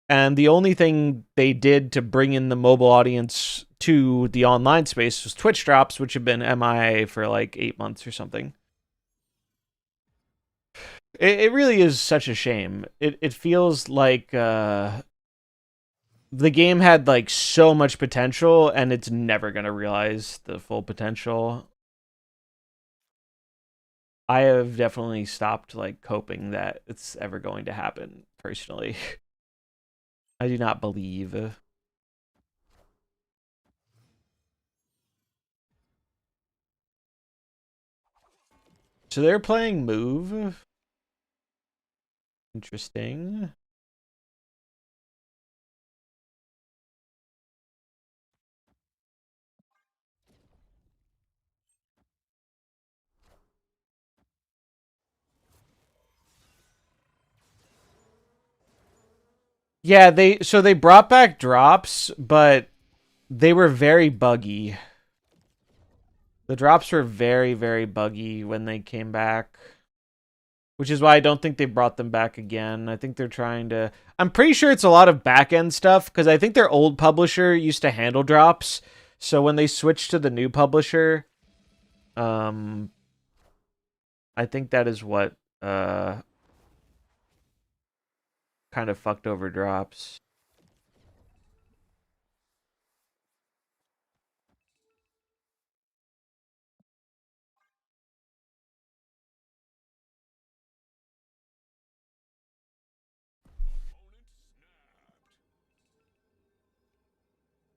A: And the only thing they did to bring in the mobile audience to the online space was Twitch drops, which have been MIA for like 8 months or something. It really is such a shame. It feels like the game had like so much potential, and it's never going to realize the full potential. I have definitely stopped like hoping that it's ever going to happen personally. I do not believe. So they're playing Move. Interesting. Yeah, they brought back drops, but they were very buggy. The drops were very, very buggy when they came back. Which is why I don't think they brought them back again. I think they're trying to... I'm pretty sure it's a lot of back-end stuff, because I think their old publisher used to handle drops. So when they switched to the new publisher, I think that is what kind of fucked over drops.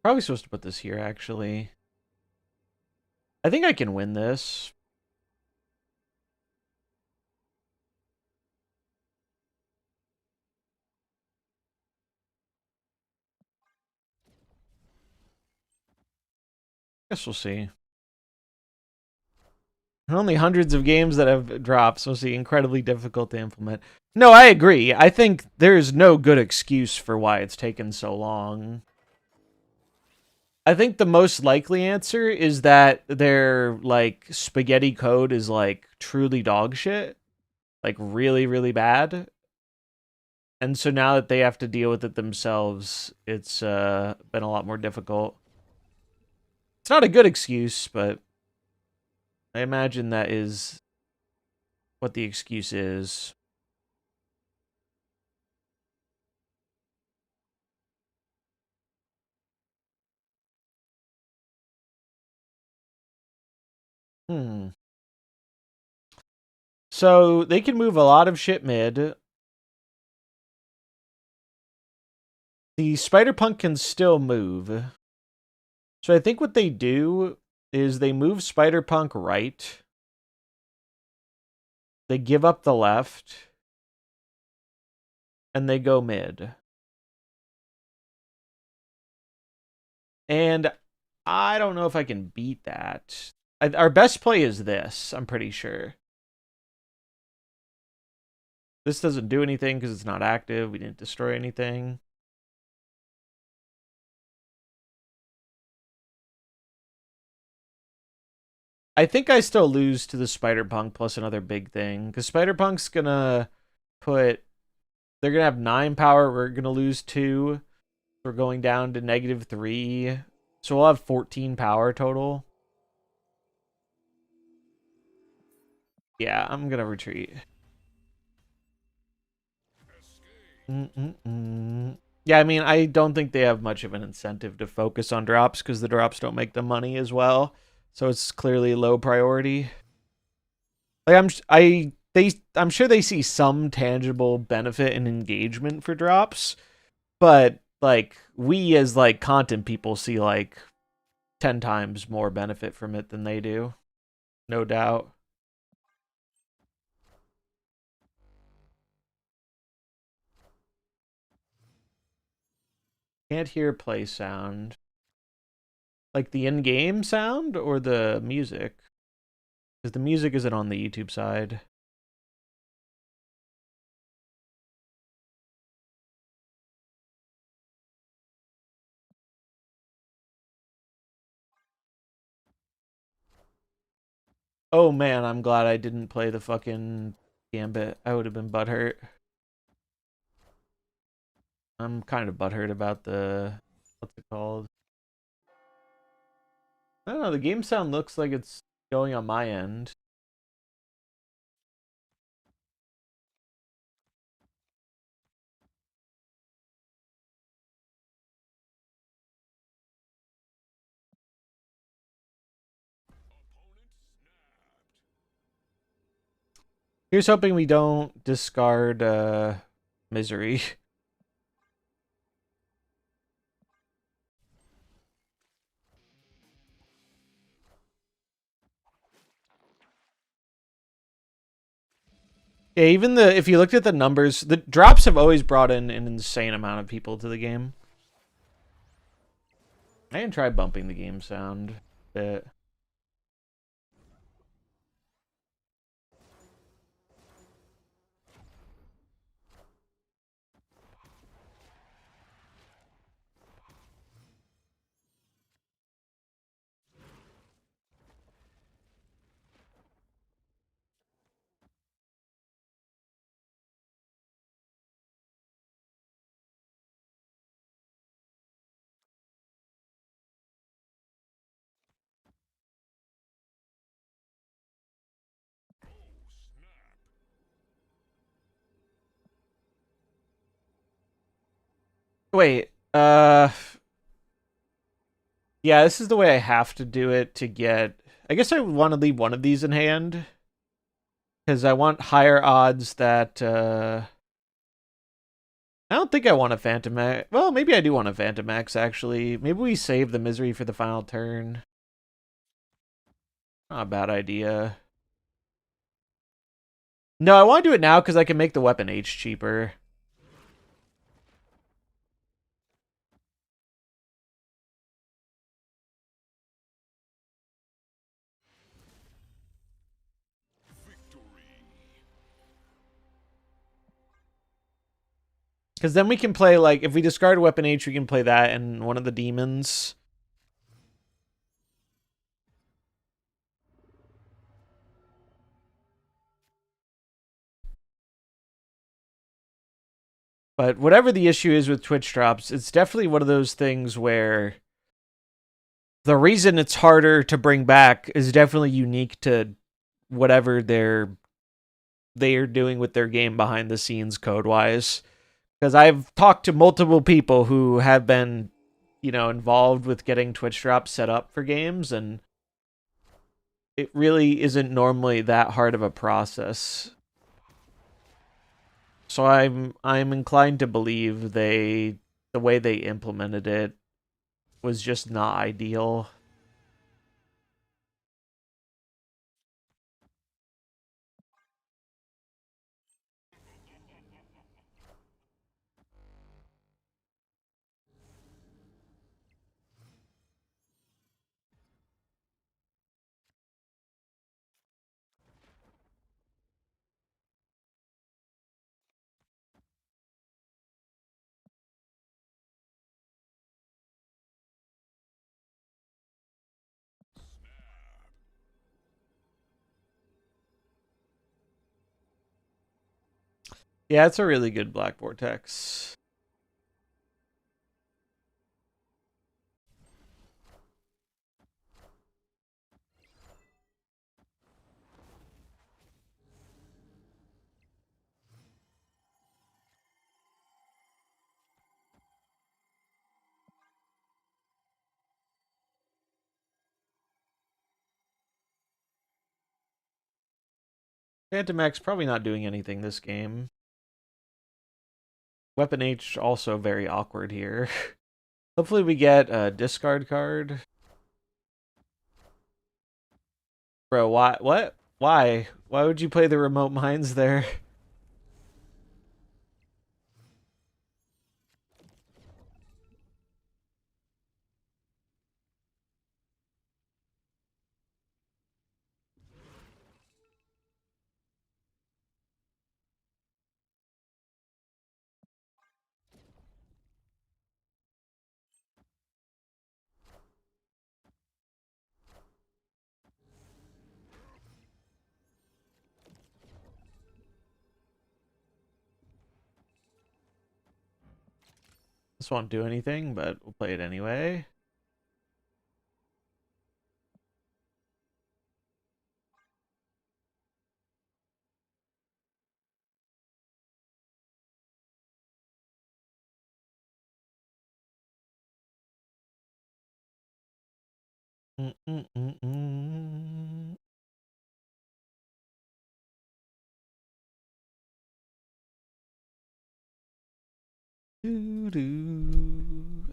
A: Probably supposed to put this here, actually. I think I can win this. Guess we'll see. Only hundreds of games that have dropped, so it's incredibly difficult to implement. No, I agree. I think there's no good excuse for why it's taken so long. I think the most likely answer is that their like spaghetti code is like truly dog shit, like really, really bad. And so now that they have to deal with it themselves, it's been a lot more difficult. It's not a good excuse, but I imagine that is what the excuse is. So they can move a lot of shit mid. The Spider-Punk can still move. So I think what they do is they move Spider-Punk right. They give up the left. And they go mid. And I don't know if I can beat that. Our best play is this, I'm pretty sure. This doesn't do anything because it's not active. We didn't destroy anything. I think I still lose to the Spider-Punk plus another big thing. Because Spider-Punk's gonna put... They're gonna have 9 power. We're gonna lose 2. We're going down to -3. So we'll have 14 power total. Yeah, I'm gonna retreat. Yeah, I mean, I don't think they have much of an incentive to focus on drops because the drops don't make the money as well. So it's clearly low priority. Like I'm sure they see some tangible benefit and engagement for drops, but like we as like content people see like 10 times more benefit from it than they do. No doubt. Can't hear play sound. Like the in-game sound or the music? Because the music isn't on the YouTube side. Oh man, I'm glad I didn't play the fucking Gambit. I would have been butthurt. I'm kind of butthurt about the... What's it called? I don't know, the game sound looks like it's going on my end. Here's hoping we don't discard Misery. Yeah, even the if you looked at the numbers, the drops have always brought in an insane amount of people to the game. I can try bumping the game sound a bit. Wait, yeah, this is the way I have to do it to get... I guess I want to leave one of these in hand. Because I want higher odds that... I don't think I want a Phantom X. Well, maybe I do want a Phantom X, actually. Maybe we save the Misery for the final turn. Not a bad idea. No, I want to do it now because I can make the Weapon H cheaper. Because then we can play, like, if we discard Weapon H, we can play that and one of the demons. But whatever the issue is with Twitch drops, it's definitely one of those things where the reason it's harder to bring back is definitely unique to whatever they're doing with their game behind the scenes code wise. Because I've talked to multiple people who have been, involved with getting Twitch drops set up for games, and it really isn't normally that hard of a process. So I'm inclined to believe the way they implemented it was just not ideal. Yeah, it's a really good Black Vortex. Phantom X probably not doing anything this game. Weapon H also very awkward here. Hopefully we get a discard card. Bro, why? What? Why? Why would you play the remote mines there? This won't do anything, but we'll play it anyway. Mm-mm-mm-mm. Doo-doo.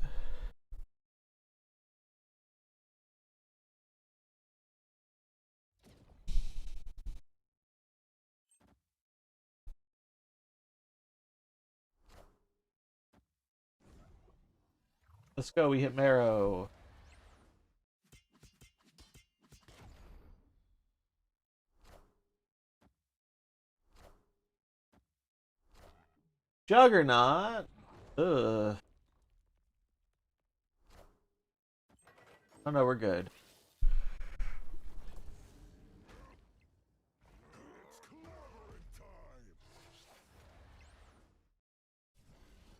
A: Let's go, we hit Marrow. Juggernaut. Ugh. Oh no, we're good.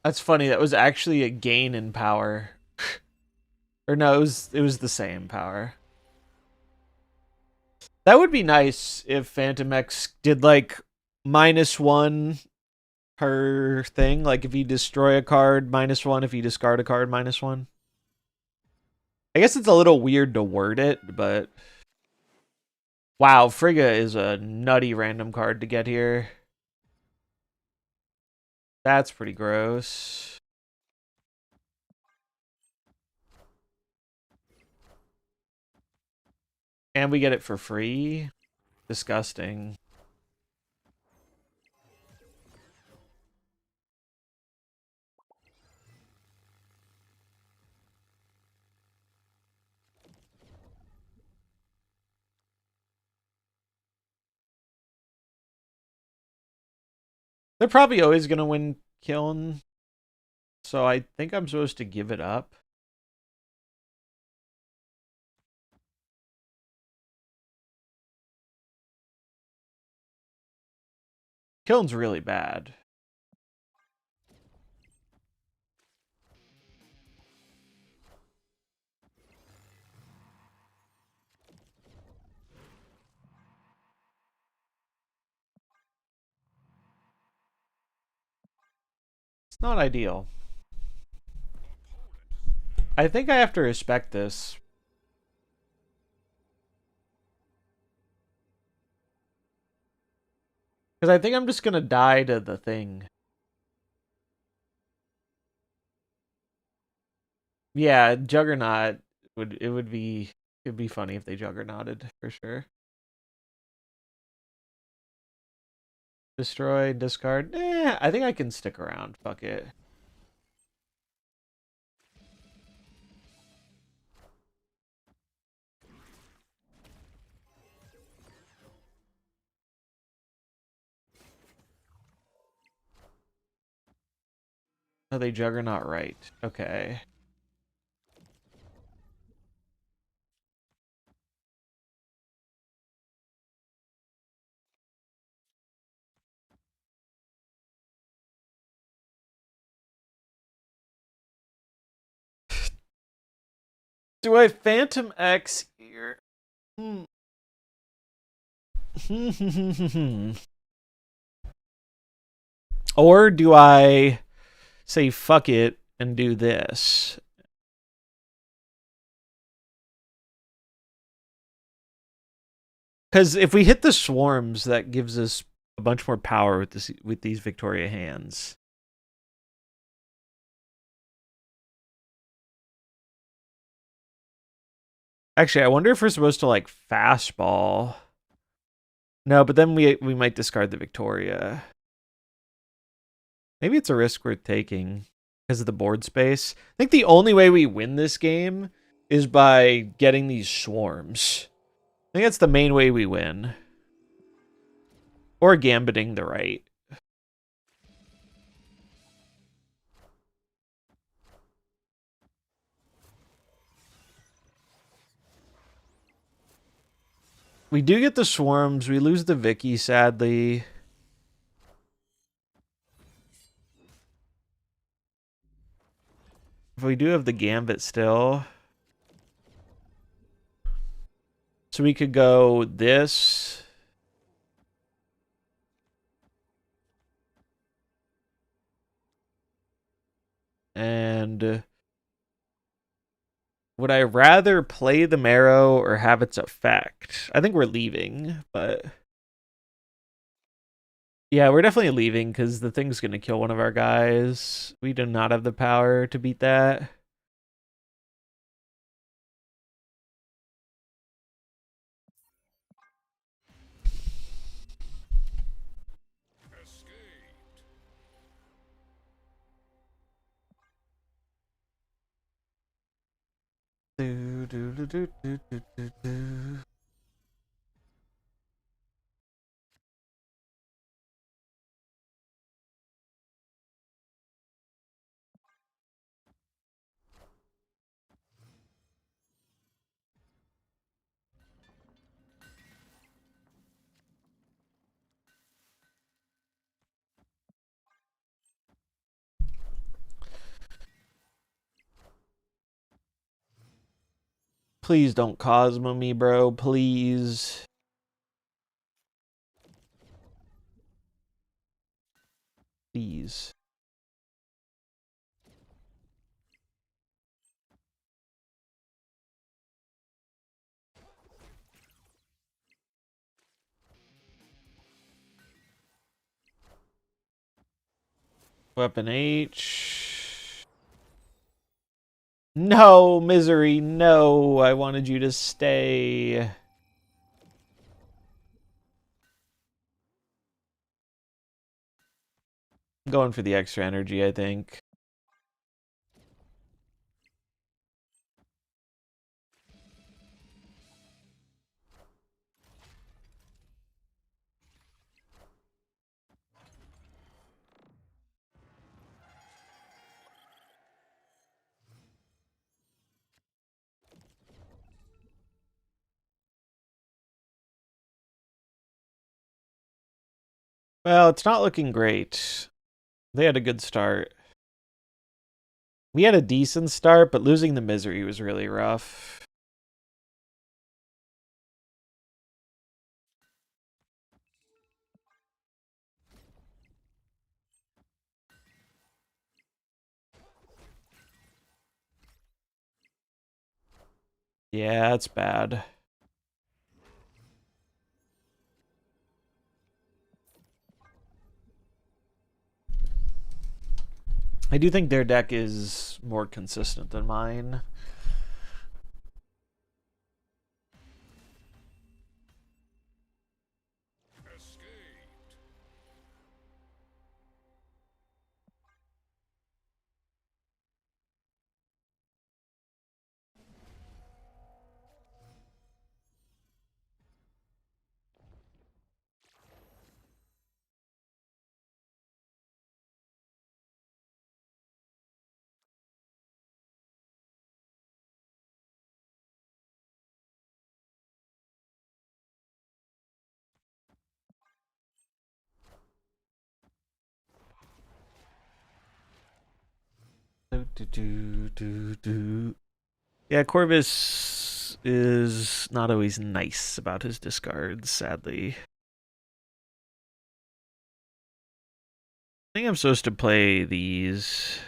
A: That's funny. That was actually a gain in power. Or no, it was the same power. That would be nice if Phantom X did like -1 per thing. Like if you destroy a card, -1. If you discard a card, -1. I guess it's a little weird to word it, but wow, Frigga is a nutty random card to get here. That's pretty gross. And we get it for free? Disgusting. They're probably always going to win Kiln, so I think I'm supposed to give it up. Kiln's really bad. It's not ideal. I think I have to respect this. Because I think I'm just gonna die to the thing. Yeah, Juggernaut would be it'd be funny if they Juggernauted for sure. Destroy, discard. I think I can stick around. Fuck it. Oh, they Juggernaut right. Okay. Do I Phantom X here? Or do I say fuck it and do this? Because if we hit the swarms, that gives us a bunch more power with these Victoria hands. Actually, I wonder if we're supposed to like fastball. No, but then we might discard the Victoria. Maybe it's a risk worth taking because of the board space. I think the only way we win this game is by getting these swarms. I think that's the main way we win. Or gambiting the right. We do get the swarms. We lose the Vicky, sadly. If we do have the Gambit still. So we could go this. And would I rather play the Marrow or have its effect? I think we're leaving, but yeah, we're definitely leaving because the thing's going to kill one of our guys. We do not have the power to beat that. Do, do, do, do, do, do, do. Please don't Cosmo me, bro. Please. Please. Weapon H. No, Misery, no. I wanted you to stay. I'm going for the extra energy, I think. Well, it's not looking great. They had a good start. We had a decent start, but losing the Misery was really rough. Yeah, that's bad. I do think their deck is more consistent than mine. Yeah, Corvus is not always nice about his discards, sadly. I think I'm supposed to play these.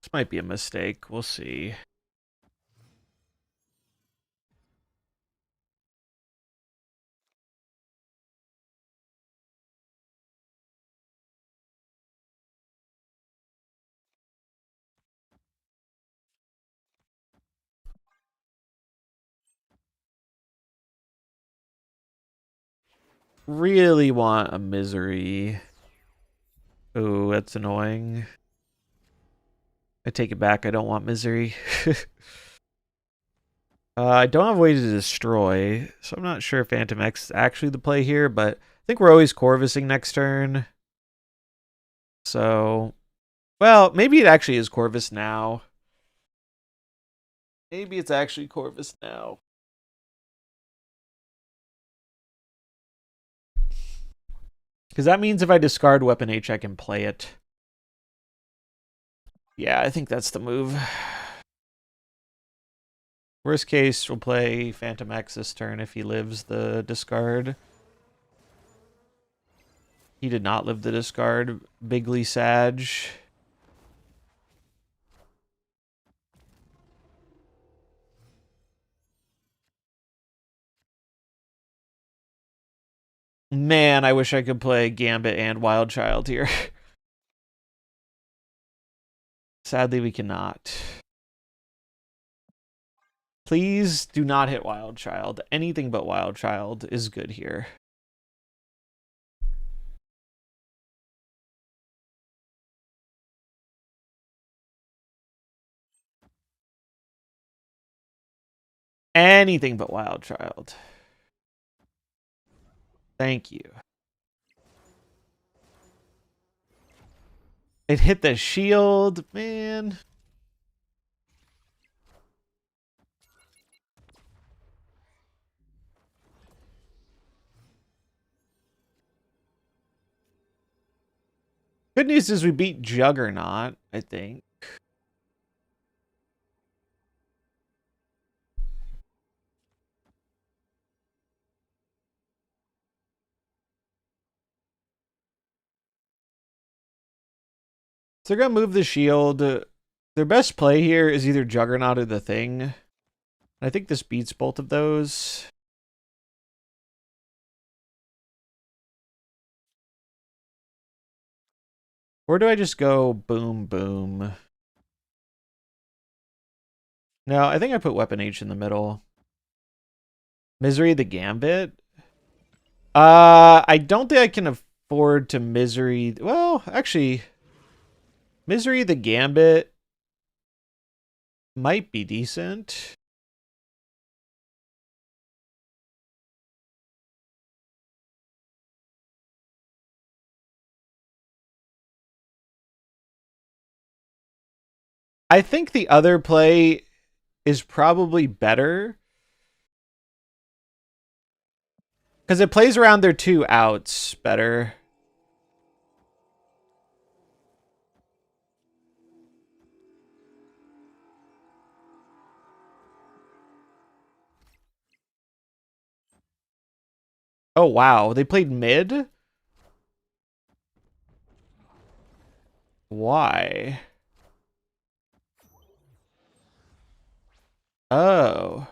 A: This might be a mistake. We'll see. Really want a misery. Oh, that's annoying. I take it back. I don't want misery. I don't have a way to destroy, so I'm not sure if Phantom X is actually the play here, but I think we're always Corvusing next turn. So, well, maybe it actually is Corvus now. Maybe it's actually Corvus now. Because that means if I discard Weapon H, I can play it. Yeah, I think that's the move. Worst case, we'll play Phantom X this turn if he lives the discard. He did not live the discard. Bigly Sag. Man, I wish I could play Gambit and Wild Child here. Sadly, we cannot. Please do not hit Wild Child. Anything but Wild Child is good here. Anything but Wild Child. Thank you. It hit the shield, man. Good news is we beat Juggernaut, I think. So they're going to move the shield. Their best play here is either Juggernaut or the Thing. I think this beats both of those. Or do I just go boom, boom? No, I think I put Weapon H in the middle. Misery the Gambit? I don't think I can afford to Misery. Well, actually, Misery the Gambit might be decent. I think the other play is probably better because it plays around their 2 outs better. Oh, wow. They played mid? Why? Oh.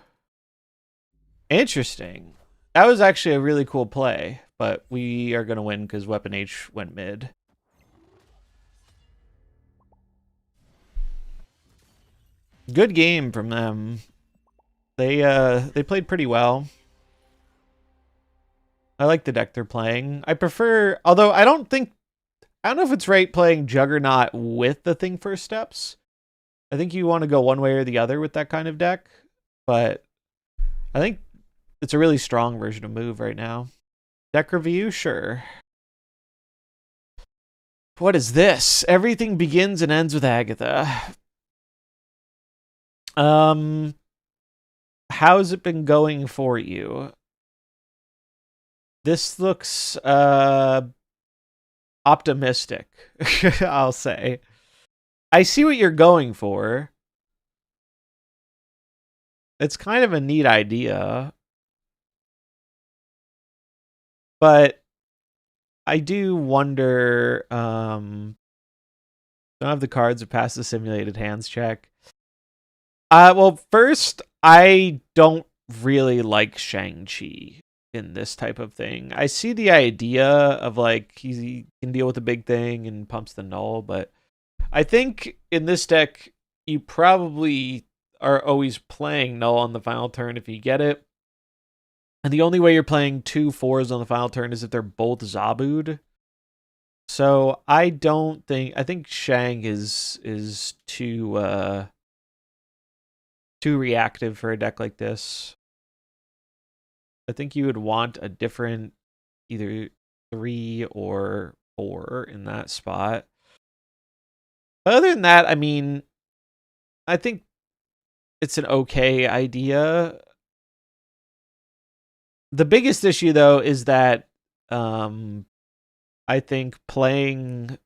A: Interesting. That was actually a really cool play, but we are going to win because Weapon H went mid. Good game from them. They played pretty well. I like the deck they're playing. I prefer, although I don't know if it's right playing Juggernaut with the Thing First Steps. I think you want to go one way or the other with that kind of deck, but I think it's a really strong version of Move right now. Deck review, sure. What is this? Everything begins and ends with Agatha. How's it been going for you? This looks optimistic, I'll say. I see what you're going for. It's kind of a neat idea. But I do wonder, don't have the cards to pass the simulated hands check. Well, first, I don't really like Shang-Chi in this type of thing. I see the idea of like he can deal with a big thing and pumps the null, but I think in this deck you probably are always playing null on the final turn if you get it. And the only way you're playing 2/4s on the final turn is if they're both Zabu'd. So I think Shang is too reactive for a deck like this. I think you would want a different either 3 or 4 in that spot. But other than that, I mean, I think it's an okay idea. The biggest issue though is that I think playing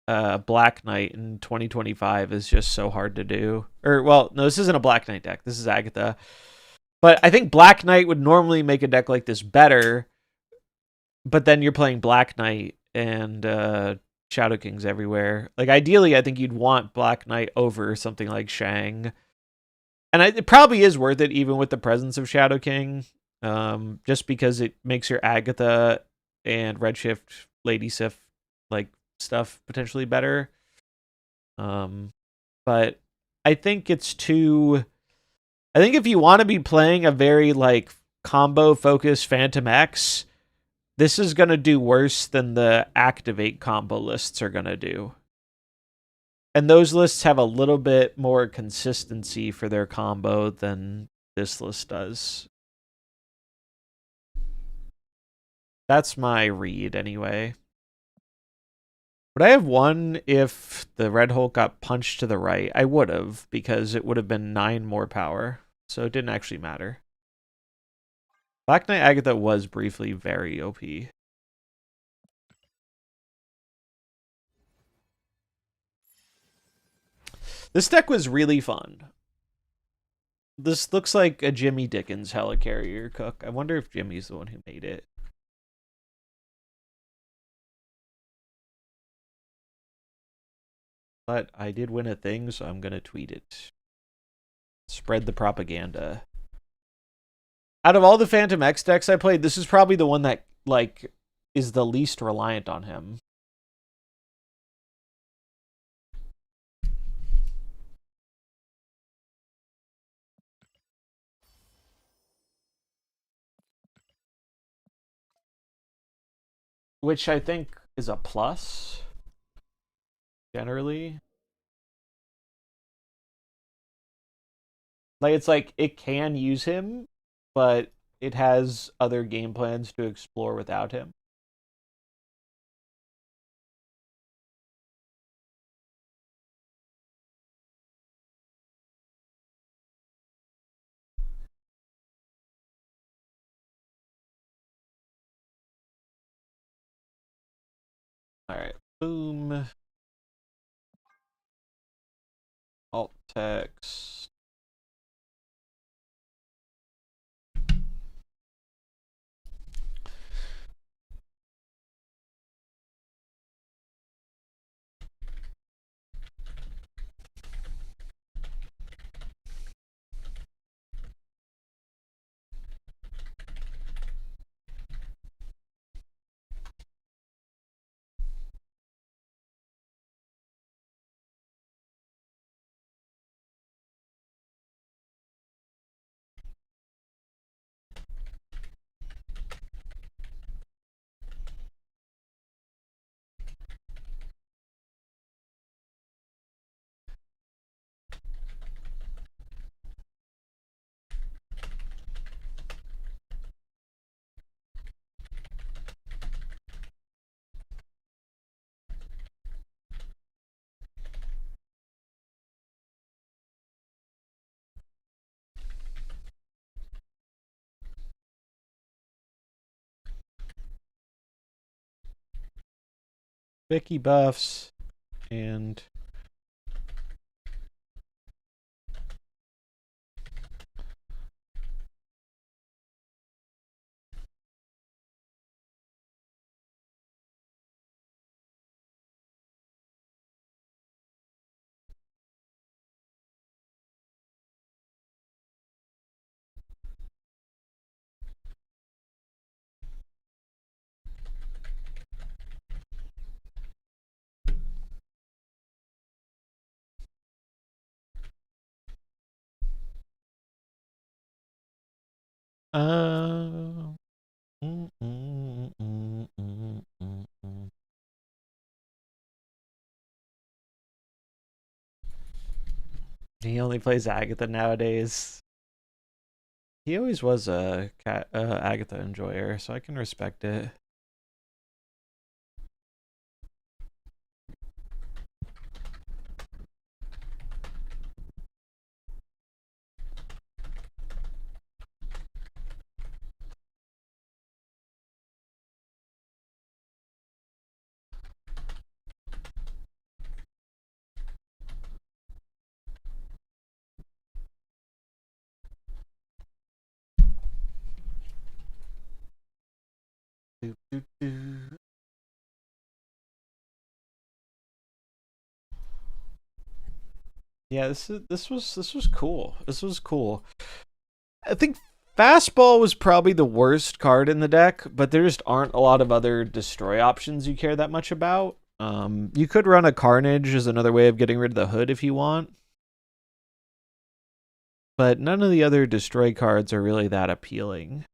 A: Black Knight in 2025 is just so hard to do. Or well, no, this isn't a Black Knight deck. This is Agatha. But I think Black Knight would normally make a deck like this better. But then you're playing Black Knight and Shadow Kings everywhere. Like ideally, I think you'd want Black Knight over something like Shang. And it probably is worth it even with the presence of Shadow King. Just because it makes your Agatha and Redshift, Lady Sif, like stuff potentially better. But I think it's too. I think if you want to be playing a very like combo focused Phantom X, this is gonna do worse than the Activate combo lists are gonna do. And those lists have a little bit more consistency for their combo than this list does. That's my read anyway. Would I have won if the Red Hulk got punched to the right? I would have, because it would have been 9 more power. So it didn't actually matter. Black Knight Agatha was briefly very OP. This deck was really fun. This looks like a Jimmy Dickens Helicarrier cook. I wonder if Jimmy's the one who made it. But I did win a thing, so I'm going to tweet it. Spread the propaganda. Out of all the Phantom X decks I played, this is probably the one that, like, is the least reliant on him. Which I think is a plus, generally. Like, it's like, it can use him, but it has other game plans to explore without him. Alright, boom. Alt text. Vicky buffs and uh mm, mm, mm, mm, mm, mm. He only plays Agatha nowadays. He always was a Agatha enjoyer, so I can respect it. Do, do, do. Yeah, this was cool. This was cool. I think fastball was probably the worst card in the deck, but there just aren't a lot of other destroy options you care that much about. You could run a Carnage as another way of getting rid of the hood if you want, but none of the other destroy cards are really that appealing.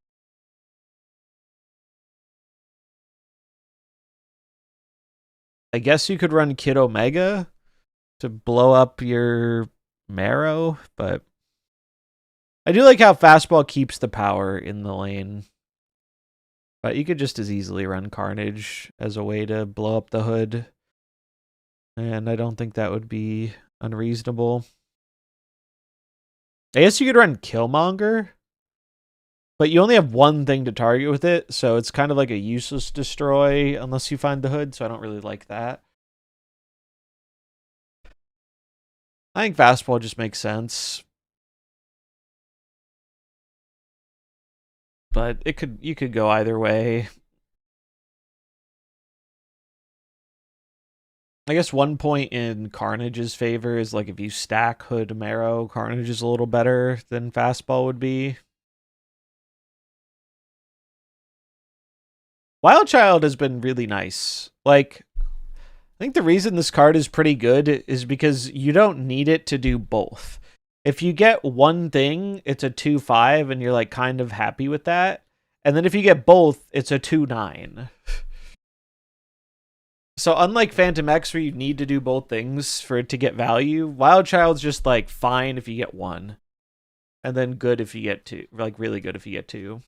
A: I guess you could run Kid Omega to blow up your Marrow, but I do like how fastball keeps the power in the lane. But you could just as easily run Carnage as a way to blow up the hood. And I don't think that would be unreasonable. I guess you could run Killmonger, but you only have one thing to target with it, so it's kind of like a useless destroy unless you find the hood, so I don't really like that. I think fastball just makes sense. But you could go either way. I guess one point in Carnage's favor is like if you stack Hood Marrow, Carnage is a little better than fastball would be. Wild Child has been really nice. Like, I think the reason this card is pretty good is because you don't need it to do both. If you get one thing, it's a 2/5, and you're like kind of happy with that. And then if you get both, it's a 2/9. So unlike Phantom X, where you need to do both things for it to get value, Wild Child's just like fine if you get one, and then good if you get two, like really good if you get two.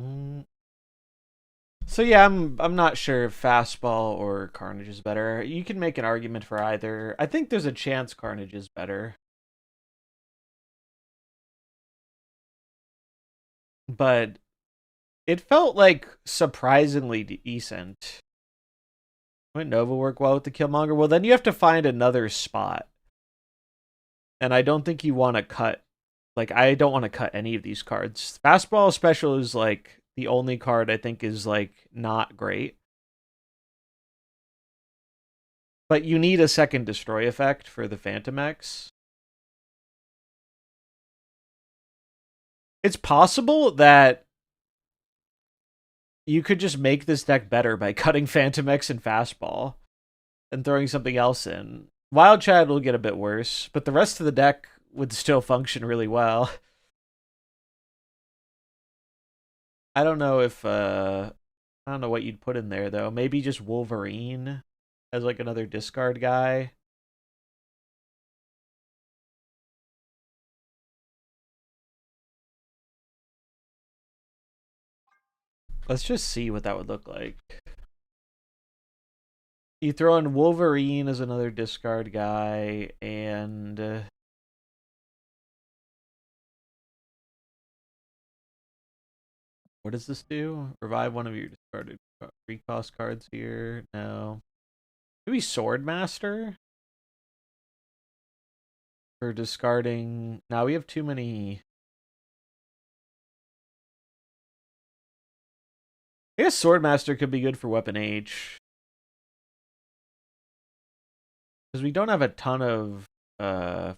A: Mm. So yeah, I'm not sure if fastball or Carnage is better. You can make an argument for either. I think there's a chance Carnage is better, but it felt like surprisingly decent. Would Nova work well with the Killmonger? Well, then you have to find another spot, and I don't think you want to cut. Like, I don't want to cut any of these cards. Fastball Special is like the only card I think is like not great. But you need a second destroy effect for the Phantom X. It's possible that you could just make this deck better by cutting Phantom X and Fastball and throwing something else in. Wild Child will get a bit worse, but the rest of the deck would still function really well. I don't know if I don't know what you'd put in there though. Maybe just Wolverine as like another discard guy. Let's just see what that would look like. You throw in Wolverine as another discard guy, and what does this do? Revive one of your discarded free cost cards here. No. Maybe Swordmaster? For discarding. Now we have too many. I guess Swordmaster could be good for Weapon H. Because we don't have a ton of I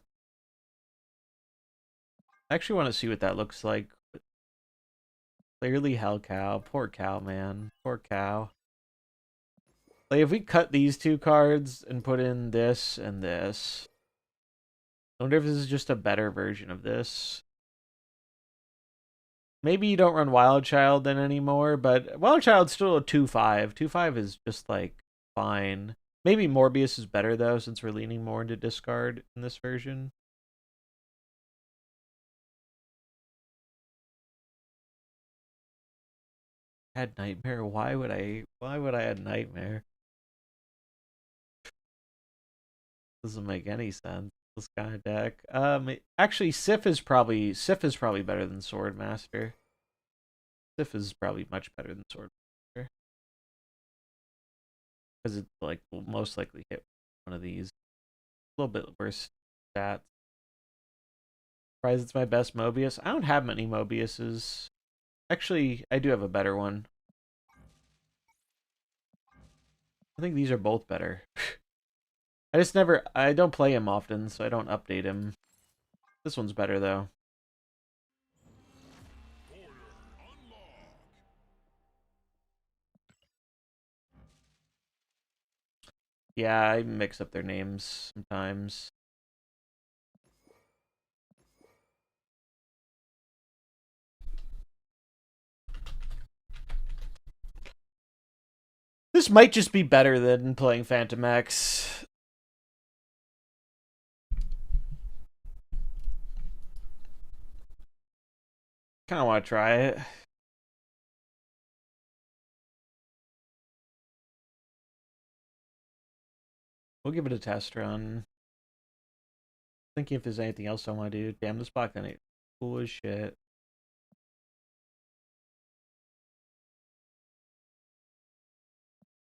A: actually want to see what that looks like. Clearly Hell Cow. Poor cow, man. Poor cow. Like, if we cut these two cards and put in this and this, I wonder if this is just a better version of this. Maybe you don't run Wild Child then anymore, but Wild Child's still a 2-5. 2-5 is just, like, fine. Maybe Morbius is better, though, since we're leaning more into discard in this version. Had Nightmare? Why would I add Nightmare? Doesn't make any sense. This kind of deck. Actually, Sif is probably better than Swordmaster. Sif is probably much better than Swordmaster because it like will most likely hit one of these. A little bit worse stats. Surprised it's my best Mobius. I don't have many Mobiuses. Actually, I do have a better one. I think these are both better. I don't play him often, so I don't update him. This one's better, though. Yeah, I mix up their names sometimes. This might just be better than playing Phantom X. Kind of want to try it. We'll give it a test run. Thinking if there's anything else I want to do. Damn, this block then ain't cool as shit.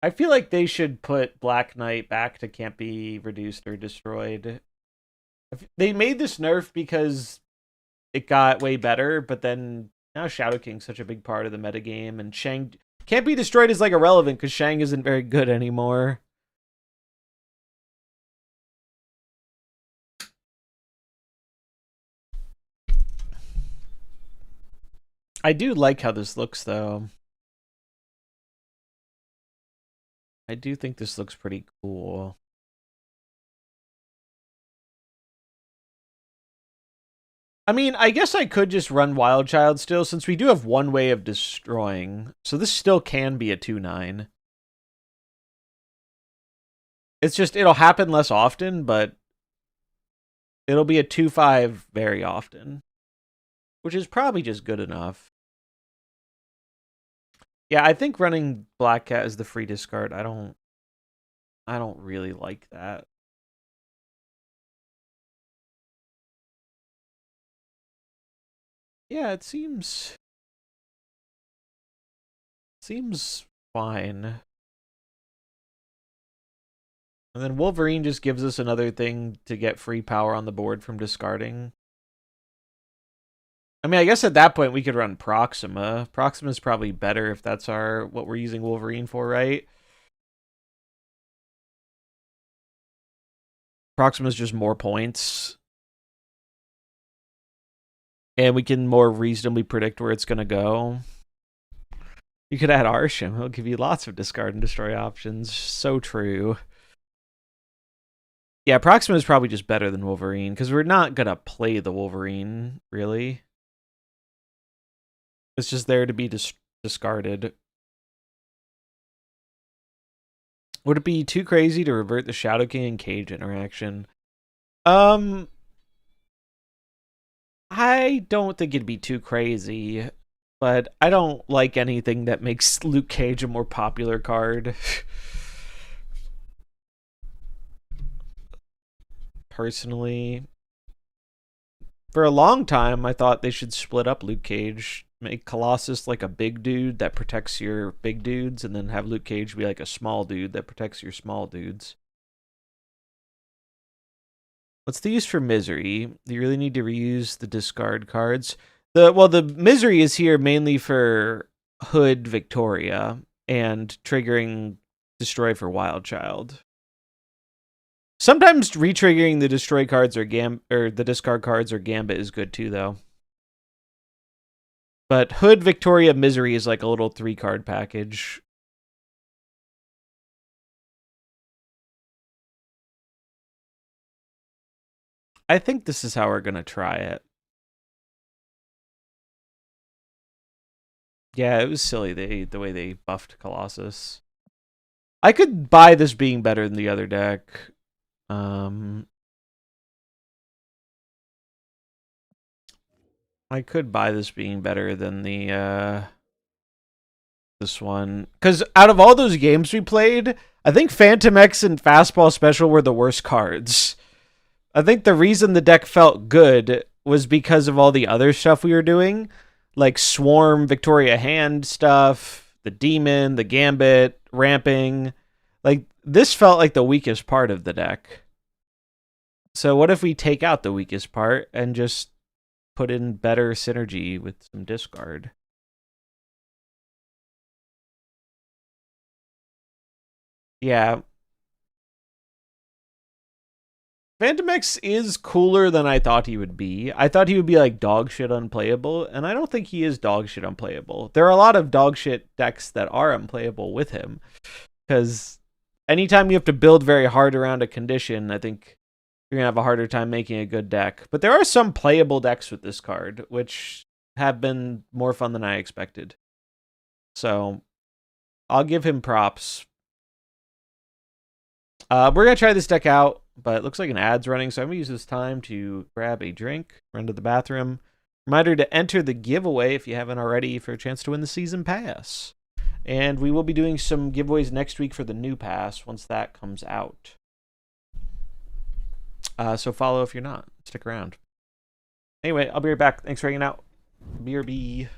A: I feel like they should put Black Knight back to can't be reduced or destroyed. They made this nerf because it got way better, but then now Shadow King's such a big part of the metagame, and Shang can't be destroyed is like irrelevant because Shang isn't very good anymore. I do like how this looks, though. I do think this looks pretty cool. I mean, I guess I could just run Wild Child still, since we do have one way of destroying. So this still can be a 2-9. It's just, it'll happen less often, but it'll be a 2-5 very often. Which is probably just good enough. Yeah, I think running Black Cat as the free discard, I don't really like that. Yeah, it seems fine. And then Wolverine just gives us another thing to get free power on the board from discarding. I mean, I guess at that point we could run Proxima. Proxima's probably better if that's what we're using Wolverine for, right? Proxima's just more points. And we can more reasonably predict where it's going to go. You could add Arsham. He'll give you lots of discard and destroy options. So true. Yeah, Proxima is probably just better than Wolverine, because we're not going to play the Wolverine, really. It's just there to be discarded. Would it be too crazy to revert the Shadow King and Cage interaction? I don't think it'd be too crazy. but I don't like anything that makes Luke Cage a more popular card. Personally, for a long time, I thought they should split up Luke Cage. Make Colossus like a big dude that protects your big dudes, and then have Luke Cage be like a small dude that protects your small dudes. What's the use for Misery? Do you really need to reuse the discard cards? The Misery is here mainly for Hood Victoria and triggering Destroy for Wild Child. Sometimes re-triggering the destroy cards or the discard cards or Gambit is good too, though. But Hood, Victoria, Misery is like a little 3-card package. I think this is how we're gonna try it. Yeah, it was silly the way they buffed Colossus. I could buy this being better than the other deck. I could buy this being better than the this one, because out of all those games we played, I think Phantom X and Fastball Special were the worst cards. I think the reason the deck felt good was because of all the other stuff we were doing, like Swarm, Victoria Hand stuff, the Demon, the Gambit, ramping. Like, this felt like the weakest part of the deck. So what if we take out the weakest part and just put in better synergy with some discard? Yeah. Phantom X is cooler than I thought he would be. I thought he would be like dog shit unplayable, and I don't think he is dog shit unplayable. There are a lot of dog shit decks that are unplayable with him, because anytime you have to build very hard around a condition, I think you're going to have a harder time making a good deck. But there are some playable decks with this card, which have been more fun than I expected. So I'll give him props. We're going to try this deck out, but it looks like an ad's running, so I'm going to use this time to grab a drink, run to the bathroom. Reminder to enter the giveaway if you haven't already for a chance to win the season pass. And we will be doing some giveaways next week for the new pass once that comes out. So follow if you're not. Stick around. Anyway, I'll be right back. Thanks for hanging out. BRB.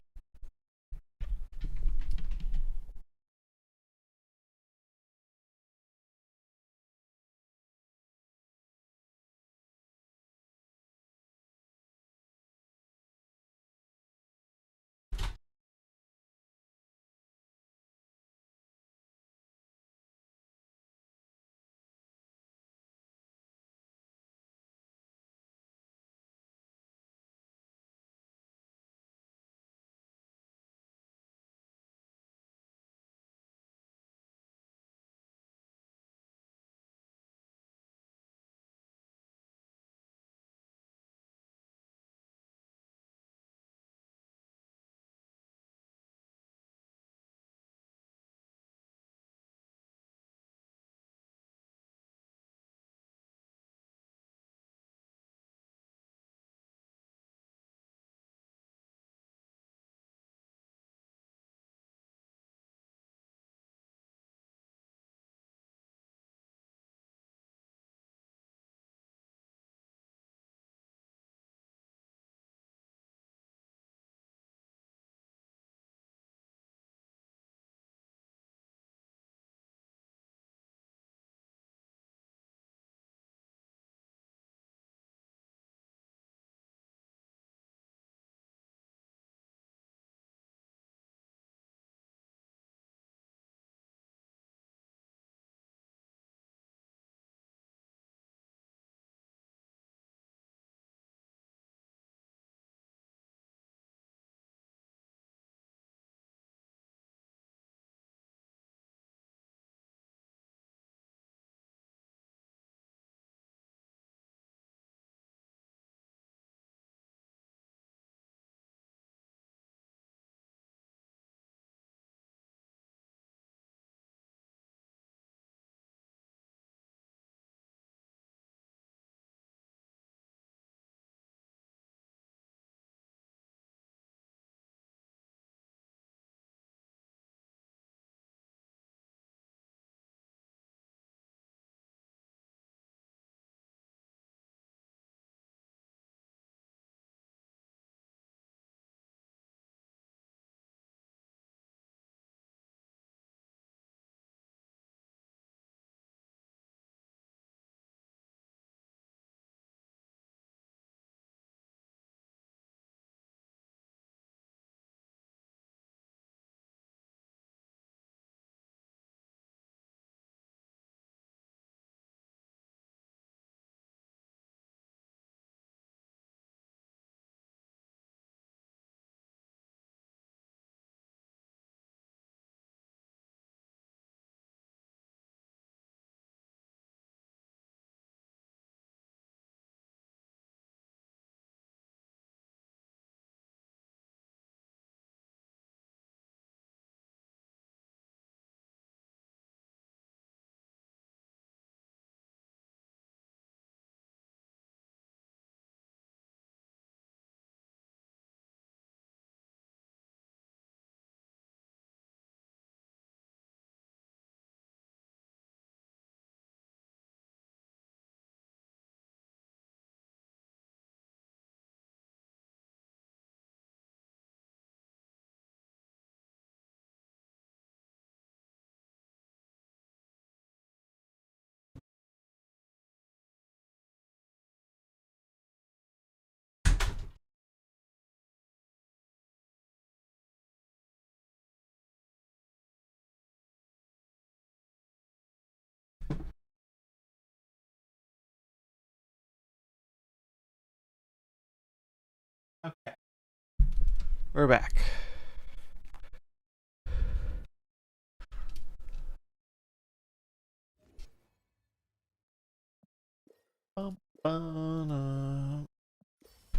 A: We're back.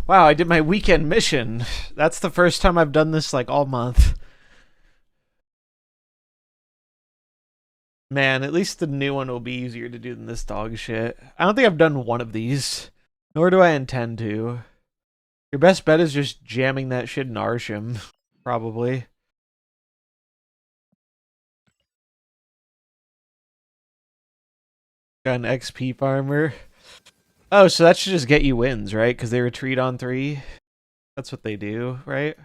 A: Wow, I did my weekend mission. That's the first time I've done this like all month. Man, at least the new one will be easier to do than this dog shit. I don't think I've done one of these, nor do I intend to. Your best bet is just jamming that shit in Arsham, probably. Got an XP farmer. Oh, so that should just get you wins, right? Because they retreat on 3. That's what they do, right?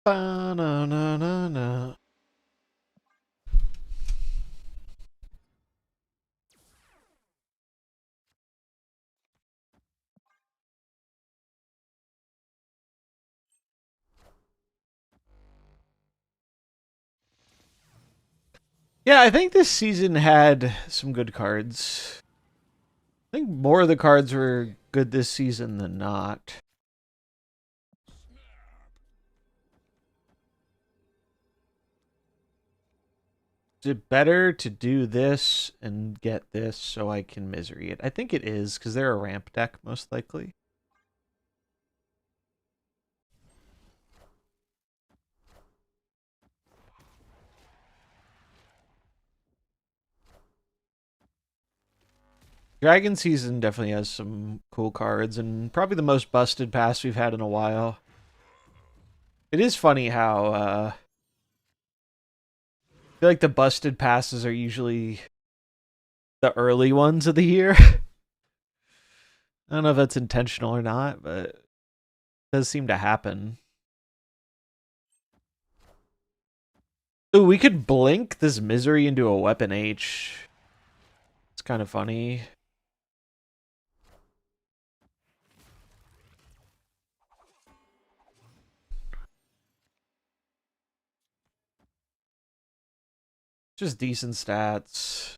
A: Ba-na-na-na-na. Yeah, I think this season had some good cards. I think more of the cards were good this season than not. Is it better to do this and get this so I can misery it? I think it is, because they're a ramp deck, most likely. Dragon Season definitely has some cool cards, and probably the most busted pass we've had in a while. It is funny how, I feel like the busted passes are usually the early ones of the year. I don't know if that's intentional or not, but it does seem to happen. Ooh, we could blink this misery into a weapon H. It's kind of funny. Just decent stats.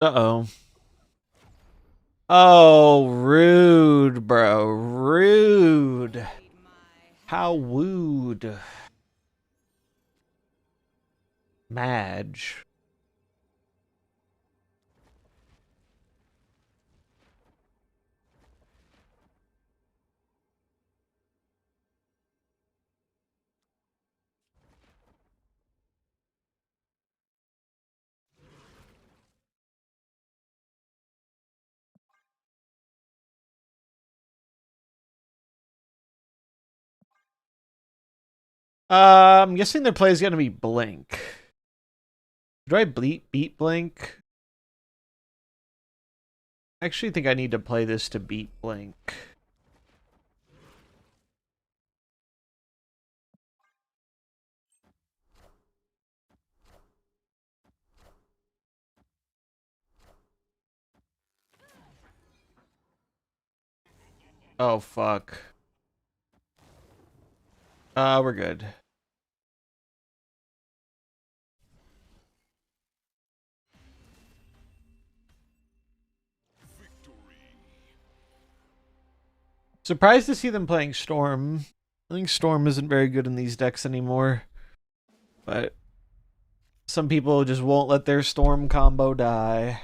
A: Uh-oh. Oh, rude, bro. Rude. How wooed. Madge. I'm guessing their play is going to be Blink. Do I beat Blink? I actually think I need to play this to beat Blink. Oh, fuck. We're good. Surprised to see them playing Storm. I think Storm isn't very good in these decks anymore. But some people just won't let their Storm combo die.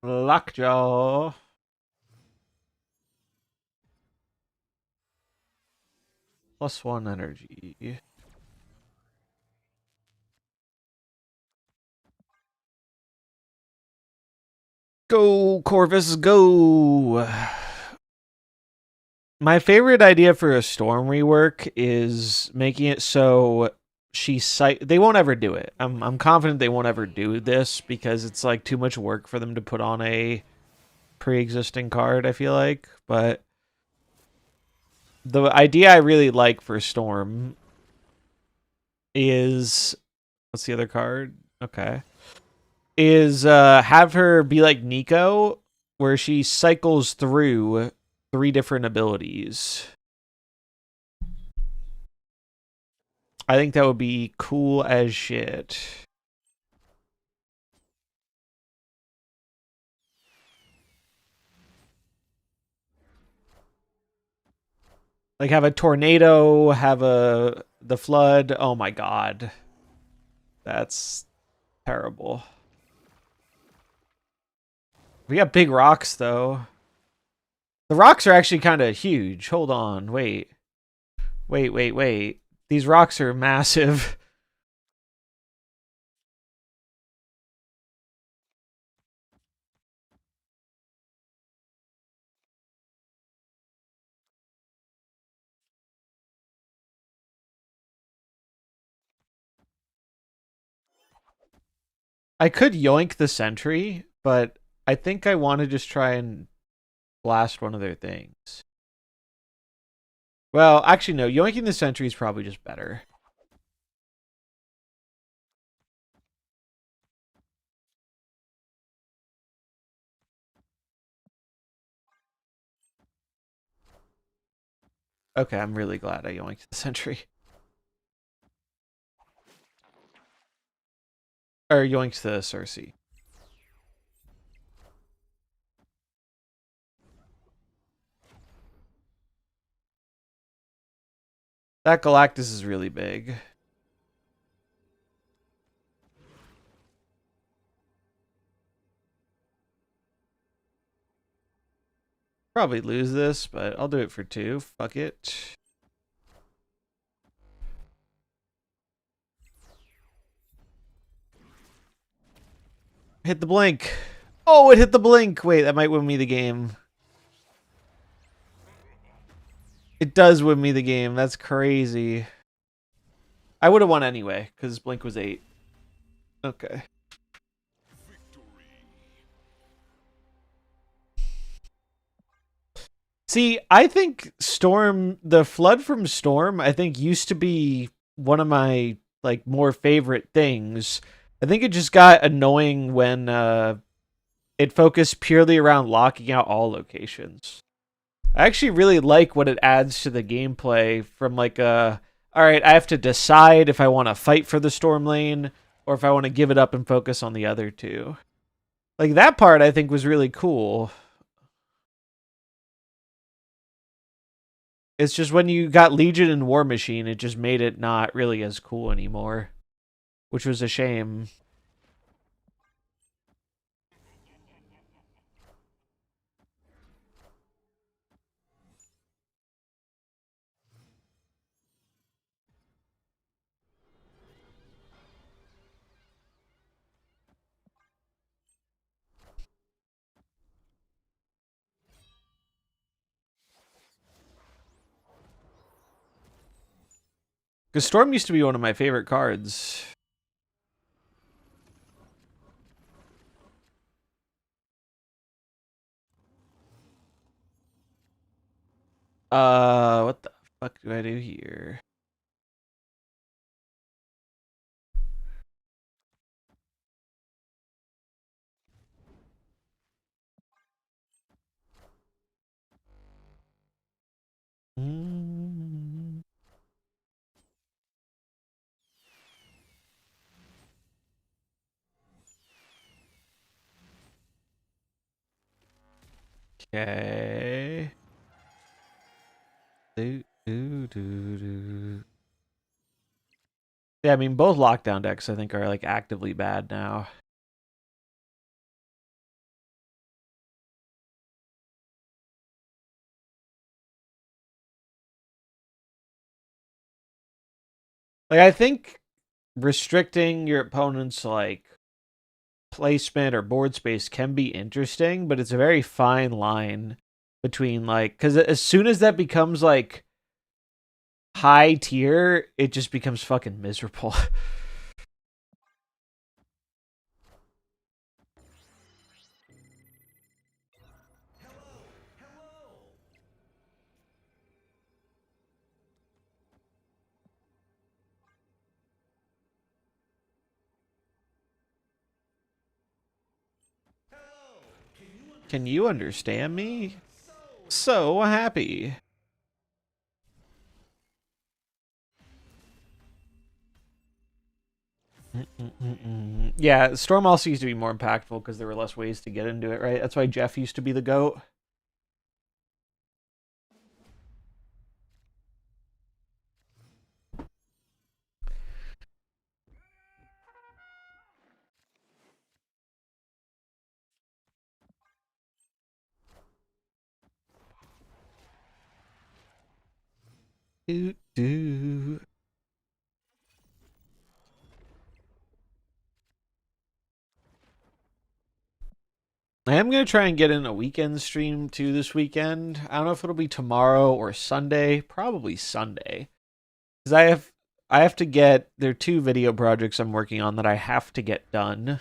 A: Lockjaw. +1 energy. Go, Corvus, go! My favorite idea for a storm rework is making it so they won't ever do it. I'm confident they won't ever do this because it's like too much work for them to put on a pre-existing card, I feel like. But the idea I really like for Storm is, what's the other card? Okay. Is have her be like Nico, where she cycles through 3 different abilities. I think that would be cool as shit. Like have a tornado, have the flood. Oh my god. That's terrible. We got big rocks though. The rocks are actually kind of huge. Hold on. Wait. Wait. These rocks are massive. I could yoink the sentry, but I think I want to just try and blast one of their things. Well, actually, no. Yoinking the sentry is probably just better. Okay, I'm really glad I yoinked the sentry. Or yoinked the Cersei. That Galactus is really big. Probably lose this, but I'll do it for 2. Fuck it. Hit the blink. Oh, it hit the blink. Wait, that might win me the game. It does win me the game. That's crazy. I would have won anyway, because blink was 8. Okay. See, I think the flood from Storm, I think used to be one of my like more favorite things. I think it just got annoying when it focused purely around locking out all locations. I actually really like what it adds to the gameplay from like all right, I have to decide if I want to fight for the Storm lane or if I want to give it up and focus on the other 2. Like that part I think was really cool. It's just when you got Legion and War Machine, it just made it not really as cool anymore, which was a shame. Because Storm used to be one of my favorite cards. What the fuck do I do here? Okay. Yeah, I mean, both lockdown decks I think are like actively bad now. Like, I think restricting your opponent's, like, placement or board space can be interesting, but it's a very fine line between, like, because as soon as that becomes, like, high tier, it just becomes fucking miserable. Can you understand me? So happy. Yeah, Storm also used to be more impactful because there were less ways to get into it, right? That's why Jeff used to be the GOAT. Do, do. I am going to try and get in a weekend stream too this weekend. I don't know if it'll be tomorrow or Sunday. Probably Sunday. Because I have to get, there are 2 video projects I'm working on that I have to get done.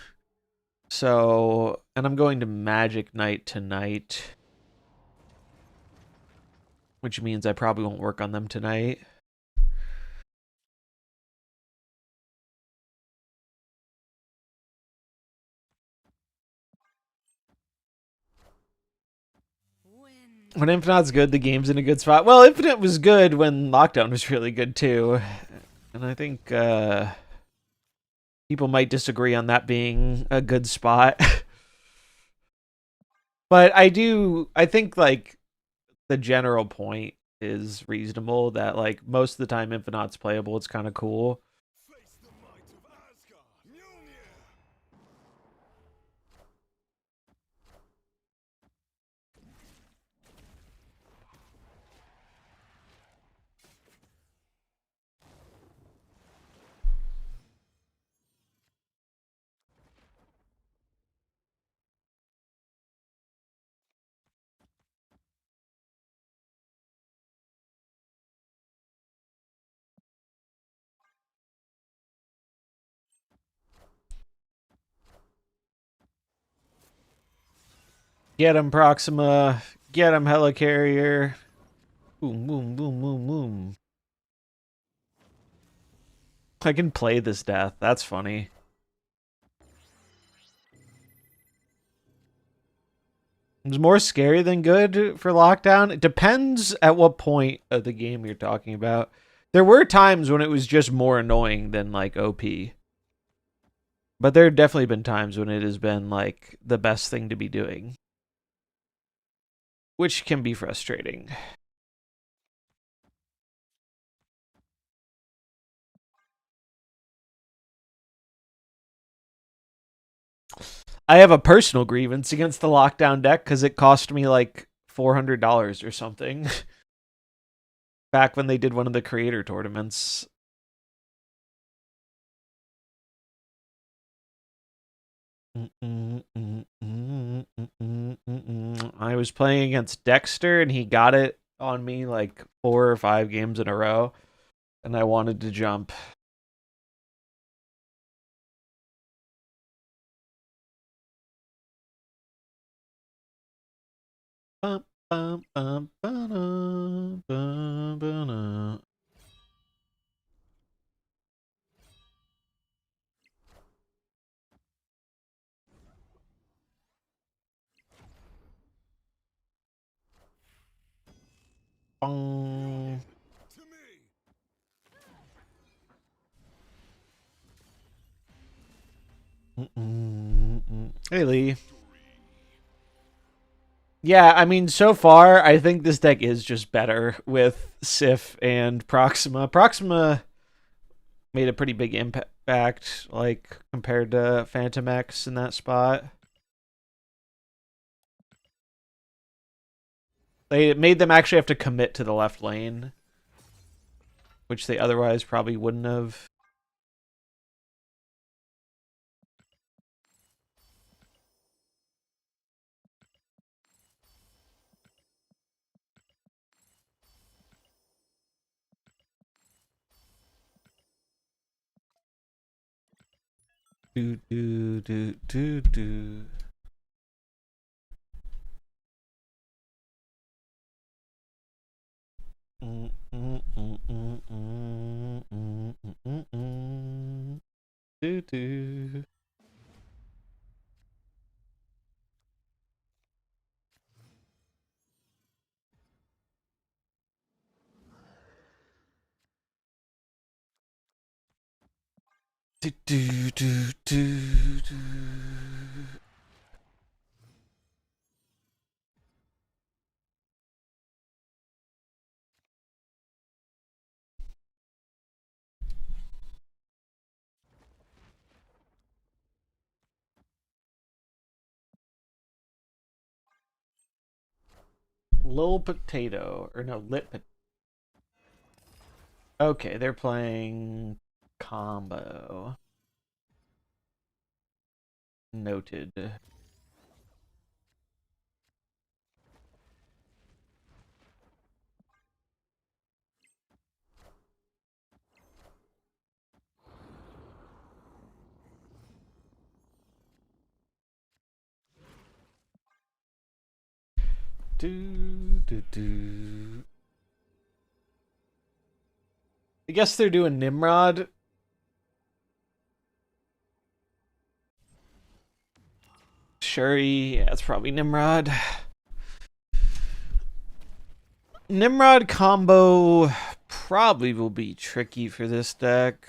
A: So, and I'm going to Magic Night tonight, which means I probably won't work on them tonight. When Infinite's good, the game's in a good spot. Well, Infinite was good when Lockdown was really good too. And I think people might disagree on that being a good spot. But I think like the general point is reasonable that like most of the time Infinite's playable, it's kind of cool. Get him, Proxima. Get him, Helicarrier. Boom, boom, boom, boom, boom. I can play this death. That's funny. It's more scary than good for Lockdown. It depends at what point of the game you're talking about. There were times when it was just more annoying than like OP. But there have definitely been times when it has been like the best thing to be doing, which can be frustrating. I have a personal grievance against the Lockdown deck because it cost me like $400 or something back when they did one of the creator tournaments. I was playing against Dexter and he got it on me like 4 or 5 games in a row, and I wanted to jump. Bum, bum, bum, ba-da, bum, ba-da. Bong. Hey, Lee. Yeah, I mean, so far, I think this deck is just better with Sif and Proxima. Proxima made a pretty big impact, like, compared to Phantom X in that spot. They made them actually have to commit to the left lane. which they otherwise probably wouldn't have. Do do do do do. Do do. Do do do do do. Lil Potato, or no, Lit Potato. Okay, they're playing combo. Noted. Do do do. I guess they're doing Nimrod. Shuri, yeah, it's probably Nimrod. Nimrod combo probably will be tricky for this deck.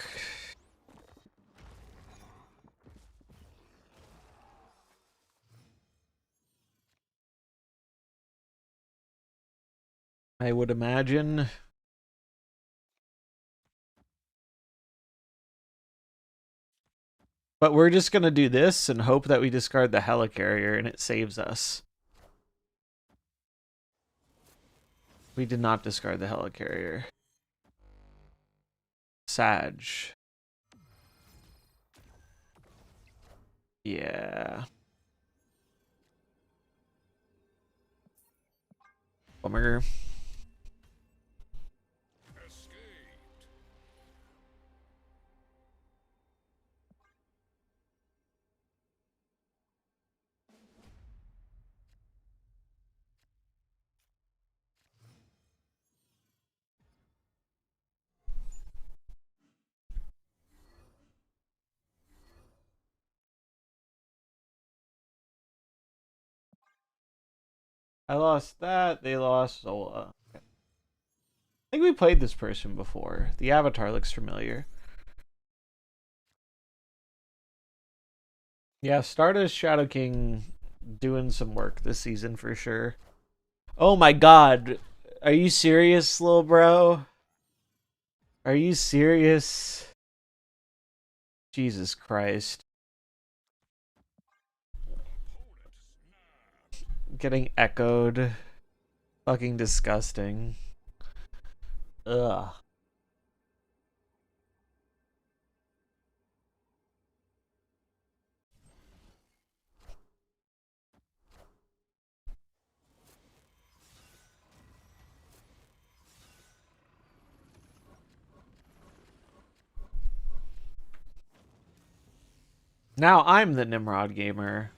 A: I would imagine. But we're just going to do this and hope that we discard the Helicarrier and it saves us. We did not discard the Helicarrier. Sag. Yeah. Bummer. I lost that. They lost Zola. Okay. I think we played this person before. The avatar looks familiar. Yeah, Stardust Shadow King doing some work this season for sure. Oh my god. Are you serious, little bro? Are you serious? Jesus Christ. Getting echoed. Fucking disgusting. Ugh. Now I'm the Nimrod gamer.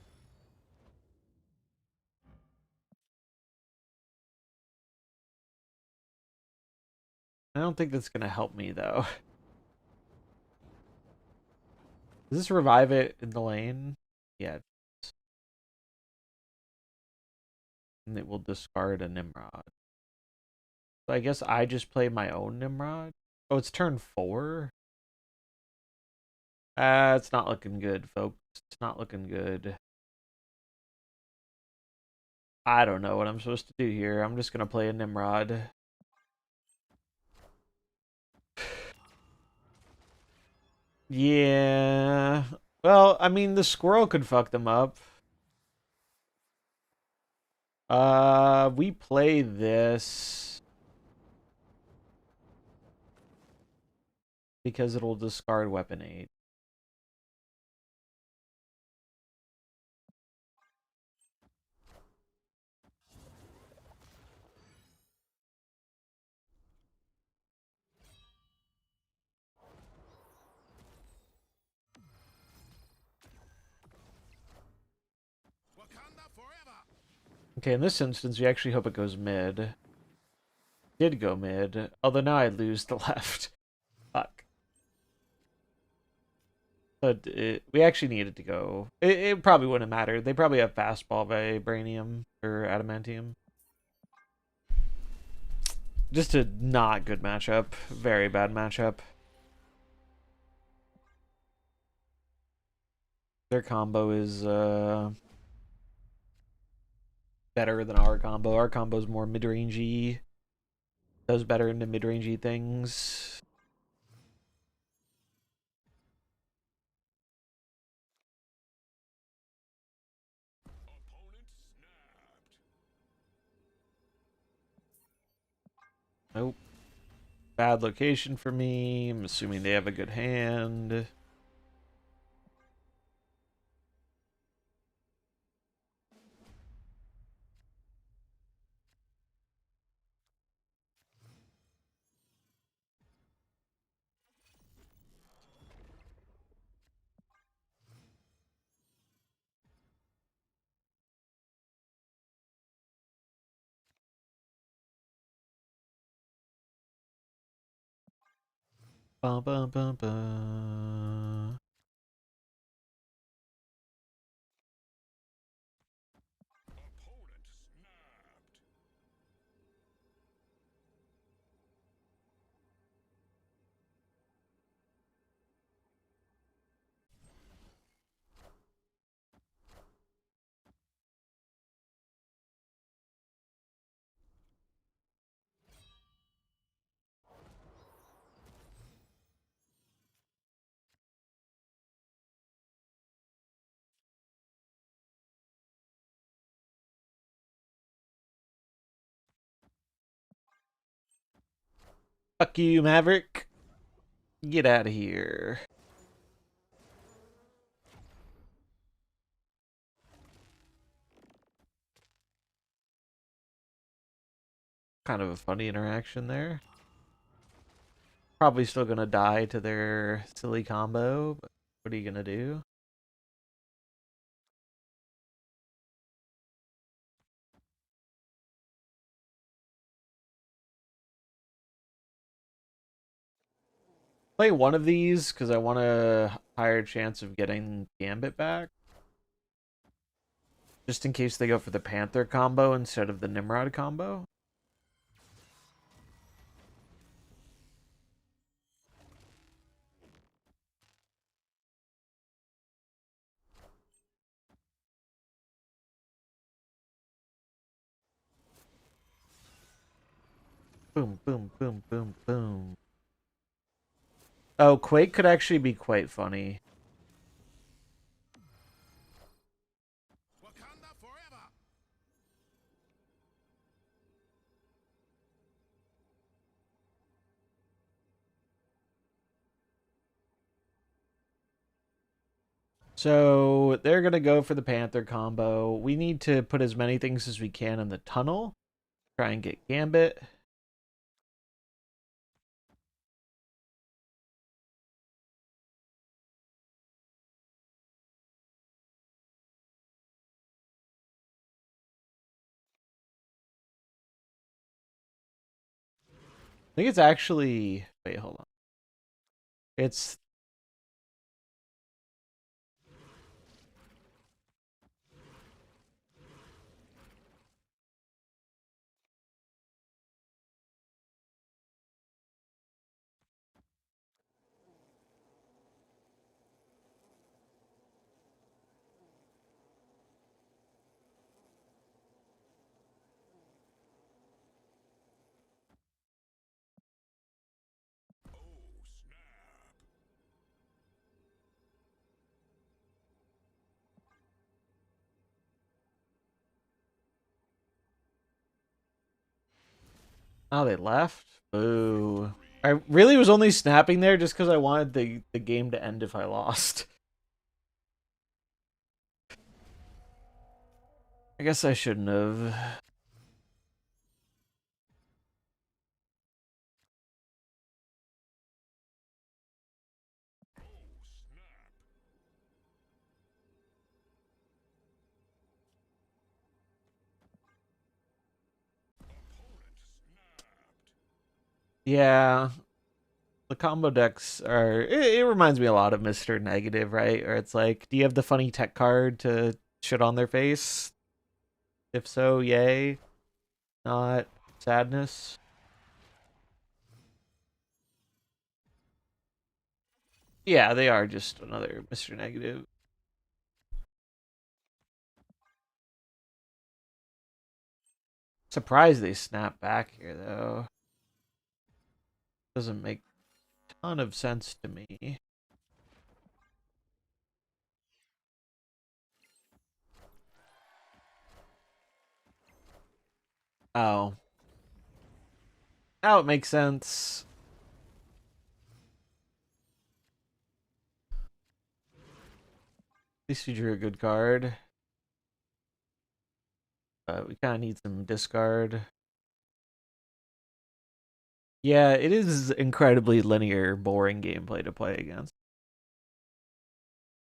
A: I don't think that's gonna help me though. Does this revive it in the lane? Yeah. And it will discard a Nimrod. So I guess I just play my own Nimrod. Oh, it's turn 4? It's not looking good, folks. It's not looking good. I don't know what I'm supposed to do here. I'm just gonna play a Nimrod. Yeah. Well, I mean, the squirrel could fuck them up. We play this. because it'll discard weapon 8. Okay, in this instance, we actually hope it goes mid. Did go mid, although now I lose the left. Fuck. But we actually needed to go. It probably wouldn't matter. They probably have fastball vibranium or adamantium. Just a not good matchup. Very bad matchup. Their combo is better than our combo. Our combo is more mid-rangey. Does better into mid-rangey things. Nope. Bad location for me. I'm assuming they have a good hand. Bum, bum, bum, bum. Fuck you, Maverick. Get out of here. Kind of a funny interaction there. Probably still gonna die to their silly combo, but what are you gonna do? Play one of these because I want a higher chance of getting Gambit back. Just in case they go for the Panther combo instead of the Nimrod combo. Boom, boom, boom, boom, boom. Oh, Quake could actually be quite funny. So they're gonna go for the Panther combo. We need to put as many things as we can in the tunnel. Try and get Gambit. I think it's actually... Wait, hold on. It's... Oh, they left? Boo. I really was only snapping there just because I wanted the game to end if I lost. I guess I shouldn't have. Yeah, the combo decks are. It reminds me a lot of Mr. Negative, right? Or it's like, do you have the funny tech card to shit on their face? If so, yay. Not sadness. Yeah, they are just another Mr. Negative. Surprised they snap back here, though. Doesn't make a ton of sense to me. Oh. Now it makes sense. At least you drew a good card. We kind of need some discard. Yeah, it is incredibly linear, boring gameplay to play against.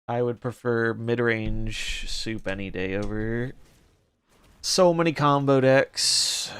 A: I would prefer mid-range soup any day over so many combo decks.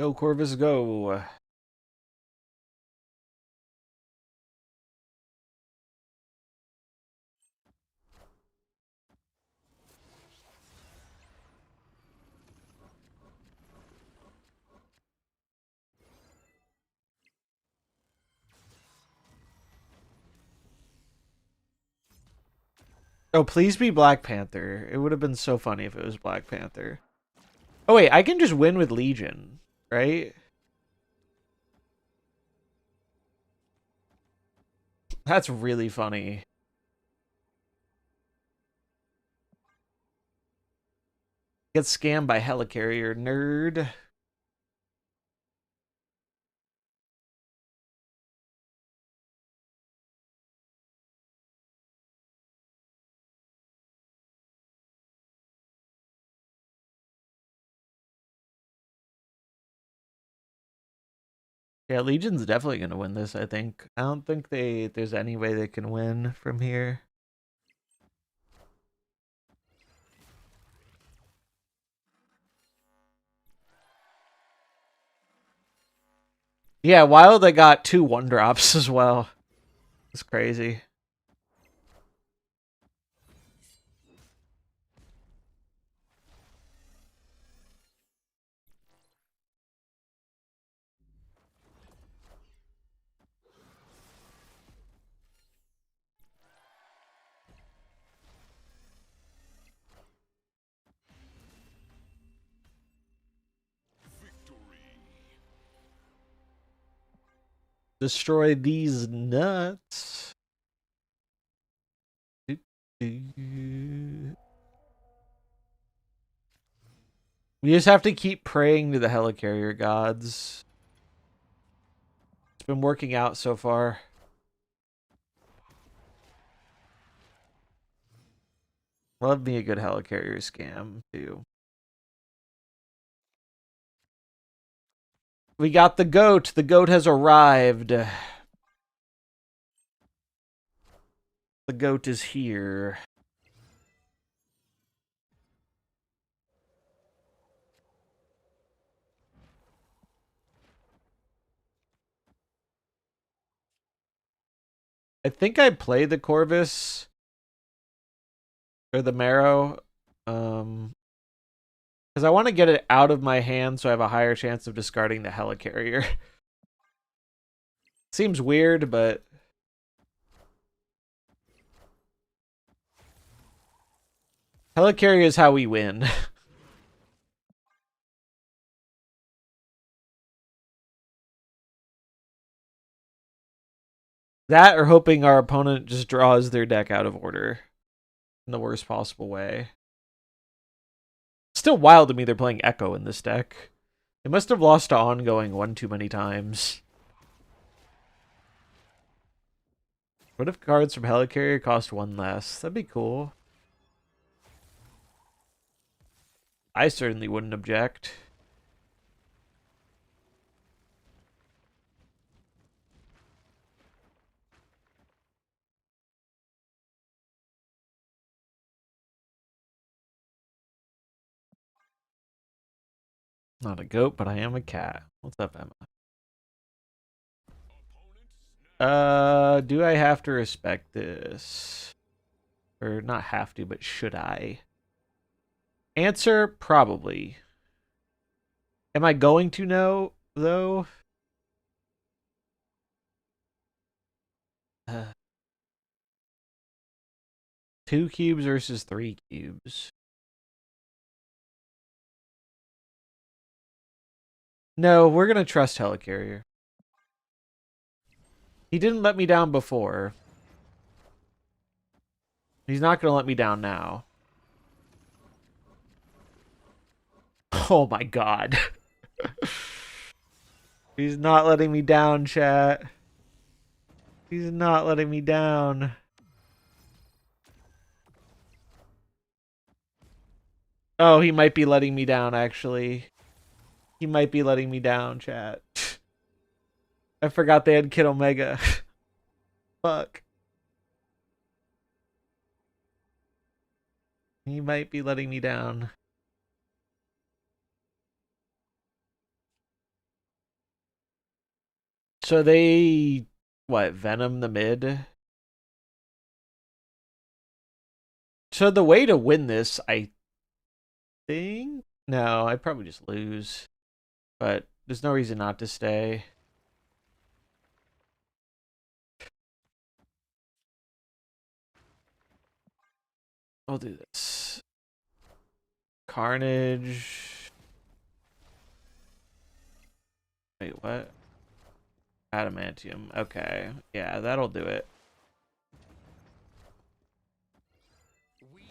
A: Go, Corvus, go. Oh, please be Black Panther. It would have been so funny if it was Black Panther. Oh, wait, I can just win with Legion, right? That's really funny. Get scammed by Helicarrier, nerd. Yeah, Legion's definitely gonna win this, I think. I don't think there's any way they can win from here. Yeah, Wild they got 2 1-drops as well. It's crazy. Destroy these nuts. We just have to keep praying to the Helicarrier gods. It's been working out so far. Love me a good Helicarrier scam, too. We got the goat. The goat has arrived. The goat is here. I think I play the Corvus or the Marrow. Because I want to get it out of my hand so I have a higher chance of discarding the Helicarrier. Seems weird, but Helicarrier is how we win. That or hoping our opponent just draws their deck out of order in the worst possible way. Still wild to me they're playing Echo in this deck. They must have lost to ongoing one too many times. What if cards from Helicarrier cost one less? That'd be cool. I certainly wouldn't object. Not a goat, but I am a cat. What's up, Emma? Do I have to respect this? Or not have to, but should I? Answer, probably. Am I going to know, though? Uh, 2 cubes versus 3 cubes. No, we're going to trust Helicarrier. He didn't let me down before. He's not going to let me down now. Oh my god. He's not letting me down, chat. He's not letting me down. Oh, he might be letting me down, actually. He might be letting me down, chat. I forgot they had Kid Omega. Fuck. He might be letting me down. So they, what, Venom the mid? So the way to win this, I think? No, I'd probably just lose. But there's no reason not to stay. I'll do this. Carnage. Wait, what? Adamantium. Okay. Yeah, that'll do it.
B: We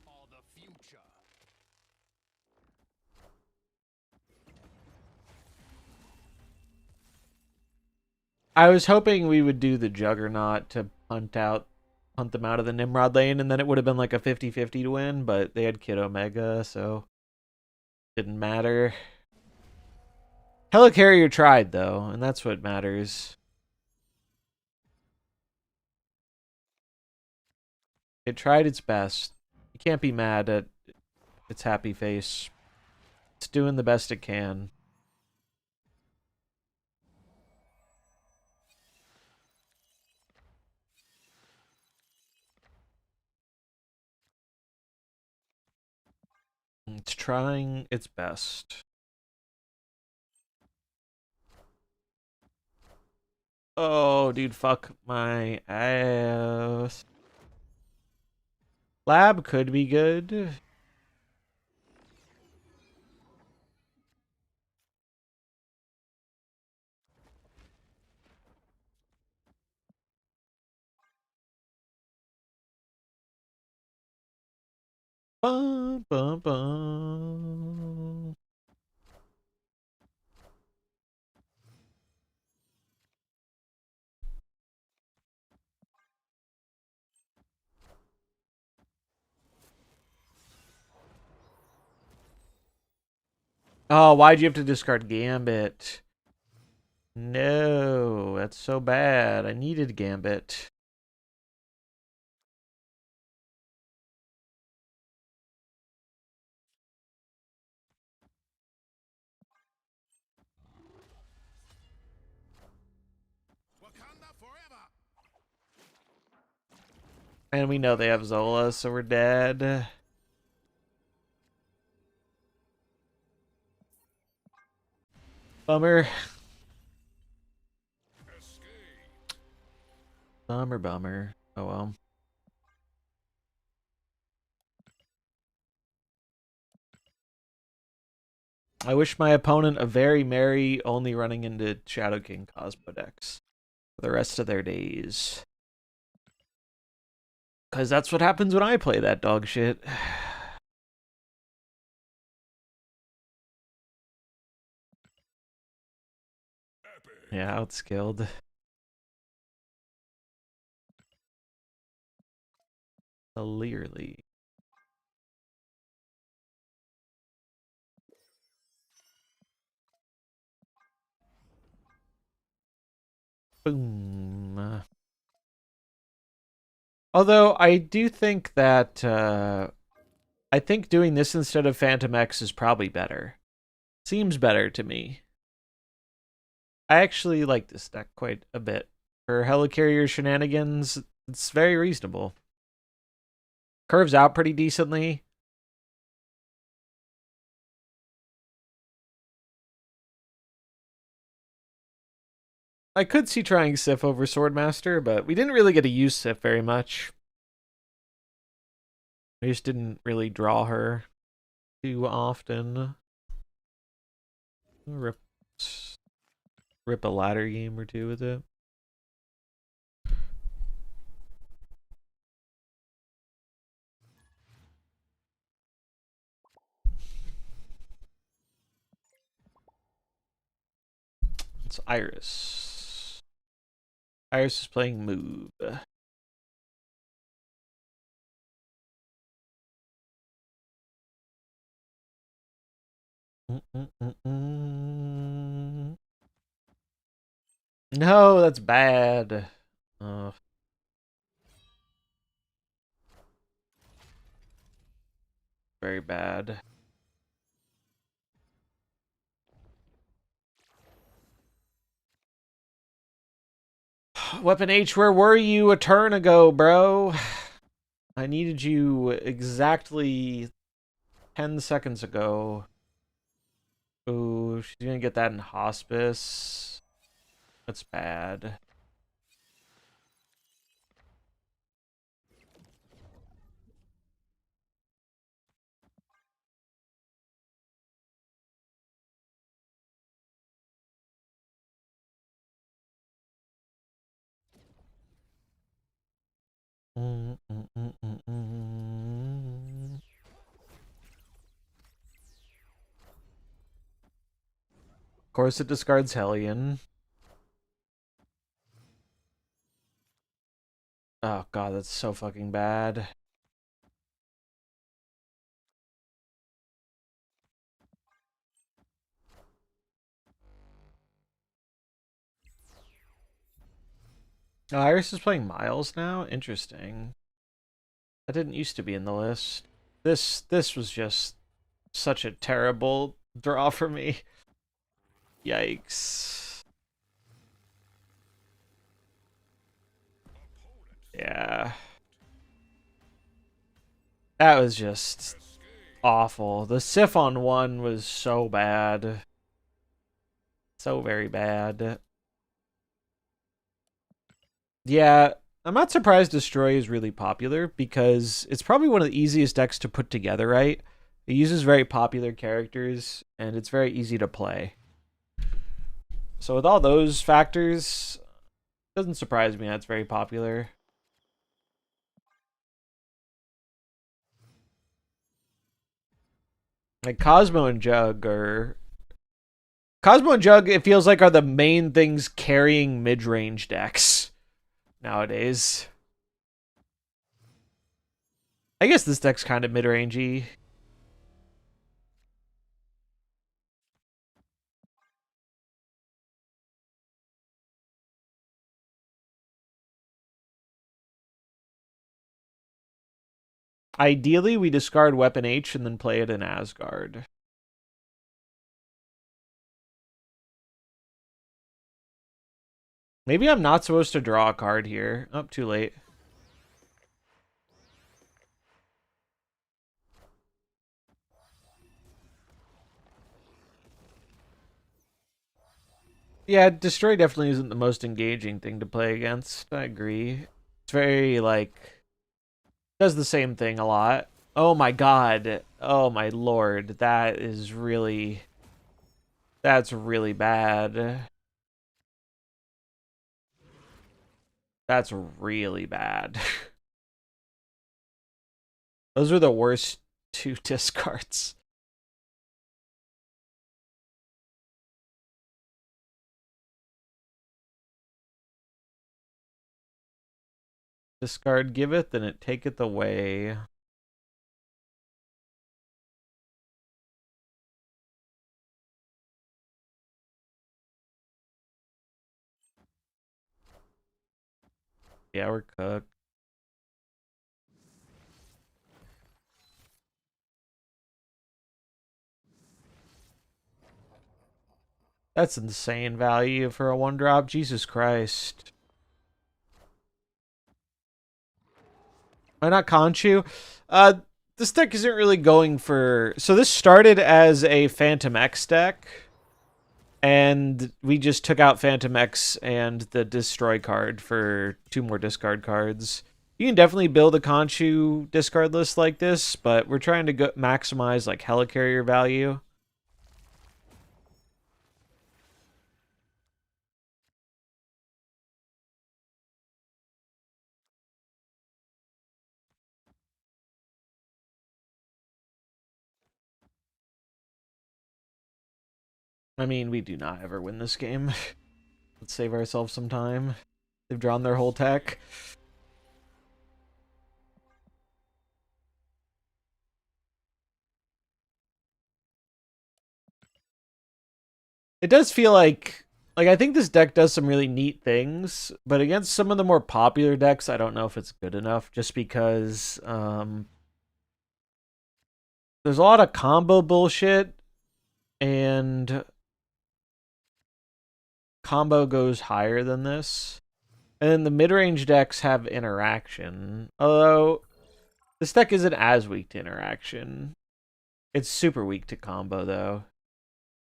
B: are the future.
A: I was hoping we would do the Juggernaut to hunt them out of the Nimrod lane, and then it would have been like a 50-50 to win, but they had Kid Omega, so didn't matter. Helicarrier tried, though, and that's what matters. It tried its best. You can't be mad at its happy face. It's doing the best it can. It's trying its best. Oh, dude, fuck my ass. Lab could be good. Bum, bum, bum. Oh, why'd you have to discard Gambit? No, that's so bad. I needed Gambit.
B: Wakanda forever.
A: And we know they have Zola, so we're dead. Bummer. Bummer, bummer. Oh well. I wish my opponent a very merry, only running into Shadow King Cosmo decks for the rest of their days. Because that's what happens when I play that dog shit. Yeah, outskilled. Clearly. Boom. Although I do think that I think doing this instead of Phantom X is probably better. Seems better to me. I actually like this deck quite a bit. For Helicarrier shenanigans, it's very reasonable. Curves out pretty decently. I could see trying Sif over Swordmaster, but we didn't really get to use Sif very much. We just didn't really draw her too often. Rip a ladder game or two with it. It's Iris. Iris is playing Move. No, that's bad. Very bad. Weapon H, where were you a turn ago, bro? I needed you exactly 10 seconds ago. Ooh, she's gonna get that in hospice. That's bad. Of course, it discards Hellion. Oh god, that's so fucking bad. Oh, Iris is playing Miles now? Interesting. That didn't used to be in the list. This was just such a terrible draw for me. Yikes. Yeah. That was just awful. The Sif on 1 was so bad. So very bad. Yeah, I'm not surprised Destroy is really popular because it's probably one of the easiest decks to put together, right? It uses very popular characters and it's very easy to play. So with all those factors, it doesn't surprise me that it's very popular. Like Cosmo and Jug are... Cosmo and Jug, it feels like, are the main things carrying mid-range decks nowadays. I guess this deck's kind of mid-rangey. Ideally, we discard Weapon H and then play it in Asgard. Maybe I'm not supposed to draw a card here. Oh, too late. Yeah, Destroy definitely isn't the most engaging thing to play against. I agree. It's very, like... does the same thing a lot. Oh my god. Oh my lord. That is really... That's really bad. That's really bad. Those are the worst two discards. Discard giveth, and it taketh away. Yeah, we're cooked. That's insane value for a 1-drop. Jesus Christ. Why not Conchu? This deck isn't really going for... So this started as a Phantom X deck, and we just took out Phantom X and the Destroy card for 2 more discard cards. You can definitely build a Conchu discard list like this, but we're trying to maximize like Helicarrier value. I mean, we do not ever win this game. Let's save ourselves some time. They've drawn their whole tech. It does feel like I think this deck does some really neat things, but against some of the more popular decks, I don't know if it's good enough. Just because there's a lot of combo bullshit, and combo goes higher than this. And then the mid-range decks have interaction, although this deck isn't as weak to interaction. It's super weak to combo though.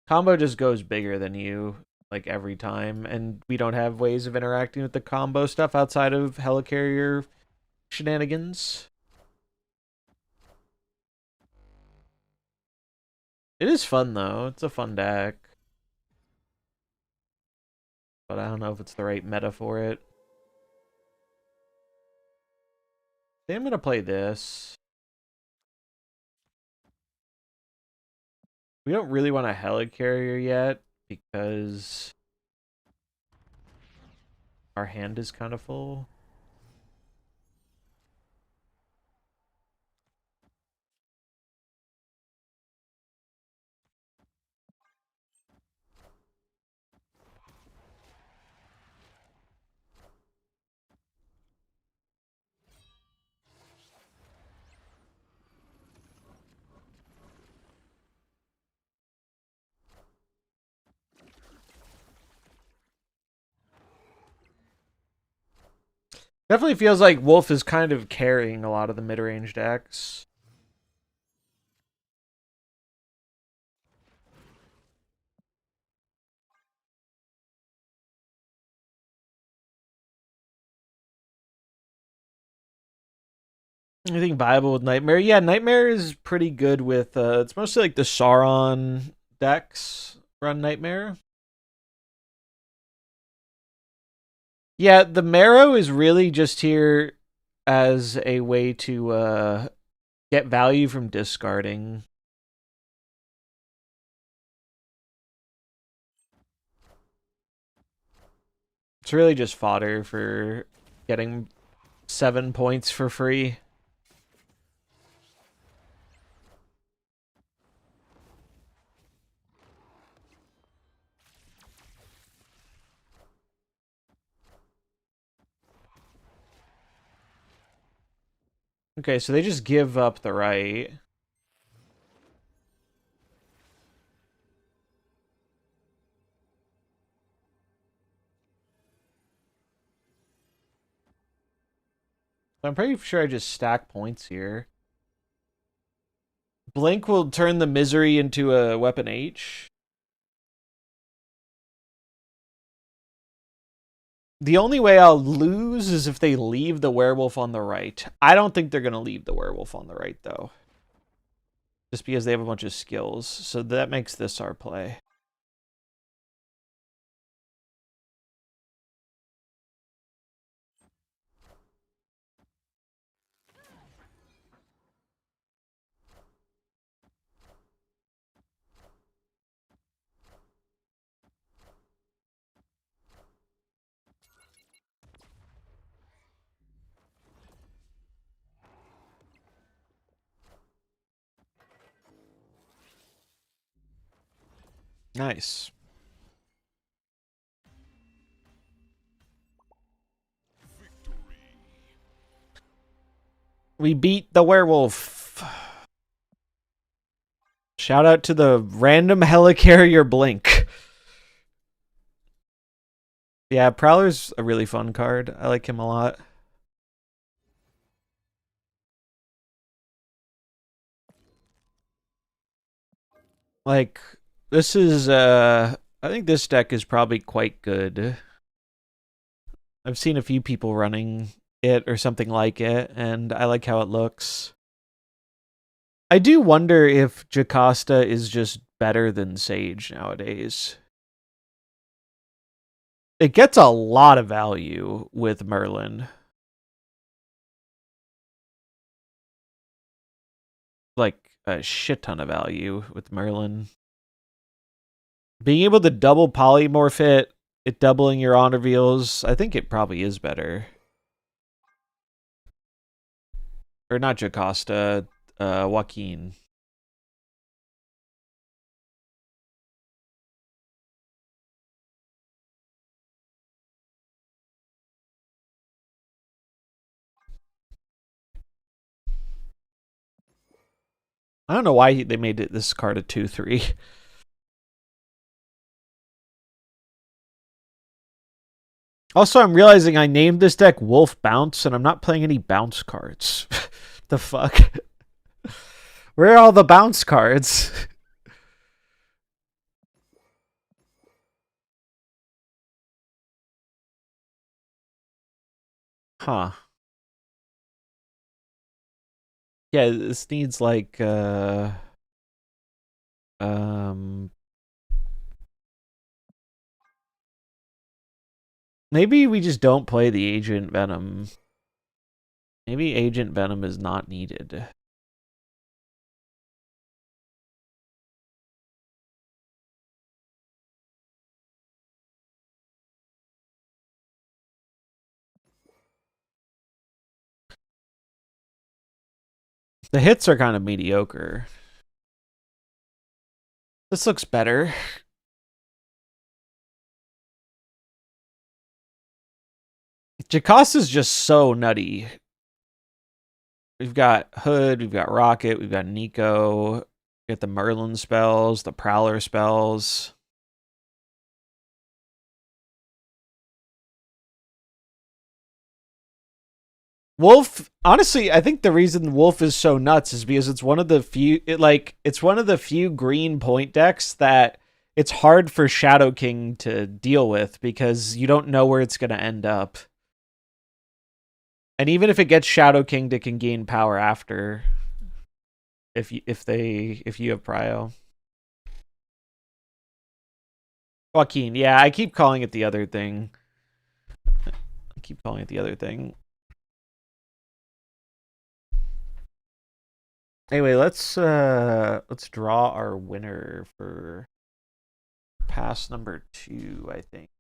A: Combo just goes bigger than you like every time, and we don't have ways of interacting with the combo stuff outside of Helicarrier shenanigans. It is fun though. It's a fun deck. But I don't know if it's the right meta for it. I think I'm gonna play this. We don't really want a Helicarrier yet because our hand is kind of full. Definitely feels like Wolf is kind of carrying a lot of the mid-range decks. I think viable with Nightmare. Yeah, Nightmare is pretty good with it's mostly like the Sauron decks run Nightmare. Yeah, the Marrow is really just here as a way to get value from discarding. It's really just fodder for getting 7 points for free. Okay, so they just give up the right. I'm pretty sure I just stack points here. Blink will turn the Misery into a weapon H. The only way I'll lose is if they leave the werewolf on the right. I don't think they're going to leave the werewolf on the right, though. Just because they have a bunch of skills. So that makes this our play. Nice. We beat the werewolf. Shout out to the random helicarrier Blink. Yeah, Prowler's a really fun card. I like him a lot. Like, this is, I think this deck is probably quite good. I've seen a few people running it or something like it, and I like how it looks. I do wonder if Jocasta is just better than Sage nowadays. It gets a lot of value with Merlin. Like, a shit ton of value with Merlin. Being able to double polymorph it doubling your honor reveals, I think it probably is better. Or not Jocasta, Joaquin. I don't know why they made this card a 2/3. Also, I'm realizing I named this deck Wolf Bounce, and I'm not playing any bounce cards. The fuck? Where are all the bounce cards? Huh. Yeah, this needs like maybe we just don't play the Agent Venom. Maybe Agent Venom is not needed. The hits are kind of mediocre. This looks better. Jacasta's just so nutty. We've got Hood, we've got Rocket, we've got Nico, we got the Merlin spells, the Prowler spells. Wolf, honestly, I think the reason Wolf is so nuts is because it's one of the few it's one of the few green point decks that it's hard for Shadow King to deal with because you don't know where it's going to end up. And even if it gets Shadow King, it can gain power after if you have Prio. Joaquin, yeah, I keep calling it the other thing. Anyway, let's draw our winner for pass number 2, I think.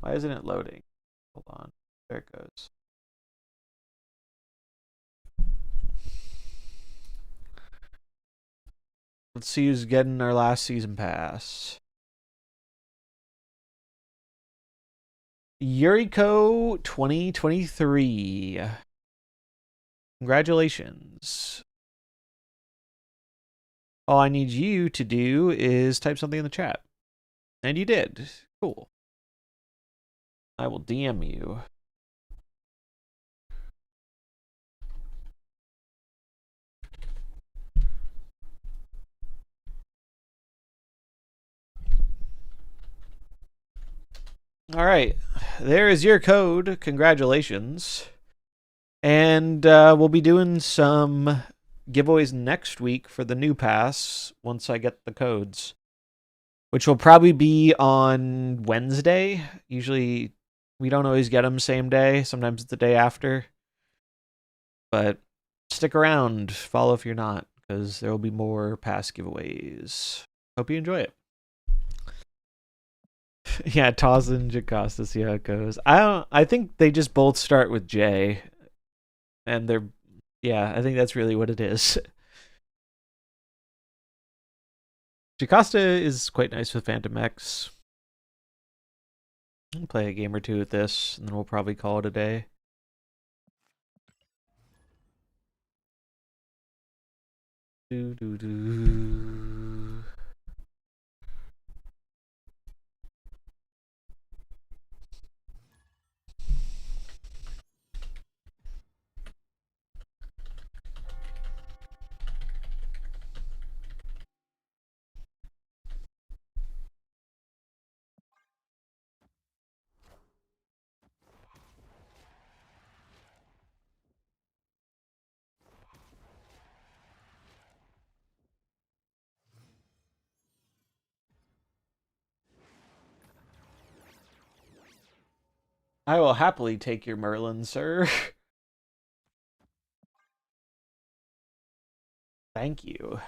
A: Why isn't it loading? Hold on. There it goes. Let's see who's getting our last season pass. Yuriko 2023. Congratulations. All I need you to do is type something in the chat. And you did. Cool. I will DM you. All right. There is your code. Congratulations. And we'll be doing some giveaways next week for the new pass once I get the codes, which will probably be on Wednesday. Usually we don't always get them same day. Sometimes it's the day after. But stick around. Follow if you're not, because there will be more pass giveaways. Hope you enjoy it. Yeah, Taz and Jocasta, see how it goes. I think they just both start with J. And I think that's really what it is. Jocasta is quite nice with Phantom X. I'll play a game or two with this, and then we'll probably call it a day. Do do do. I will happily take your Merlin, sir. Thank you.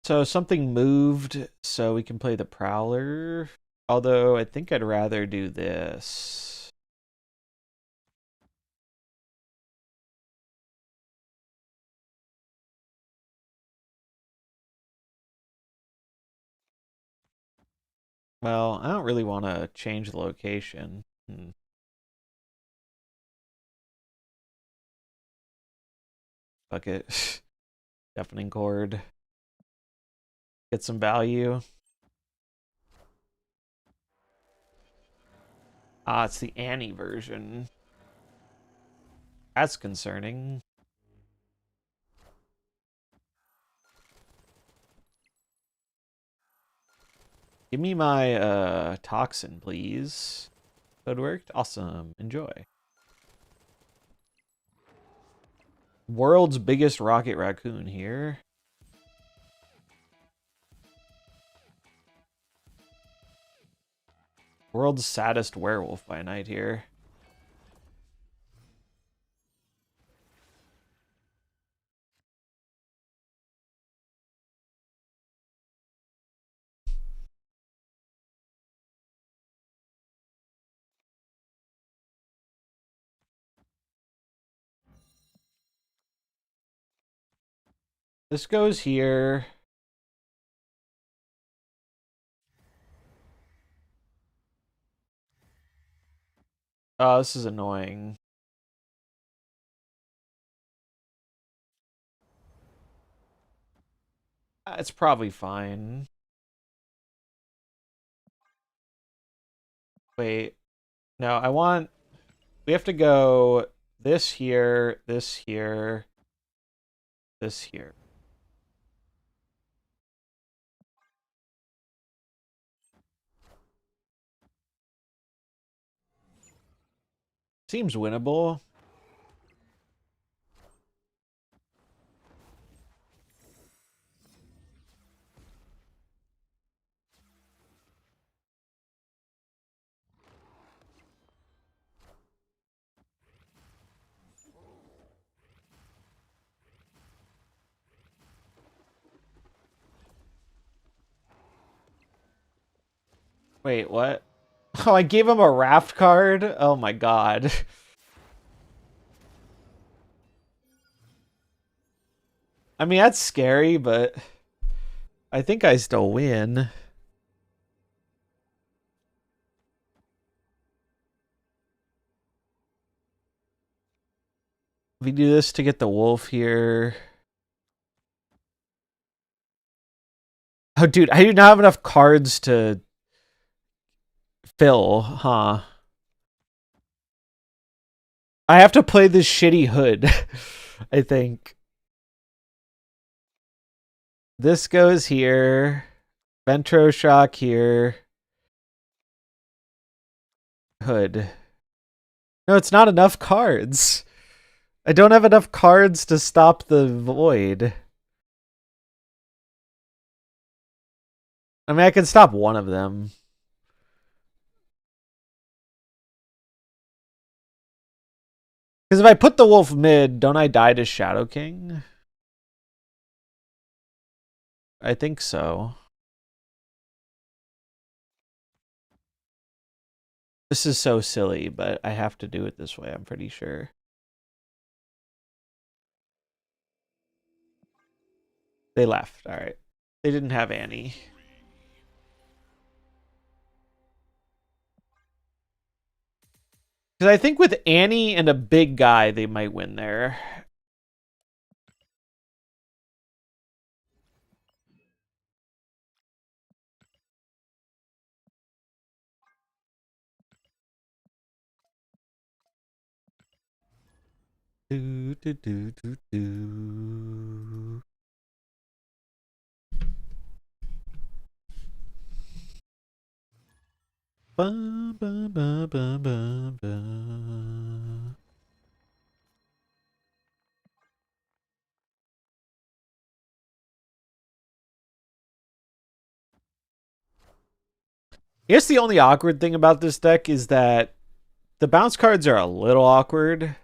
A: So something moved so we can play the Prowler. Although I think I'd rather do this. Well, I don't really want to change the location. Fuck it. Deafening chord. Get some value. Ah, it's the Annie version. That's concerning. Give me my toxin, please. That worked. Awesome. Enjoy. World's biggest rocket raccoon here. World's saddest werewolf by night here. This goes here. Oh, this is annoying. It's probably fine. Wait. No, I want... We have to go this here, this here, this here. Seems winnable. Wait, what? Oh, I gave him a raft card? Oh my god. I mean, that's scary, but I think I still win. We do this to get the wolf here. Oh, dude, I do not have enough cards to fill, huh? I have to play this shitty hood, I think. This goes here. Ventro shock here. Hood. No, it's not enough cards. I don't have enough cards to stop the void. I mean, I can stop one of them. Because if I put the wolf mid, don't I die to Shadow King? I think so. This is so silly, but I have to do it this way, I'm pretty sure. They left. All right. They didn't have Annie. Because I think with Annie and a big guy, they might win there. Do, do, do, do, do. Ba, ba, ba, ba, ba, ba. I guess the only awkward thing about this deck is that the bounce cards are a little awkward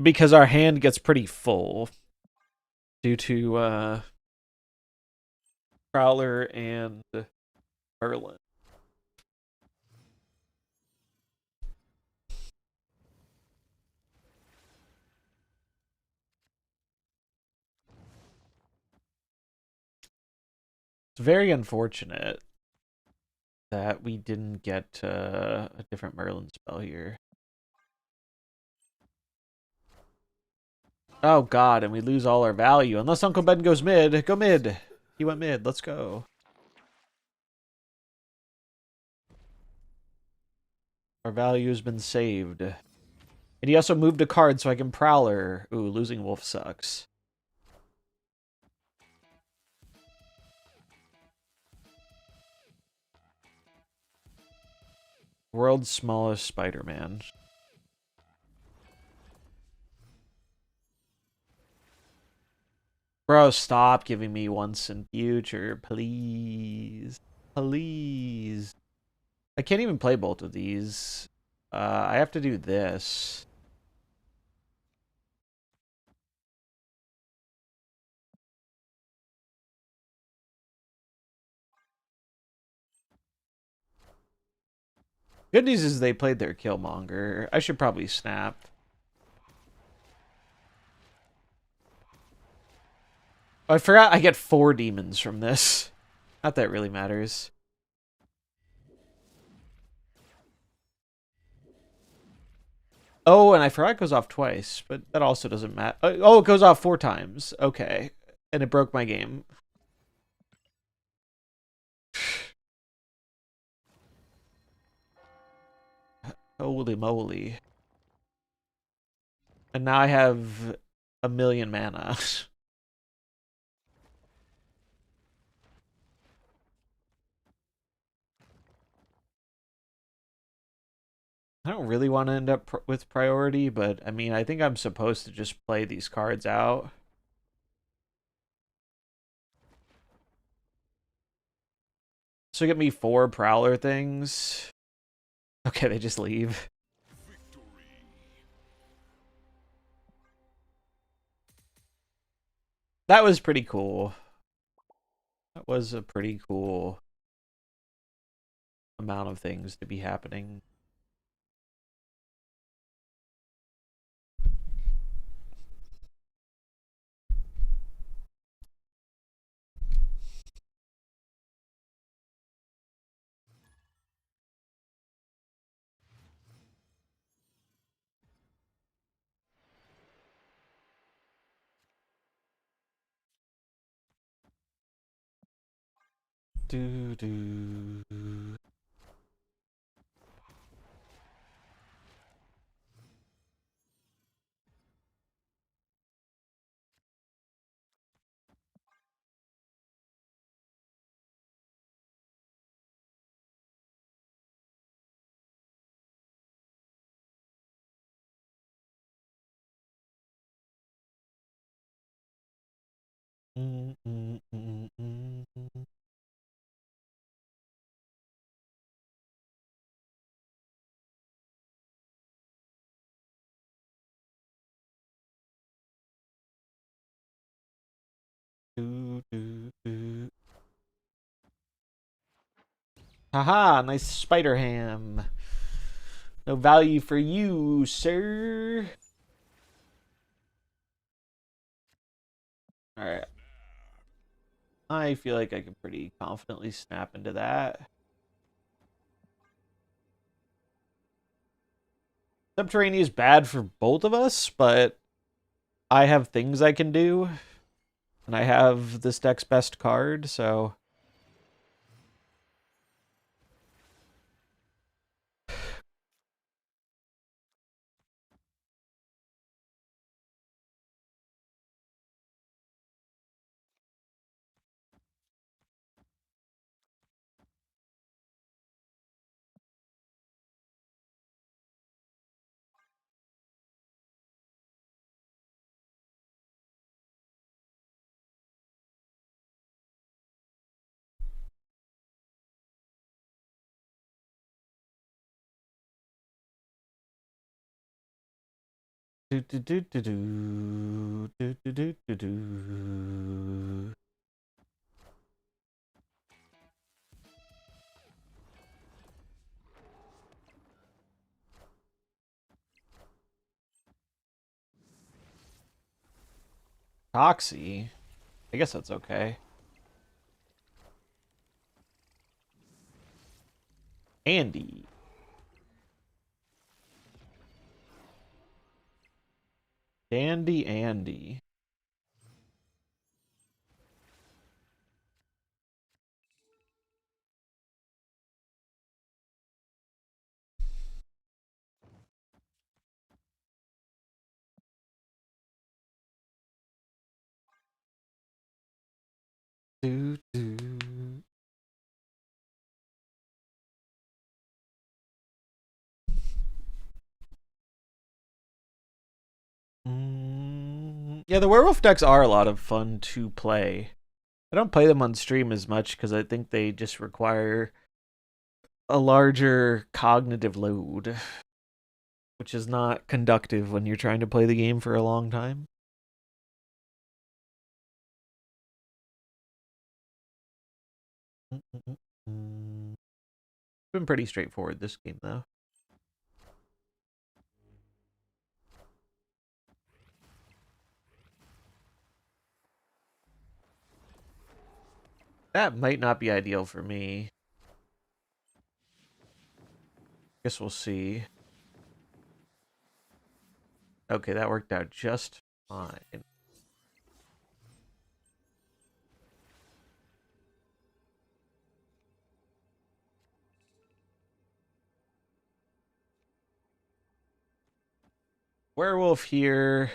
A: because our hand gets pretty full due to Prowler and Merlin. It's very unfortunate that we didn't get a different Merlin spell here. Oh god, and we lose all our value. Unless Uncle Ben goes mid. Go mid. He went mid. Let's go. Our value has been saved. And he also moved a card so I can Prowler. Ooh, losing Wolf sucks. World's smallest Spider-Man. Bro, stop giving me once in future, please. Please. I can't even play both of these. I have to do this. Good news is they played their Killmonger. I should probably snap. Oh, I forgot I get 4 demons from this. Not that it really matters. Oh, and I forgot it goes off twice, but that also doesn't matter. Oh, it goes off 4 times. Okay. And it broke my game. Holy moly. And now I have 1,000,000 mana. I don't really want to end up with priority, but I mean, I think I'm supposed to just play these cards out. So get me 4 Prowler things. Okay, they just leave. That was pretty cool. That was a pretty cool amount of things to be happening. Do do. Mm, mm, mm, mm, mm. Do, do, do. Haha, nice spider ham. No value for you, sir. Alright. I feel like I can pretty confidently snap into that. Subterranean is bad for both of us, but I have things I can do. And I have this deck's best card, so... Do, do, do, do, do. Do, do, do, do, do. Toxie? I guess that's okay. Andy. Dandy Andy. Do, do. Yeah, the werewolf decks are a lot of fun to play. I don't play them on stream as much because I think they just require a larger cognitive load, which is not conductive when you're trying to play the game for a long time. It's been pretty straightforward this game, though. That might not be ideal for me. Guess we'll see. Okay, that worked out just fine. Werewolf here.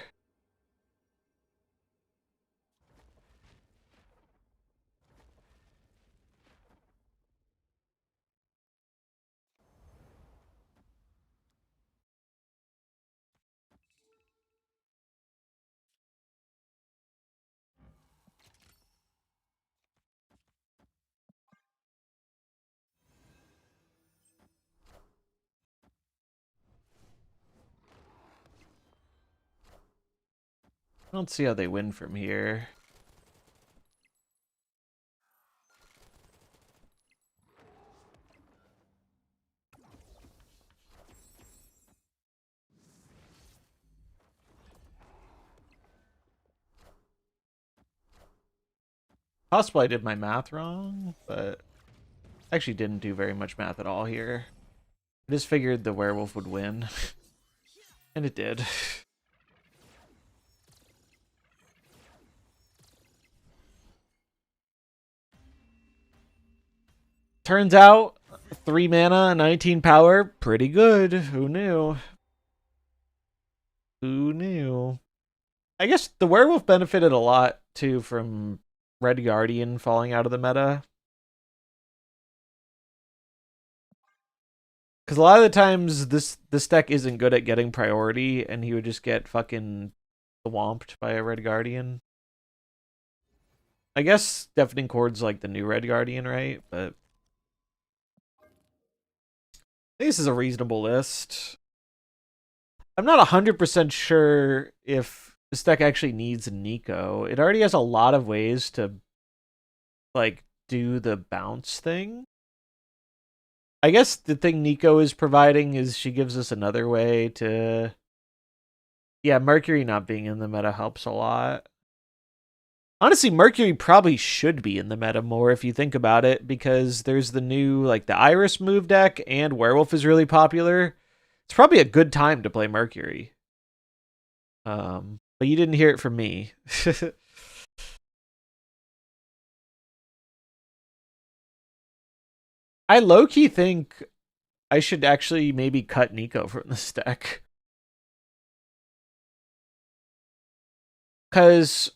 A: I don't see how they win from here. Possibly I did my math wrong, but I actually didn't do very much math at all here. I just figured the werewolf would win. And it did. Turns out, 3 mana, 19 power, pretty good. Who knew? Who knew? I guess the werewolf benefited a lot, too, from Red Guardian falling out of the meta. Because a lot of the times, this deck isn't good at getting priority, and he would just get fucking swamped by a Red Guardian. I guess Deafening Chord's like the new Red Guardian, right? But I think this is a reasonable list. I'm not 100% sure if this deck actually needs Nico. It already has a lot of ways to like do the bounce thing. I guess the thing Nico is providing is she gives us another way to. Yeah, Mercury not being in the meta helps a lot. Honestly, Mercury probably should be in the meta more if you think about it, because there's the new, like, the Iris move deck, and Werewolf is really popular. It's probably a good time to play Mercury. But you didn't hear it from me. I low-key think I should actually maybe cut Nico from this deck. Because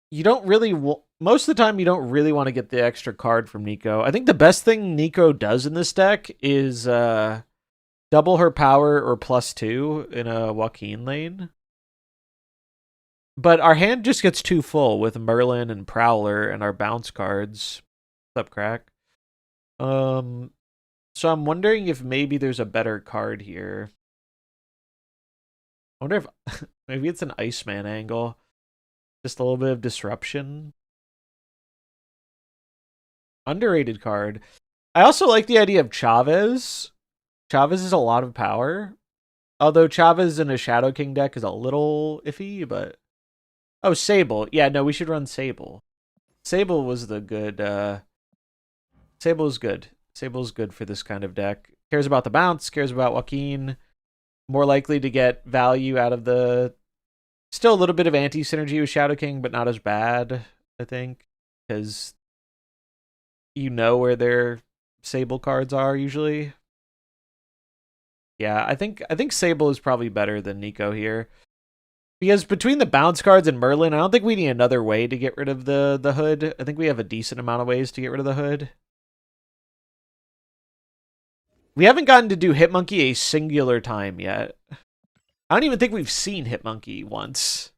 A: you don't really most of the time you don't really want to get the extra card from Nico. I think the best thing Nico does in this deck is double her power or +2 in a Joaquin lane. But our hand just gets too full with Merlin and Prowler and our bounce cards. What's up, Crack? So I'm wondering if maybe there's a better card here. I wonder if maybe it's an Iceman angle. Just a little bit of disruption. Underrated card. I also like the idea of Chavez. Chavez is a lot of power. Although Chavez in a Shadow King deck is a little iffy, but... Oh, Sable. Yeah, no, we should run Sable. Sable was the good... Sable's good. Sable's good for this kind of deck. Cares about the bounce, cares about Joaquin. More likely to get value out of the... Still a little bit of anti-synergy with Shadow King, but not as bad, I think. Because you know where their Sable cards are, usually. Yeah, I think Sable is probably better than Nico here. Because between the bounce cards and Merlin, I don't think we need another way to get rid of the hood. I think we have a decent amount of ways to get rid of the hood. We haven't gotten to do Hitmonkey a singular time yet. I don't even think we've seen Hitmonkey once.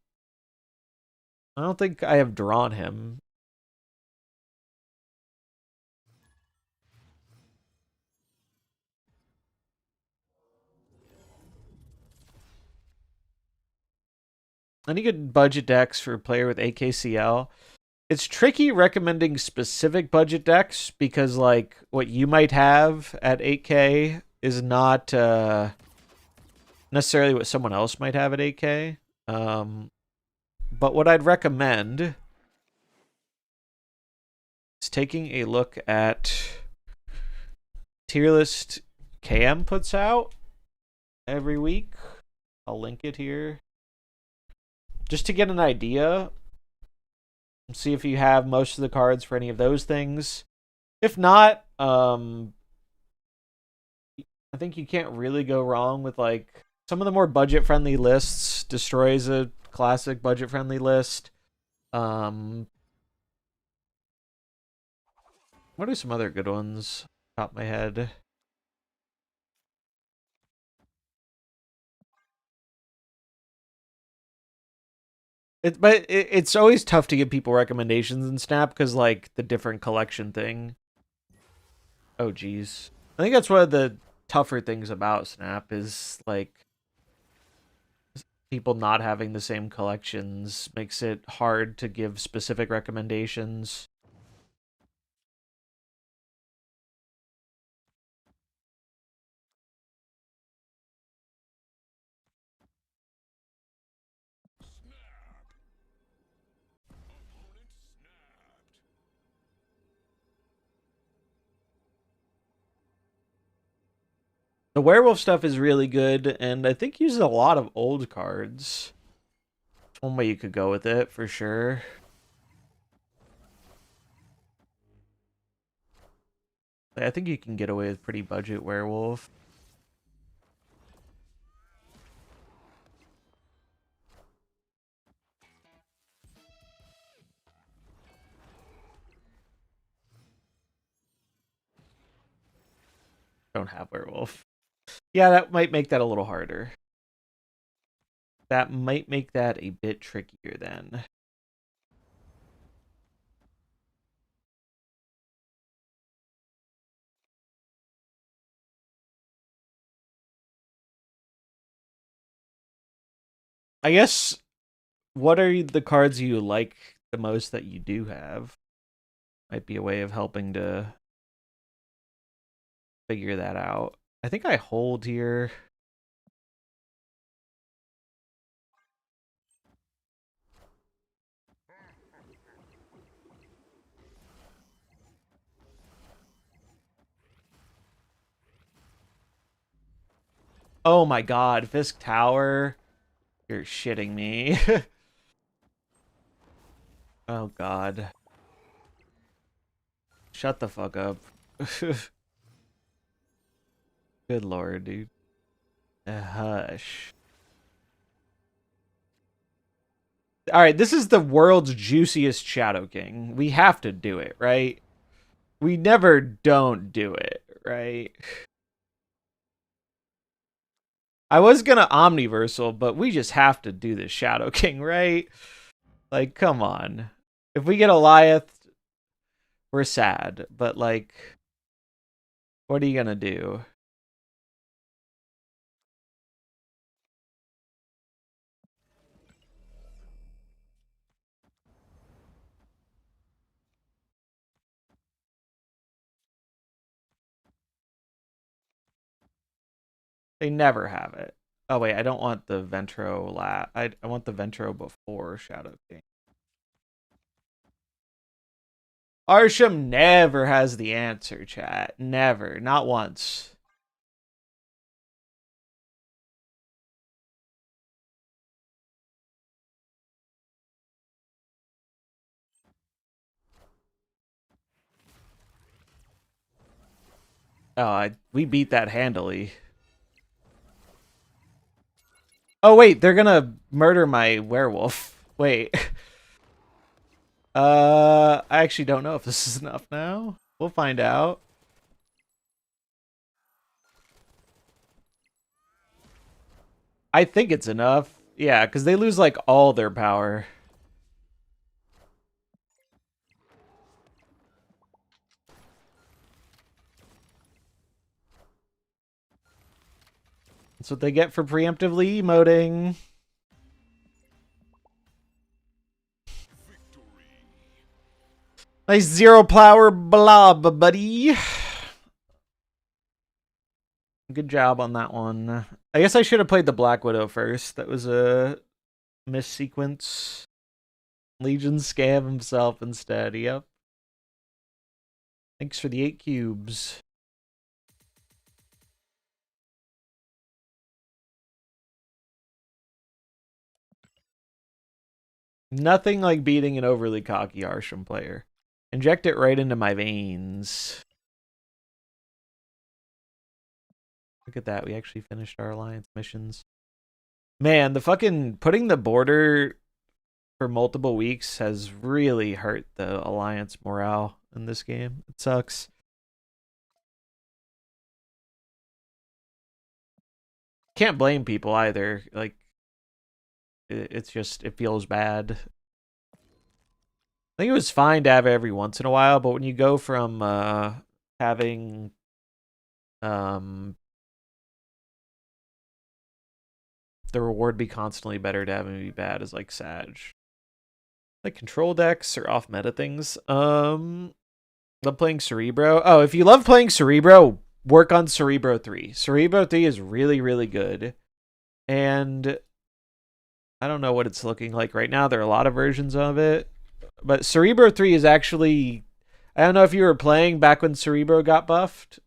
A: I don't think I have drawn him. Any good budget decks for a player with AKCL? It's tricky recommending specific budget decks because, like, what you might have at 8K is not necessarily what someone else might have at 8K. But what I'd recommend is taking a look at tier list KM puts out every week. I'll link it here. Just to get an idea. See if you have most of the cards for any of those things. If not, I think you can't really go wrong with, like, some of the more budget-friendly lists. Destroy's a classic budget-friendly list. What are some other good ones? Top of my head. It's always tough to give people recommendations in Snap because, like, the different collection thing. Oh, geez. I think that's one of the tougher things about Snap is, like, people not having the same collections makes it hard to give specific recommendations. The werewolf stuff is really good, and I think uses a lot of old cards. It's one way you could go with it, for sure. I think you can get away with pretty budget werewolf. Don't have werewolf. Yeah, that might make that a little harder. That might make that a bit trickier then. I guess what are the cards you like the most that you do have? Might be a way of helping to figure that out. I think I hold here. Oh my god, Fisk Tower. You're shitting me. Oh god. Shut the fuck up. Good lord, dude. Hush. Alright, this is the world's juiciest Shadow King. We have to do it, right? We never don't do it, right? I was gonna Omniversal, but we just have to do this Shadow King, right? Like, come on. If we get Eliath, we're sad. But, like, what are you gonna do? They never have it. Oh, wait, I don't want the Ventro I want the Ventro before Shadow King. Arsham never has the answer, chat. Never. Not once. Oh, we beat that handily. Oh, wait, they're gonna murder my werewolf. Wait. I actually don't know if this is enough now. We'll find out. I think it's enough. Yeah, because they lose, like, all their power. That's what they get for preemptively emoting. Nice zero power blob, buddy. Good job on that one. I guess I should have played the Black Widow first. That was a missequence. Legion scam himself instead. Yep. Thanks for the 8 cubes. Nothing like beating an overly cocky Arsham player. Inject it right into my veins. Look at that. We actually finished our alliance missions. Man, the fucking putting the border for multiple weeks has really hurt the alliance morale in this game. It sucks. Can't blame people either. Like, it's just, it feels bad. I think it was fine to have it every once in a while, but when you go from having the reward be constantly better to having it be bad is like Sag. Like control decks or off meta things. Love playing Cerebro. Oh, if you love playing Cerebro, work on Cerebro 3. Cerebro 3 is really, really good. And I don't know what it's looking like right now. There are a lot of versions of it. But Cerebro 3 is actually... I don't know if you were playing back when Cerebro got buffed.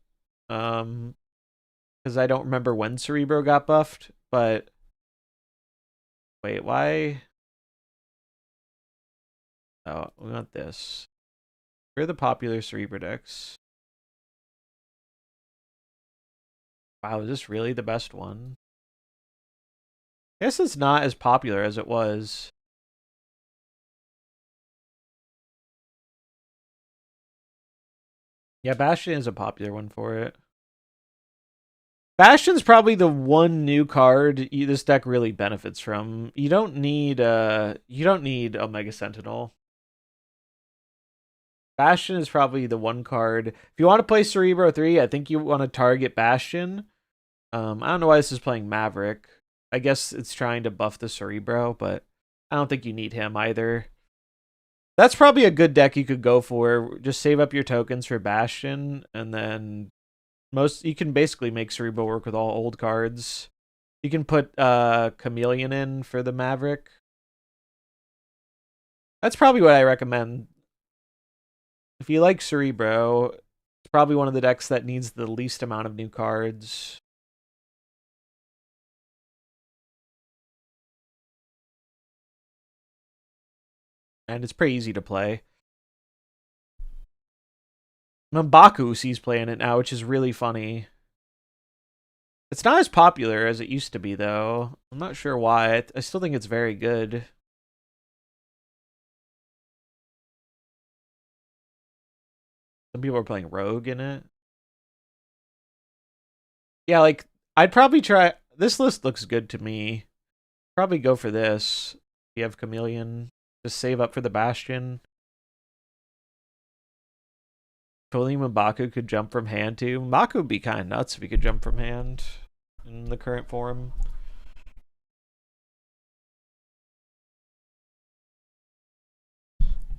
A: Because I don't remember when Cerebro got buffed. But... Wait, why... Oh, we want this. Where are the popular Cerebro decks? Wow, is this really the best one? I guess it's not as popular as it was. Yeah, Bastion is a popular one for it. Bastion's probably the one new card this deck really benefits from. You don't need Omega Sentinel. Bastion is probably the one card. If you want to play Cerebro 3, I think you want to target Bastion. I don't know why this is playing Maverick. I guess it's trying to buff the Cerebro, but I don't think you need him either. That's probably a good deck you could go for. Just save up your tokens for Bastion, and then you can basically make Cerebral work with all old cards. You can put Chameleon in for the Maverick. That's probably what I recommend. If you like Cerebro, it's probably one of the decks that needs the least amount of new cards. And it's pretty easy to play. M'Baku sees playing it now, which is really funny. It's not as popular as it used to be, though. I'm not sure why. I still think it's very good. Some people are playing Rogue in it. Yeah, like, I'd probably try... This list looks good to me. Probably go for this. You have Chameleon. Just save up for the Bastion. If only M'Baku could jump from hand, too. M'Baku would be kind of nuts if he could jump from hand in the current form.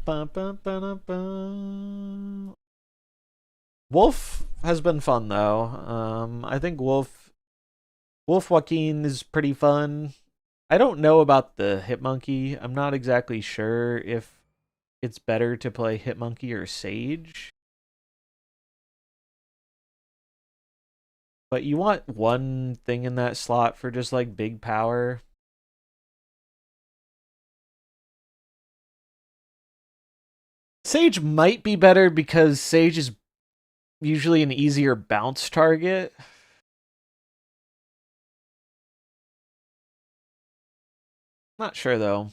A: Bum, bum, ba, bum. Wolf has been fun though. I think Wolf Joaquin is pretty fun. I don't know about the Hitmonkey. I'm not exactly sure if it's better to play Hitmonkey or Sage. But you want one thing in that slot for just like big power. Sage might be better because Sage is usually an easier bounce target. Not sure though.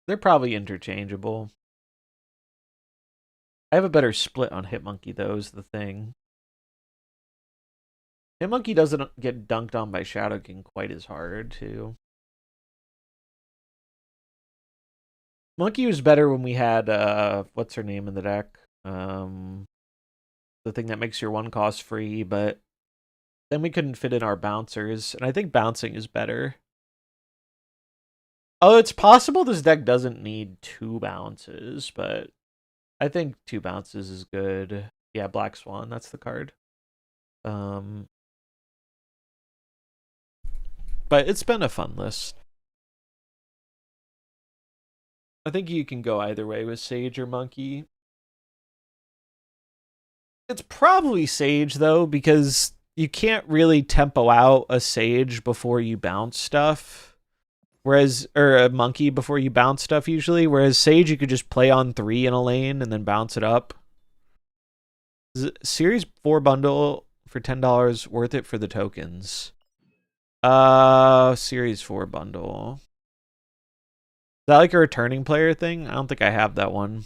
A: They're probably interchangeable. I have a better split on Hitmonkey though, is the thing. Hitmonkey doesn't get dunked on by Shadow King quite as hard, too. Monkey was better when we had, what's her name in the deck? The thing that makes your one cost free, but then we couldn't fit in our bouncers, and I think bouncing is better. Oh, it's possible this deck doesn't need 2 bounces, but I think 2 bounces is good. Yeah, Black Swan, that's the card. But it's been a fun list. I think you can go either way with Sage or Monkey. It's probably Sage, though, because you can't really tempo out a Sage before you bounce stuff. Or a Monkey before you bounce stuff, usually. Whereas Sage, you could just play on 3 in a lane and then bounce it up. Series 4 bundle for $10 worth it for the tokens. Series 4 bundle. Is that like a returning player thing? I don't think I have that one.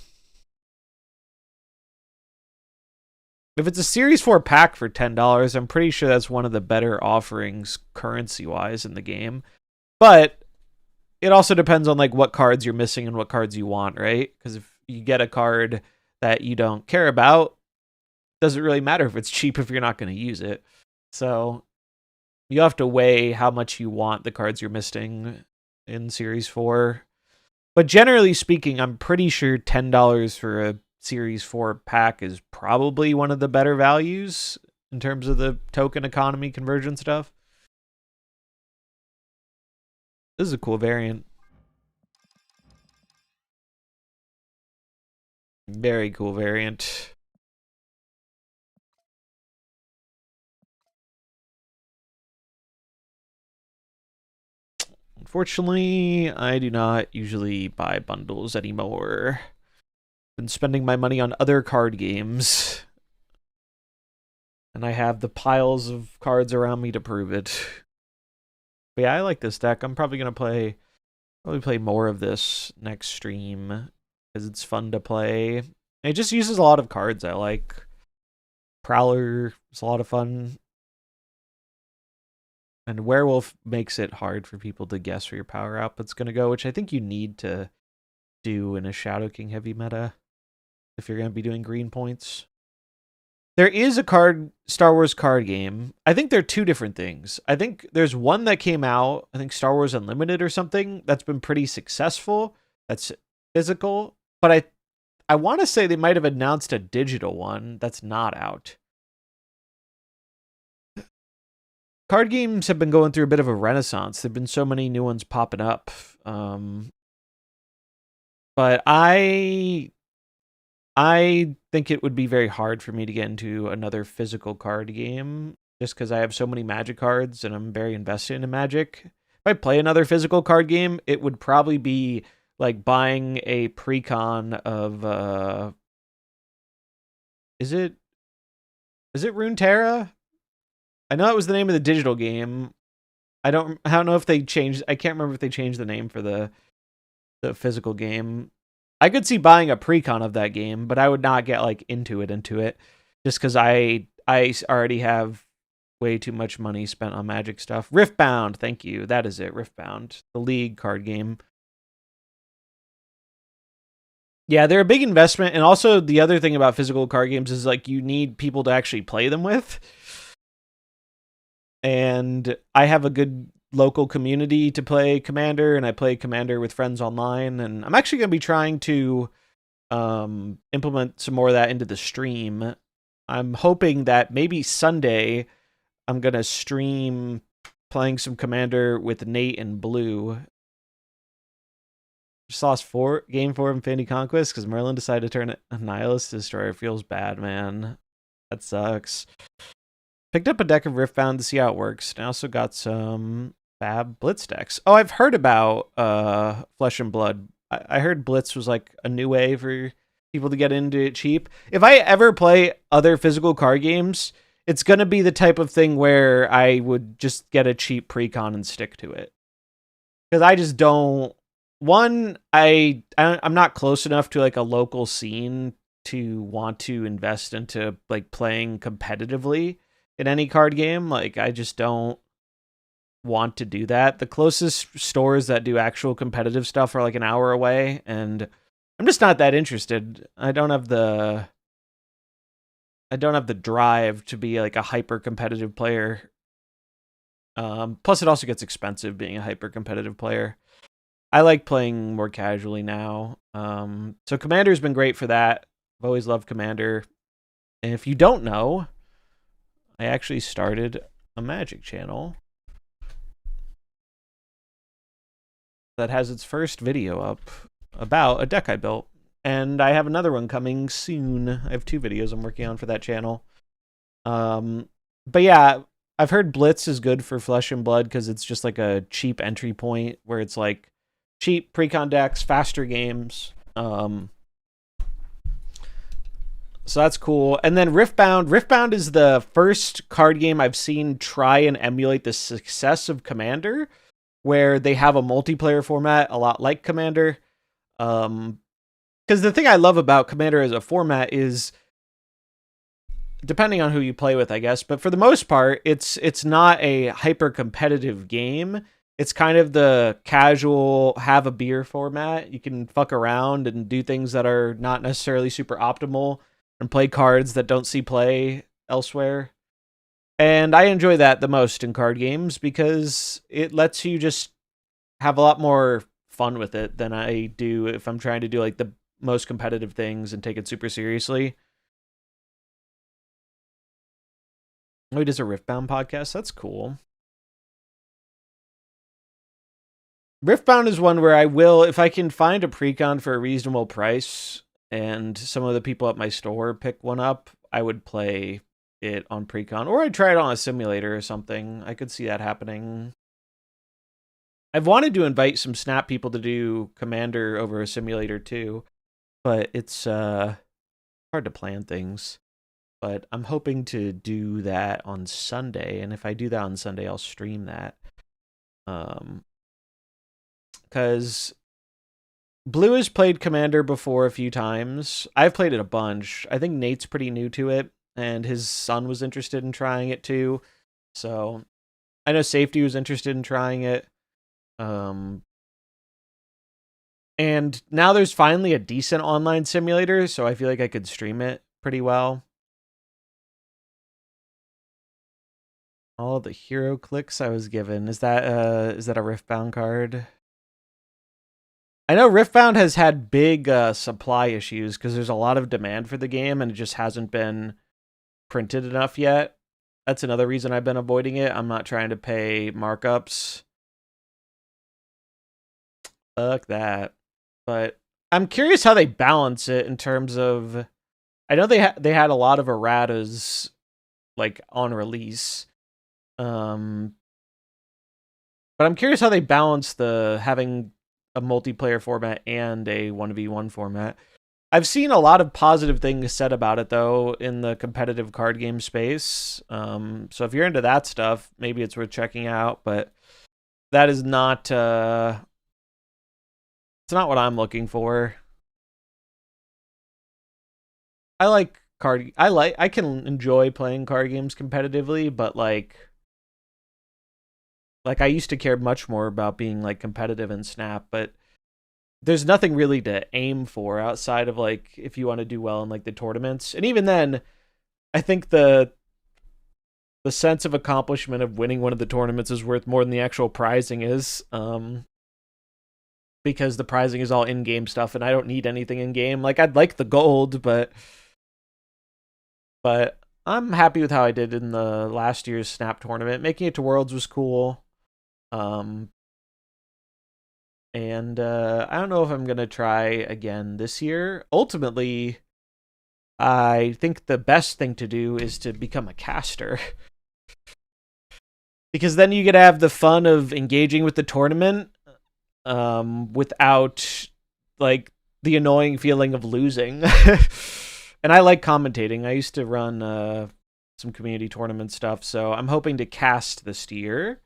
A: If it's a Series 4 pack for $10, I'm pretty sure that's one of the better offerings currency-wise in the game. But it also depends on like what cards you're missing and what cards you want, right? Because if you get a card that you don't care about, it doesn't really matter if it's cheap if you're not going to use it. So you have to weigh how much you want the cards you're missing in Series 4. But generally speaking, I'm pretty sure $10 for a Series 4 pack is probably one of the better values in terms of the token economy conversion stuff. This is a cool variant. Very cool variant. Unfortunately, I do not usually buy bundles anymore. Been spending my money on other card games. And I have the piles of cards around me to prove it. But yeah, I like this deck. I'm probably going to play more of this next stream because it's fun to play. It just uses a lot of cards I like. Prowler is a lot of fun. And Werewolf makes it hard for people to guess where your power output's going to go, which I think you need to do in a Shadow King heavy meta if you're going to be doing green points. There is a Star Wars card game. I think they're two different things. I think there's one that came out, I think Star Wars Unlimited or something, that's been pretty successful. That's physical, but I want to say they might have announced a digital one that's not out. Card games have been going through a bit of a renaissance. There've been so many new ones popping up. But I think it would be very hard for me to get into another physical card game just because I have so many Magic cards and I'm very invested in Magic. If I play another physical card game, it would probably be like buying a pre-con of is it Runeterra? I know it was the name of the digital game. I don't know if they changed. I can't remember if they changed the name for the physical game. I could see buying a pre-con of that game, but I would not get like into it just because I already have way too much money spent on Magic stuff. Riftbound, thank you. That is it, Riftbound, the League card game. Yeah, they're a big investment, and also the other thing about physical card games is like you need people to actually play them with. And I have a good local community to play Commander, and I play Commander with friends online, and I'm actually going to be trying to implement some more of that into the stream. I'm hoping that maybe Sunday I'm going to stream playing some Commander with Nate and Blue. Just lost game 4 of Infinity Conquest because Merlin decided to turn it a Nihilist Destroyer. Feels bad, man. That sucks. Picked up a deck of Riftbound to see how it works. And I also got some Fab Blitz decks. Oh, I've heard about Flesh and Blood. I heard Blitz was like a new way for people to get into it cheap. If I ever play other physical card games, it's going to be the type of thing where I would just get a cheap pre-con and stick to it. Because I just don't... One, I'm not close enough to like a local scene to want to invest into like playing competitively in any card game. Like, I just don't want to do that. The closest stores that do actual competitive stuff are like an hour away, and I'm just not that interested. I don't have the drive to be like a hyper competitive player. Plus it also gets expensive being a hyper competitive player. I like playing more casually now. So Commander's been great for that. I've always loved Commander. And if you don't know, I actually started a Magic channel that has its first video up about a deck I built. And I have another one coming soon. I have 2 videos I'm working on for that channel. But yeah, I've heard Blitz is good for Flesh and Blood because it's just like a cheap entry point where it's like cheap pre-con decks, faster games. So that's cool. And then Riftbound. Riftbound is the first card game I've seen try and emulate the success of Commander, where they have a multiplayer format a lot like Commander. Because the thing I love about Commander as a format is, depending on who you play with, I guess, but for the most part, it's not a hyper competitive game. It's kind of the casual have a beer format. You can fuck around and do things that are not necessarily super optimal and play cards that don't see play elsewhere. And I enjoy that the most in card games because it lets you just have a lot more fun with it than I do if I'm trying to do like the most competitive things and take it super seriously. Oh, he does a Riftbound podcast? That's cool. Riftbound is one where I will, if I can find a pre-con for a reasonable price and some of the people at my store pick one up, I would play it on pre-con, or I'd try it on a simulator or something. I could see that happening. I've wanted to invite some Snap people to do Commander over a simulator too, but it's hard to plan things. But I'm hoping to do that on Sunday, and if I do that on Sunday, I'll stream that. Because Blue has played Commander before a few times. I've played it a bunch. I think Nate's pretty new to it, and his son was interested in trying it too. So I know Safety was interested in trying it. And now there's finally a decent online simulator, so I feel like I could stream it pretty well. All the hero clicks I was given. Is that a Riftbound card? I know Riftbound has had big supply issues because there's a lot of demand for the game and it just hasn't been printed enough yet. That's another reason I've been avoiding it. I'm not trying to pay markups. Fuck that. But I'm curious how they balance it in terms of. I know they had a lot of erratas like on release, but I'm curious how they balance the having a multiplayer format and a 1v1 format. I've seen a lot of positive things said about it though in the competitive card game space. So if you're into that stuff, maybe it's worth checking out. But that is not. It's not what I'm looking for. I can enjoy playing card games competitively, but like I used to care much more about being like competitive in Snap, but there's nothing really to aim for outside of like if you want to do well in like the tournaments. And even then, I think the sense of accomplishment of winning one of the tournaments is worth more than the actual prizing is. Because the prizing is all in-game stuff and I don't need anything in-game. Like I'd like the gold, but I'm happy with how I did in the last year's Snap tournament. Making it to Worlds was cool. And I don't know if I'm going to try again this year. Ultimately, I think the best thing to do is to become a caster. Because then you get to have the fun of engaging with the tournament without like the annoying feeling of losing. And I like commentating. I used to run some community tournament stuff, so I'm hoping to cast this year.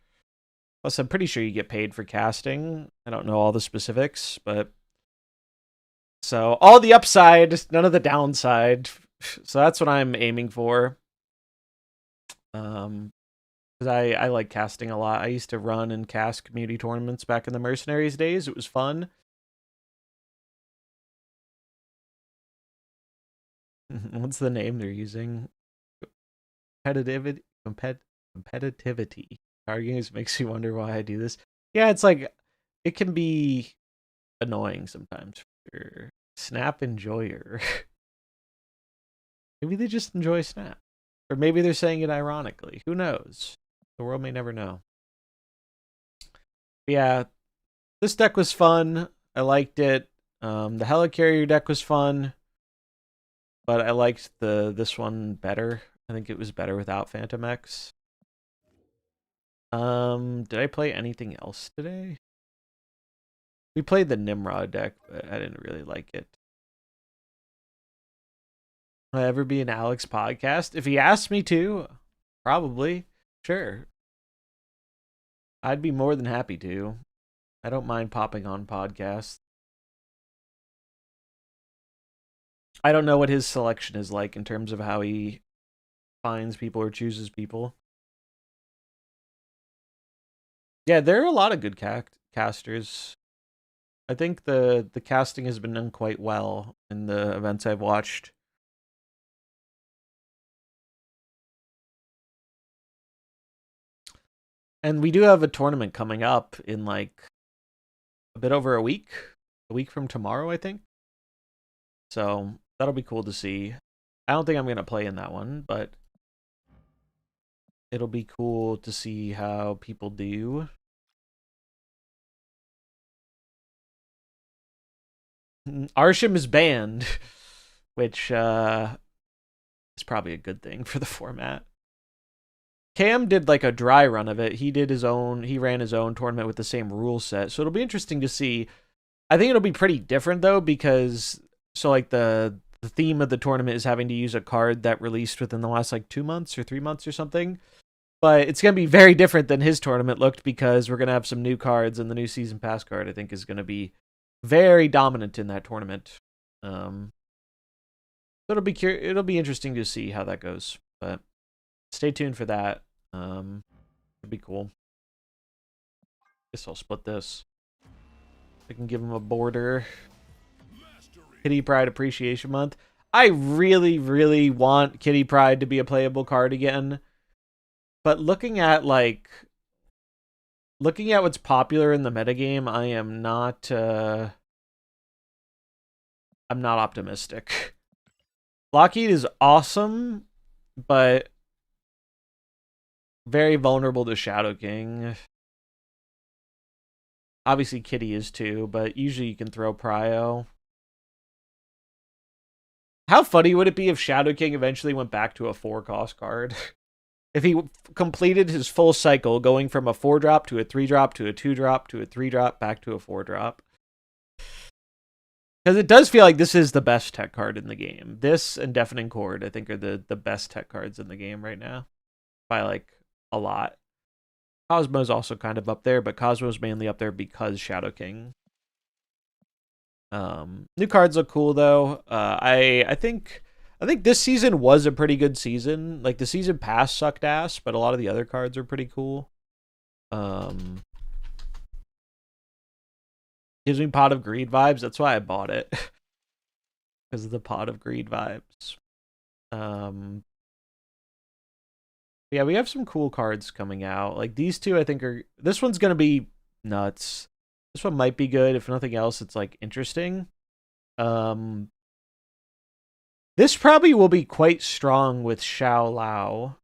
A: Plus, I'm pretty sure you get paid for casting. I don't know all the specifics, but so all the upside, none of the downside. So that's what I'm aiming for. Because I like casting a lot. I used to run and cast community tournaments back in the Mercenaries days. It was fun. What's the name they're using? Competitivity. Competitivity. Card games makes you wonder why I do this. Yeah, it's like it can be annoying sometimes. For Snap enjoyer. Maybe they just enjoy Snap, or maybe they're saying it ironically. Who knows? The world may never know. But yeah, this deck was fun. I liked it. The Helicarrier deck was fun, but I liked this one better. I think it was better without Phantom X. Did I play anything else today? We played the Nimrod deck, but I didn't really like it. Will I ever be an Alex podcast? If he asked me to, probably. Sure. I'd be more than happy to. I don't mind popping on podcasts. I don't know what his selection is like in terms of how he finds people or chooses people. Yeah, there are a lot of good casters. I think the casting has been done quite well in the events I've watched. And we do have a tournament coming up in like a bit over a week from tomorrow, I think. So that'll be cool to see. I don't think I'm going to play in that one, but it'll be cool to see how people do. Arsham is banned, which is probably a good thing for the format. Cam did like a dry run of it. He ran his own tournament with the same rule set. So it'll be interesting to see. I think it'll be pretty different though, because so like the theme of the tournament is having to use a card that released within the last like 2 months or 3 months or something. But it's going to be very different than his tournament looked, because we're going to have some new cards, and the new season pass card I think is going to be very dominant in that tournament. It'll be interesting to see how that goes. But stay tuned for that. It'll be cool. Guess I'll split this. I can give him a border. Kitty Pride Appreciation Month. I really, really want Kitty Pride to be a playable card again. But looking at what's popular in the metagame, I'm not optimistic. Lockheed is awesome, but very vulnerable to Shadow King. Obviously, Kitty is too, but usually you can throw Prio. How funny would it be if Shadow King eventually went back to a 4-cost card? If he completed his full cycle, going from a 4-drop to a 3-drop to a 2-drop to a 3-drop back to a 4-drop. Because it does feel like this is the best tech card in the game. This and Deafening Chord, I think, are the best tech cards in the game right now. By, like, a lot. Cosmo's also kind of up there, but Cosmo's mainly up there because Shadow King. New cards look cool though. I think this season was a pretty good season. Like the season pass sucked ass, but a lot of the other cards are pretty cool. Gives me Pot of Greed vibes. That's why I bought it. Because of the Pot of Greed vibes. Yeah, we have some cool cards coming out. Like these two I think are, this one's gonna be nuts. This one might be good. If nothing else, it's like interesting. This probably will be quite strong with Xiao Lao.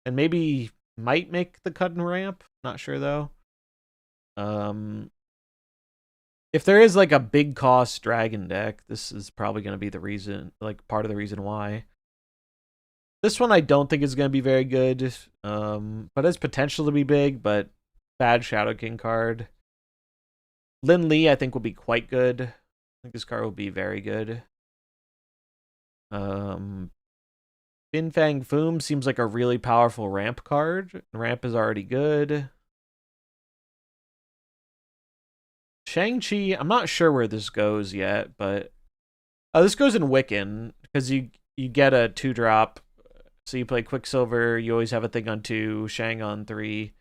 A: And maybe might make the cut and ramp. Not sure though. If there is like a big cost dragon deck, this is probably going to be the reason, like part of the reason why. This one I don't think is going to be very good. But has potential to be big, but bad Shadow King card. Lin Li I think will be quite good. I think this card will be very good. Fin Fang Foom seems like a really powerful ramp card. Ramp is already good. Shang-Chi, I'm not sure where this goes yet, but this goes in Wiccan because you get a 2-drop. So you play Quicksilver, you always have a thing on 2, Shang on 3.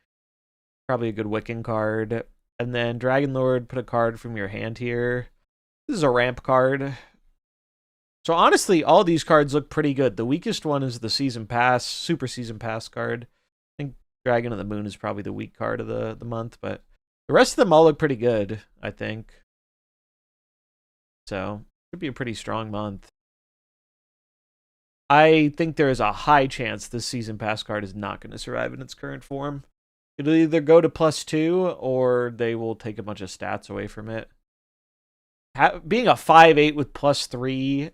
A: Probably a good Wiccan card. And then Dragon Lord, put a card from your hand here. This is a ramp card. So honestly, all these cards look pretty good. The weakest one is the Season Pass, Super Season Pass card. I think Dragon of the Moon is probably the weak card of the month, but the rest of them all look pretty good, I think. So, it could be a pretty strong month. I think there is a high chance this Season Pass card is not going to survive in its current form. It'll either go to +2 or they will take a bunch of stats away from it. Being a 5/8 with +3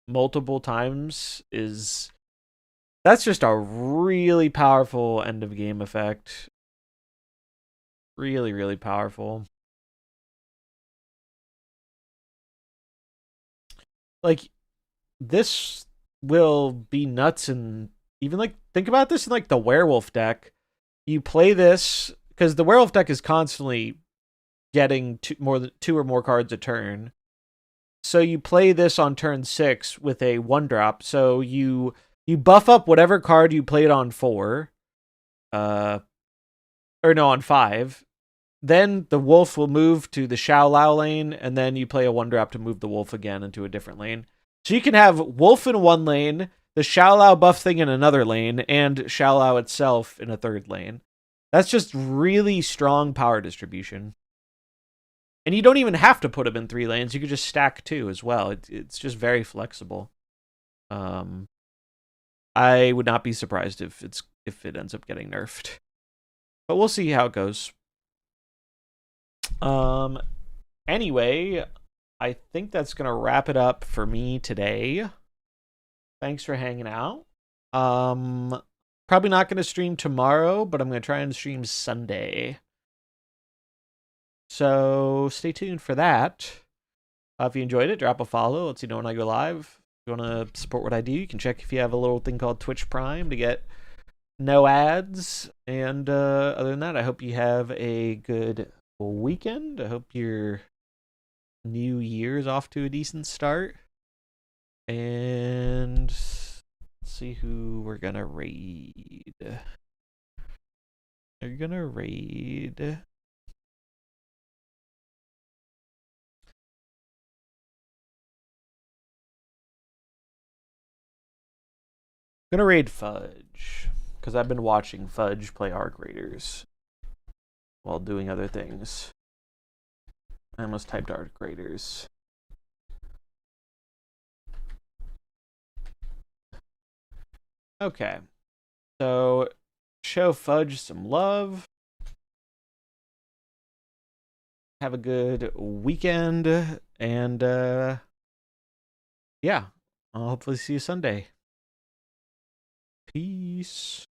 A: multiple times that's just a really powerful end of game effect. Really, really powerful. Like, this will be nuts. And even like, think about this in like the werewolf deck. You play this because the werewolf deck is constantly getting two or more cards a turn. So you play this on turn 6 with a 1-drop. So you buff up whatever card you played on 4. On 5. Then the wolf will move to the Xiao Lao lane, and then you play a 1-drop to move the wolf again into a different lane. So you can have wolf in one lane, the Xiao Lao buff thing in another lane, and Xiao Lao itself in a third lane. That's just really strong power distribution. And you don't even have to put them in 3 lanes. You could just stack 2 as well. It's just very flexible. I would not be surprised if it ends up getting nerfed. But we'll see how it goes. Anyway, I think that's going to wrap it up for me today. Thanks for hanging out. Probably not going to stream tomorrow, but I'm going to try and stream Sunday. So stay tuned for that. If you enjoyed it, drop a follow. Let you know when I go live. If you want to support what I do, you can check if you have a little thing called Twitch Prime to get no ads. And other than that, I hope you have a good weekend. I hope your new year's off to a decent start. And let's see who we're gonna raid. They're gonna raid. Gonna raid Fudge. because I've been watching Fudge play Arc Raiders while doing other things. I almost typed Arc Raiders. Okay. So, show Fudge some love. Have a good weekend. And, yeah. I'll hopefully see you Sunday. Peace.